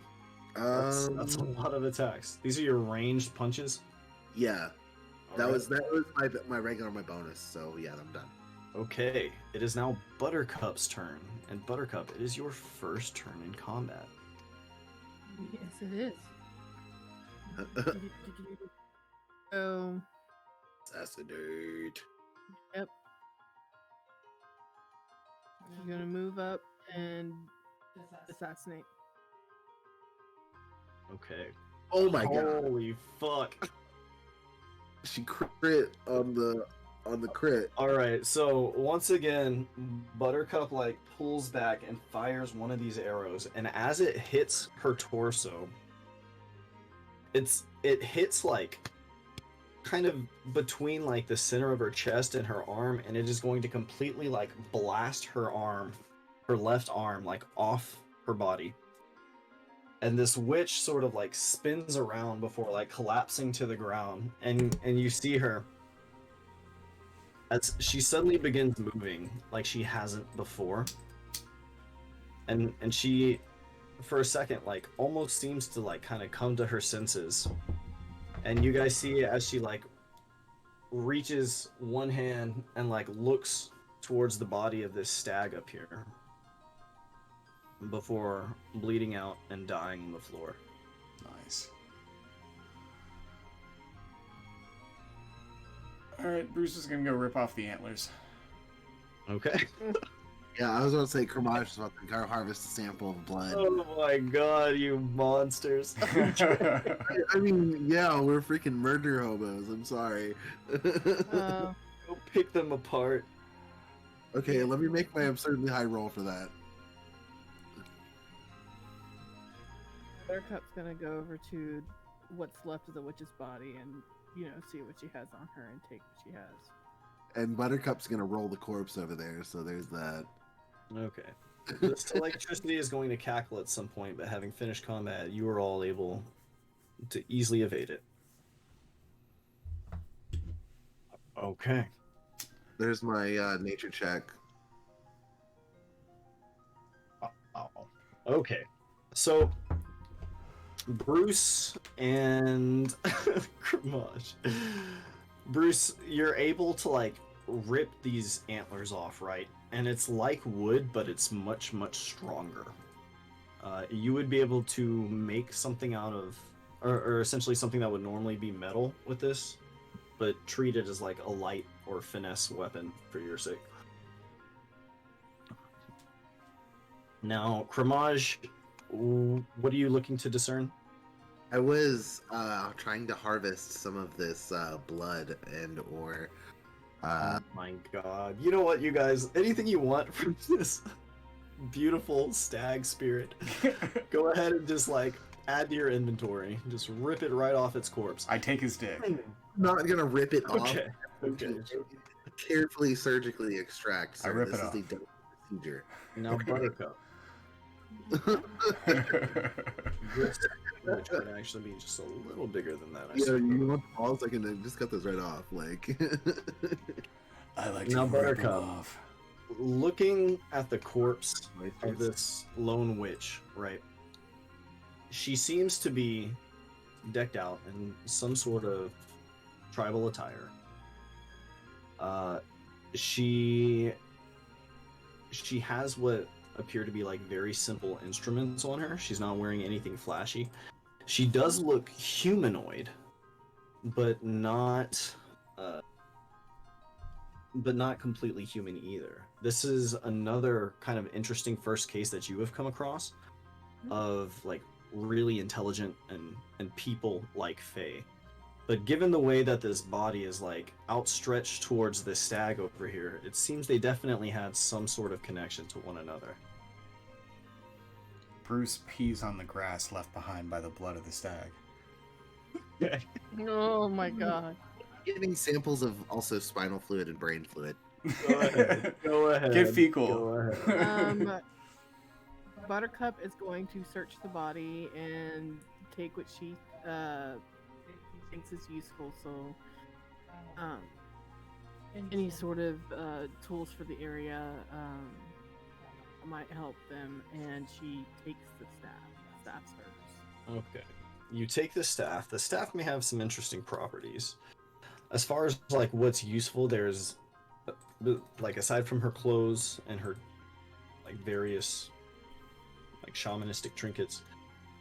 That's a lot of attacks. These are your ranged punches.
Yeah,
All
that
right.
was my regular, my bonus. So yeah, I'm done.
Okay. It is now Buttercup's turn, and Buttercup, it is your first turn in combat.
Yes, it is. So,
Assassinate.
yep. I'm gonna move up and assassinate.
Okay.
Oh my god!
Holy fuck.
She crit on the crit.
All right, so once again, Buttercup like pulls back and fires one of these arrows, and as it hits her torso, it hits like kind of between like the center of her chest and her arm, and it is going to completely like blast her left arm like off her body. And this witch sort of like spins around before like collapsing to the ground, and you see her as she suddenly begins moving like she hasn't before, and she for a second like almost seems to like kind of come to her senses, and you guys see as she like reaches one hand and like looks towards the body of this stag up here before bleeding out and dying on the floor.
Nice. Alright, Bruce is gonna go rip off the antlers.
Okay.
Yeah, I was about to say Kermage is about to go harvest a sample of blood.
Oh my god, you monsters.
I mean, yeah, we're freaking murder hobos. I'm sorry.
Uh,
Go pick them apart.
Okay, let me make my absurdly high roll for that.
Buttercup's gonna go over to what's left of the witch's body and, see what she has on her and take what she has.
And Buttercup's gonna roll the corpse over there, so there's that.
Okay. This electricity is going to cackle at some point, but having finished combat, you are all able to easily evade it. Okay.
There's my nature check.
Okay. So, Bruce and Cremage. Bruce, you're able to, like, rip these antlers off, right? And it's like wood, but it's much, much stronger. You would be able to make something out of, or essentially something that would normally be metal with this, but treat it as like a light or finesse weapon for your sake. Now, Cremage, what are you looking to discern?
I was trying to harvest some of this blood and or.
Oh my god. You know what, you guys? Anything you want from this beautiful stag spirit, go ahead and just, like, add to your inventory. Just rip it right off its corpse.
I take his dick.
I'm not gonna rip it off.
Okay. Okay.
Carefully, surgically extract. Sir.
I rip
this
it
is the
off.
double procedure.
Now, Buttercup. This, which would actually be just a little bigger than that, I
Yeah,
suppose.
you want the balls? I can just cut those right off. Like.
I like to
Now,
rip them
Buttercup.
off.
Looking at the corpse of this lone witch, right? She seems to be decked out in some sort of tribal attire. She has what appear to be like very simple instruments on her. She's not wearing anything flashy. She does look humanoid, but not completely human either. This is another kind of interesting first case that you have come across of like really intelligent and people like Fae. But given the way that this body is like outstretched towards this stag over here, it seems they definitely had some sort of connection to one another.
Bruce pees on the grass left behind by the blood of the stag.
Oh my god.
Getting samples of also spinal fluid and brain fluid.
Go ahead. Go ahead.
Get fecal.
Go ahead.
Buttercup is going to search the body and take what she thinks is useful. So, any sort of tools for the area might help them. And she takes the staff. The staff's hers.
Okay. You take the staff. The staff may have some interesting properties. As far as like what's useful, there's like aside from her clothes and her like various like shamanistic trinkets,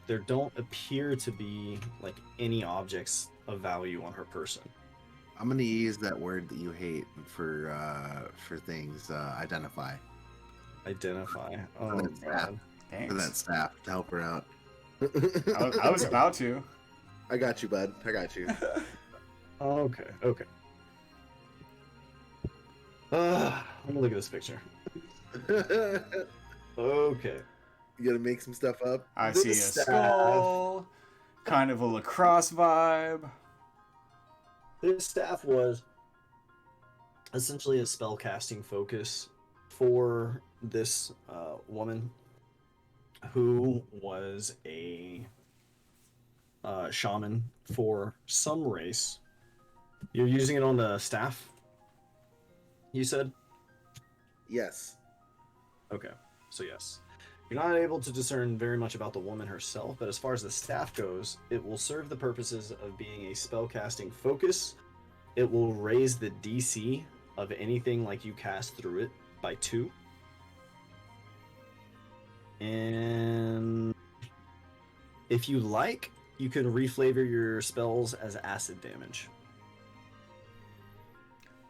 there don't appear to be like any objects of value on her person.
I'm gonna use that word that you hate for things. Identify.
Identify.
For
Oh
that staff.
god.
For that
Thanks.
staff to help her out.
I was about to.
I got you, bud. I got you.
Okay. Okay. Let me look at this picture. Okay.
You gotta make some stuff up.
I
This
see a
staff.
skull. Kind of a lacrosse vibe.
This staff was essentially a spell casting focus for this woman who was a shaman for some race. You're using it on the staff, you said?
Yes.
Okay, so yes. You're not able to discern very much about the woman herself, but as far as the staff goes, it will serve the purposes of being a spellcasting focus. It will raise the DC of anything like you cast through it by 2. And if you like, you can reflavor your spells as acid damage.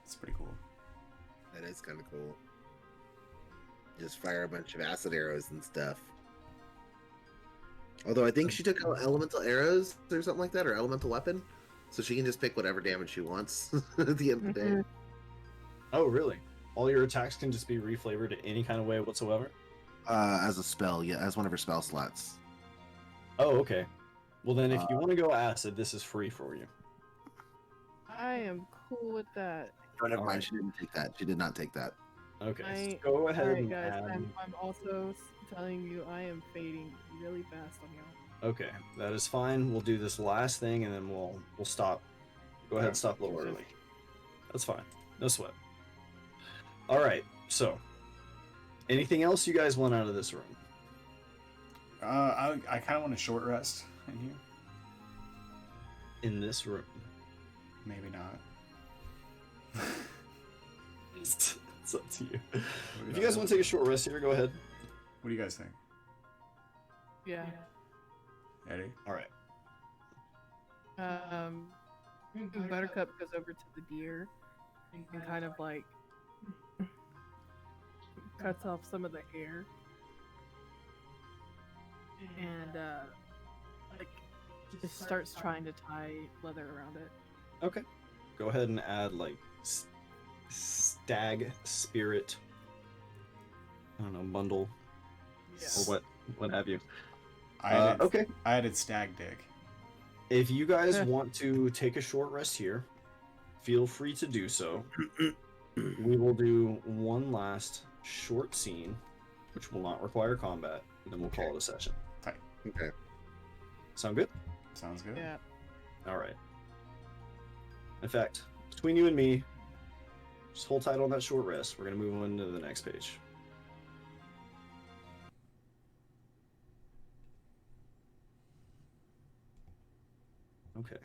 It's pretty cool.
That is kind of cool. just fire a bunch of acid arrows and stuff. Although I think she took out elemental arrows or something like that, or elemental weapon, so she can just pick whatever damage she wants at the end of the day.
Oh, really? All your attacks can just be reflavored in any kind of way whatsoever?
As a spell, yeah, as one of her spell slots.
Oh, okay. Well, then if you want to go acid, this is free for you.
I am cool with that.
Oh, never mind.
Alright.
She didn't take that. She did not take that.
Okay, so go ahead
Alright,
and
guys,
add...
I'm also telling you I am fading really fast on y'all.
Okay, that is fine. We'll do this last thing, and then we'll stop. Go ahead and stop a little early. That's fine. No sweat. Alright, so... anything else you guys want out of this room?
I kind of want a short rest in here.
In this room?
Maybe not.
It's up to you. If you guys want to take a short rest here, go ahead.
What do you guys think?
Yeah.
Eddie?
Alright.
Buttercup goes over to the deer and kind of like cuts off some of the hair and like just starts trying to tie leather around it.
Okay. Go ahead and add, like, stag spirit, I don't know, bundle, or what have you. Okay.
I added stag dick.
If you guys want to take a short rest here, feel free to do so. We will do one last short scene, which will not require combat, and then we'll call it a session.
Okay.
Sound good?
Sounds good.
Yeah.
All right. In fact, between you and me, just hold tight on that short rest. We're going to move on to the next page. Okay.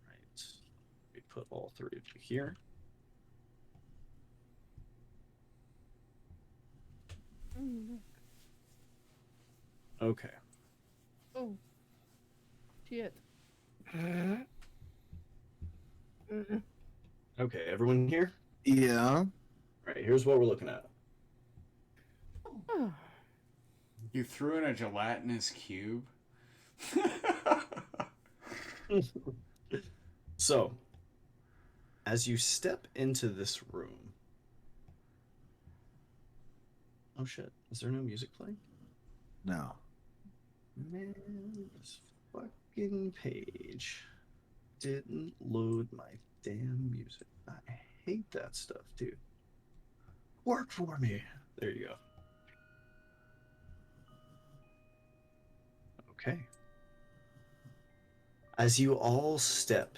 Right. We put all three of you here. Okay.
Oh. Shit.
Okay, everyone here?
Yeah.
All right, here's what we're looking at.
You threw in a gelatinous cube?
So, as you step into this room... Oh shit, is there no music playing?
No.
Man, this fucking page didn't load my damn music. I hate that stuff, dude. Work for me. There you go. Okay. As you all step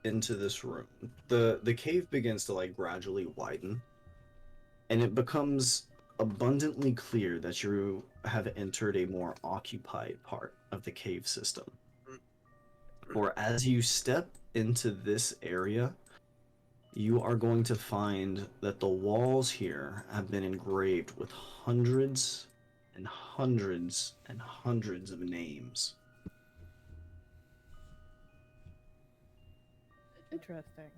into this room, the cave begins to like gradually widen, and it becomes abundantly clear that you have entered a more occupied part of the cave system. For as you step into this area, you are going to find that the walls here have been engraved with hundreds and hundreds and hundreds of names.
Interesting.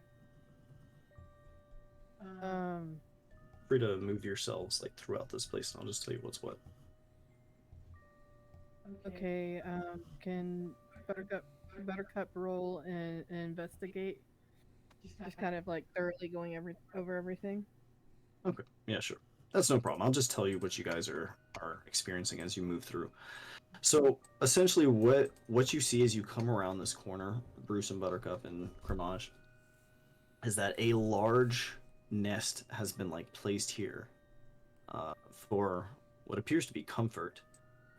Free to move yourselves like throughout this place, and I'll just tell you what's what.
Okay, can Buttercup roll and investigate? Just kind of like thoroughly going over everything.
Okay, yeah, sure. That's no problem. I'll just tell you what you guys are experiencing as you move through. So essentially, what you see as you come around this corner, Bruce and Buttercup and Cremage, is that a large nest has been like placed here for what appears to be comfort,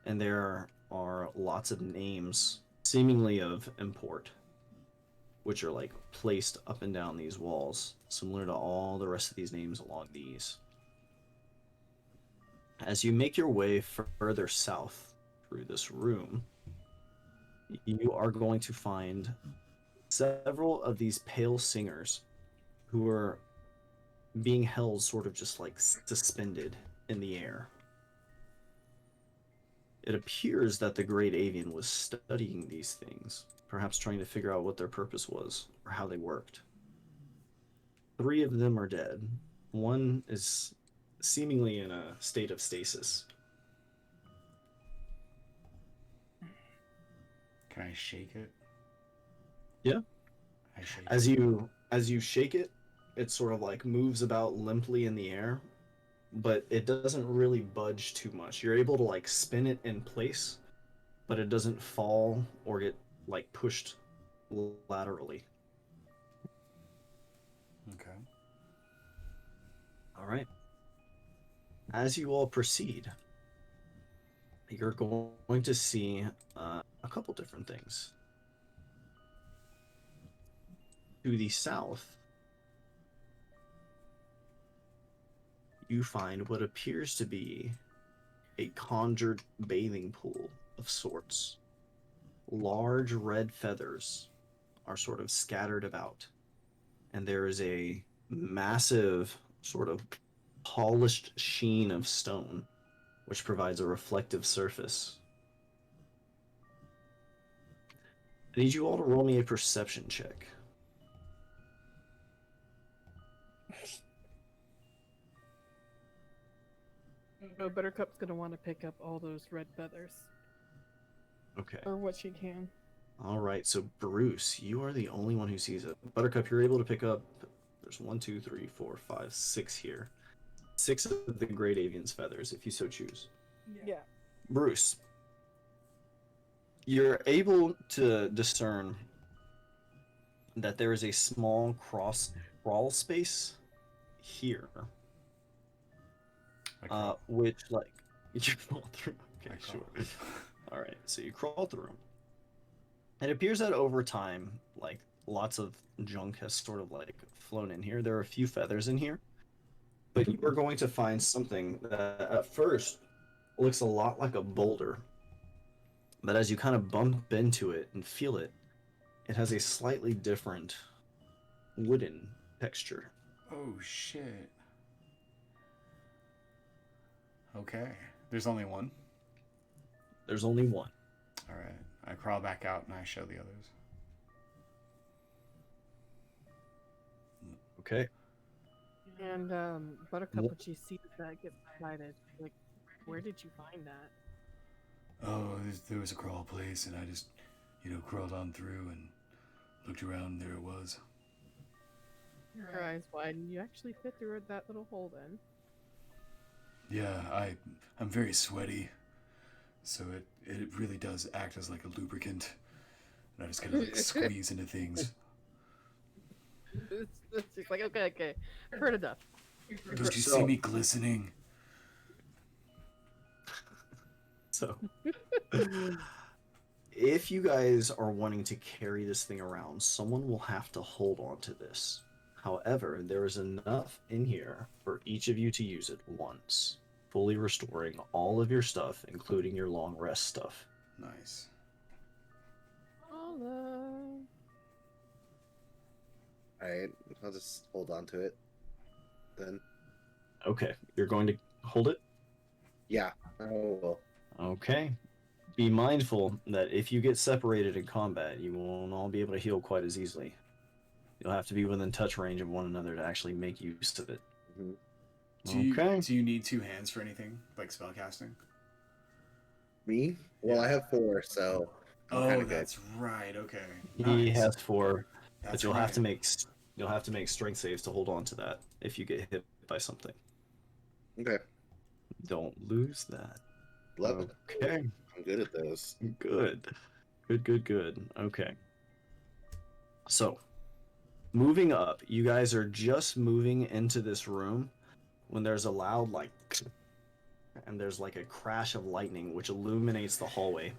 and there are lots of names, seemingly of import, which are like placed up and down these walls, similar to all the rest of these names along these. As you make your way further south through this room, you are going to find several of these pale singers who are being held sort of just like suspended in the air. It appears that the great avian was studying these things, perhaps trying to figure out what their purpose was or how they worked. 3 of them are dead. One is seemingly in a state of stasis.
Can I shake it?
Yeah.
I shake
As you shake it, it sort of like moves about limply in the air, but it doesn't really budge too much. You're able to like spin it in place, but it doesn't fall or get like pushed laterally.
Okay.
All right. As you all proceed, you're going to see a couple different things. To the south, you find what appears to be a conjured bathing pool of sorts. Large red feathers are sort of scattered about, and there is a massive, sort of polished sheen of stone, which provides a reflective surface. I need you all to roll me a perception check.
No, Buttercup's gonna want to pick up all those red feathers.
Okay.
Or what she can.
All right, so Bruce, you are the only one who sees it. Buttercup, you're able to pick up. There's 1, 2, 3, 4, 5, 6 here. 6 of the great avian's feathers, if you so choose.
Yeah.
Bruce, you're able to discern that there is a small crawl space here, which like you crawl through. Okay, sure. All right, so you crawl through. It appears that over time, like lots of junk has sort of like flown in here. There are a few feathers in here, but you are going to find something that at first looks a lot like a boulder. But as you kind of bump into it and feel it, it has a slightly different wooden texture.
Oh shit. Okay. There's only one.
There's only one.
All right. I crawl back out and I show the others.
Okay.
And Buttercup, when she sees that, gets excited. Like, where did you find that?
Oh, there was a crawl place, and I just, crawled on through and looked around, and there it was.
Her eyes widen. You actually fit through that little hole then.
Yeah, I'm very sweaty, so it really does act as like a lubricant, and I just kind of like squeeze into things.
It's like, okay, I've heard enough.
Don't you see me glistening?
So, if you guys are wanting to carry this thing around, someone will have to hold on to this. However, there is enough in here for each of you to use it once, fully restoring all of your stuff, including your long rest stuff.
Nice.
Alright, I'll just hold on to it then.
Okay, you're going to hold it?
Yeah, I will.
Okay. Be mindful that if you get separated in combat, you won't all be able to heal quite as easily. You'll have to be within touch range of one another to actually make use of it.
Mm-hmm. Do you need 2 hands for anything, like spellcasting?
Me? Well, I have 4, so
oh, that's right. Okay.
He
Nice.
has 4,
That's
but you'll
right.
have to make strength saves to hold on to that if you get hit by something.
Okay.
Don't lose that.
Love it.
Okay.
I'm good at those.
Good. Okay. So, moving up, you guys are just moving into this room when there's a loud like, and there's like a crash of lightning which illuminates the hallway,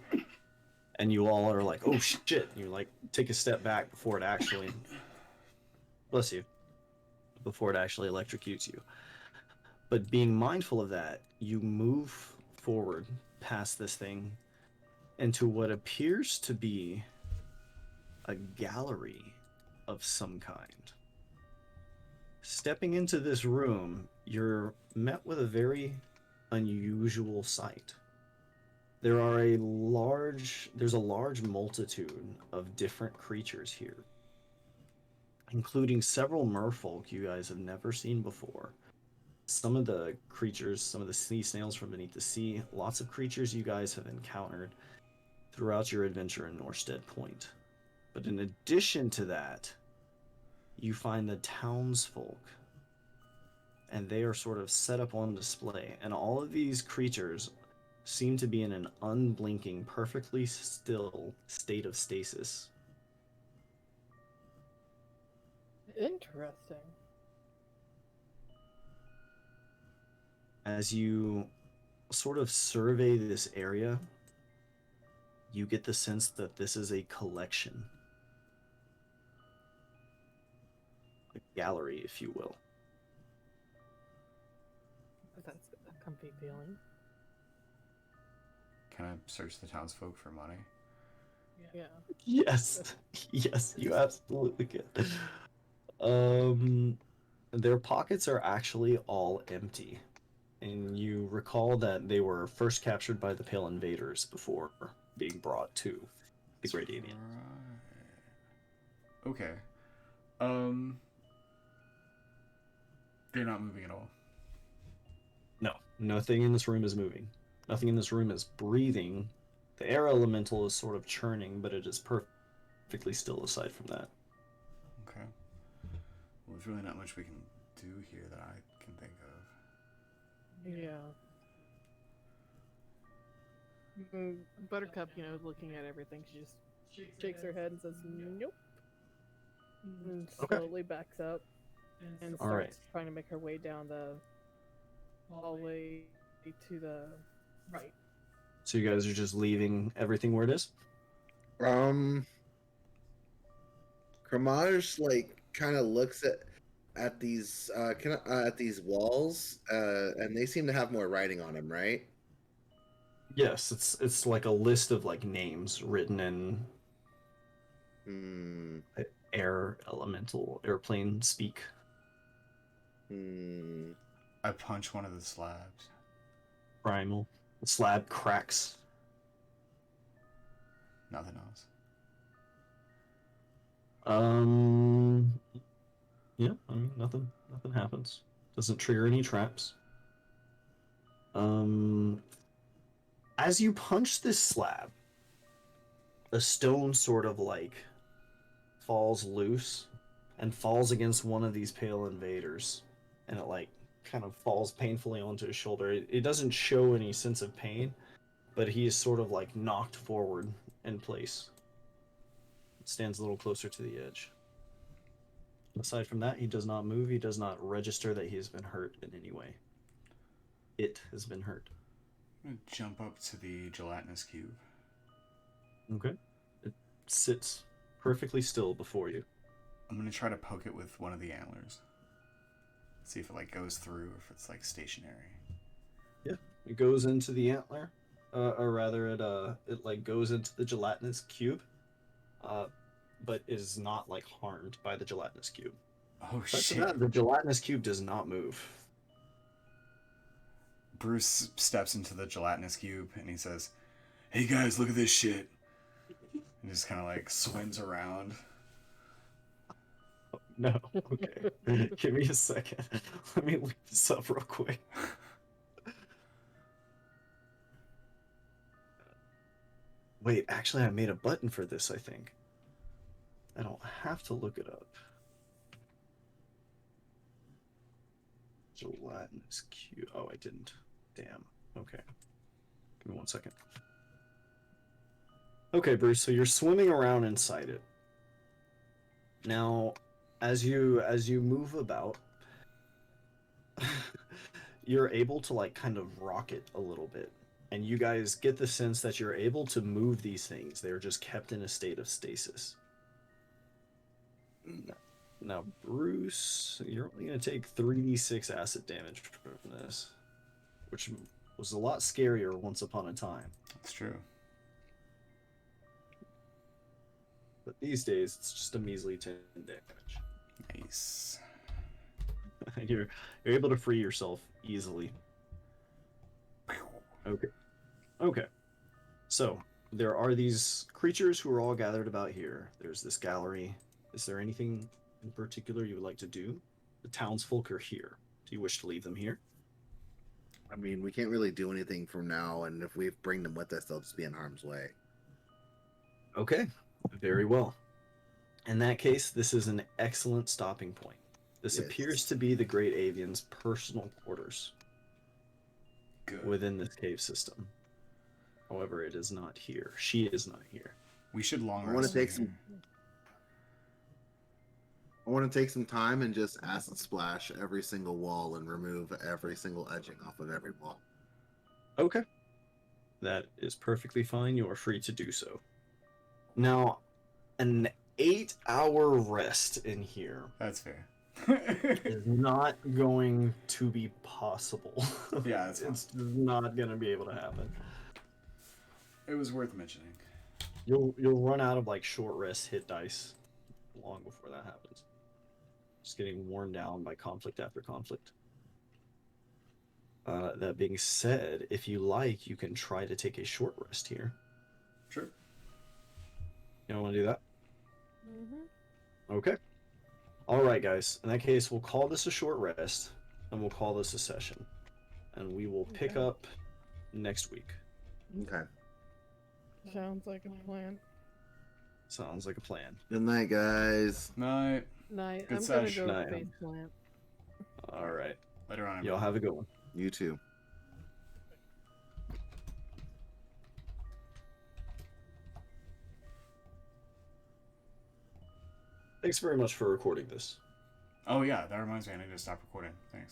and you all are like, oh shit, you like take a step back before it actually, bless you, before it actually electrocutes you. But being mindful of that, you move forward past this thing into what appears to be a gallery of some kind. Stepping into this room, you're met with a very unusual sight. There's a large multitude of different creatures here. including several merfolk you guys have never seen before. Some of the creatures, some of the sea snails from beneath the sea, lots of creatures you guys have encountered throughout your adventure in Norstead Point. But in addition to that, you find the townsfolk, and they are sort of set up on display. And all of these creatures seem to be in an unblinking, perfectly still state of stasis.
Interesting.
As you sort of survey this area, you get the sense that this is a collection, a gallery, if you will.
That's a comfy feeling.
Can I search the townsfolk for money?
Yeah.
Yes, yes, you absolutely can. Their pockets are actually all empty, and you recall that they were first captured by the Pale Invaders before being brought to the Great Alien.
Right. Okay. They're not moving at all.
No, nothing in this room is moving. Nothing in this room is breathing. The air elemental is sort of churning, but it is perfectly still aside from that.
Okay. Well, there's really not much we can do here that I can think of.
Yeah. Buttercup, looking at everything, she just shakes her head and says, "Nope," and slowly backs up and
All right.
starts trying to make her way down the hallway to the right.
So you guys are just leaving everything where it is?
Kramaj like kind of looks at these at these walls, and they seem to have more writing on them, right?
Yes, it's like a list of like names written in
Hmm.
air elemental airplane speak.
Hmm.
I punch one of the slabs.
Primal. The slab cracks.
Nothing else.
Yeah, I mean nothing happens. Doesn't trigger any traps. As you punch this slab, a stone sort of like falls loose and falls against one of these pale invaders, and it like kind of falls painfully onto his shoulder. It doesn't show any sense of pain, but he is sort of like knocked forward in place. Stands a little closer to the edge. Aside from that, he does not move. He does not register that he has been hurt in any way. It has been hurt.
I'm gonna jump up to the gelatinous cube.
Okay. It sits perfectly still before you.
I'm gonna try to poke it with one of the antlers. See if it like goes through or if it's like stationary.
Yeah. It goes into the antler. Or rather it like goes into the gelatinous cube. But is not like harmed by the gelatinous cube.
Oh shit.
That, the gelatinous cube does not move.
Bruce steps into the gelatinous cube and he says, "Hey guys, look at this shit." And just kind of like swims around.
No, okay. Give me a second. Let me look this up real quick. Wait, actually, I made a button for this, I think. I don't have to look it up. Gelatinous cube. Oh, I didn't. Damn. Okay. Give me 1 second. Okay, Bruce, so you're swimming around inside it. Now, as you move about, you're able to like kind of rock it a little bit. And you guys get the sense that you're able to move these things. They're just kept in a state of stasis. Now, Bruce, you're only going to take 3d6 acid damage from this, which was a lot scarier once upon a time.
That's true.
But these days, it's just a measly 10 damage.
Nice.
You're able to free yourself easily. Okay. Okay. So, there are these creatures who are all gathered about here. There's this gallery. Is there anything in particular you would like to do? The townsfolk are here. Do you wish to leave them here?
I mean, we can't really do anything from now, and if we bring them with us, they'll just be in harm's way.
Okay, very well. In that case, this is an excellent stopping point. This
Yes.
appears to be the Great Avian's personal quarters
Good.
within this cave system. However, it is not here. She is not here.
We should long
I wanna
rest.
take
in
some-
here.
I want to take some time and just acid splash every single wall and remove every single edging off of every wall.
Okay. That is perfectly fine. You are free to do so. Now, an 8-hour rest in here
That's fair.
is not going to be possible.
Yeah, that's fine.
It's not going to be able to happen.
It was worth mentioning.
You'll run out of like short rest hit dice long before that happens. Just getting worn down by conflict after conflict. That being said, if you like, you can try to take a short rest here.
Sure.
You don't want to do that?
Mm-hmm.
Okay. All right, guys. In that case, we'll call this a short rest, and we'll call this a session, and we will pick
Okay.
up next week.
Okay.
Sounds like a plan.
Sounds like a plan.
Good night, guys.
Night.
Night.
Good
I'm gonna
sesh.
go
Night.
to face plant.
All right.
Later on.
Y'all have a good one.
You too.
Thanks very much for recording this.
Oh yeah, that reminds me. I need to stop recording. Thanks.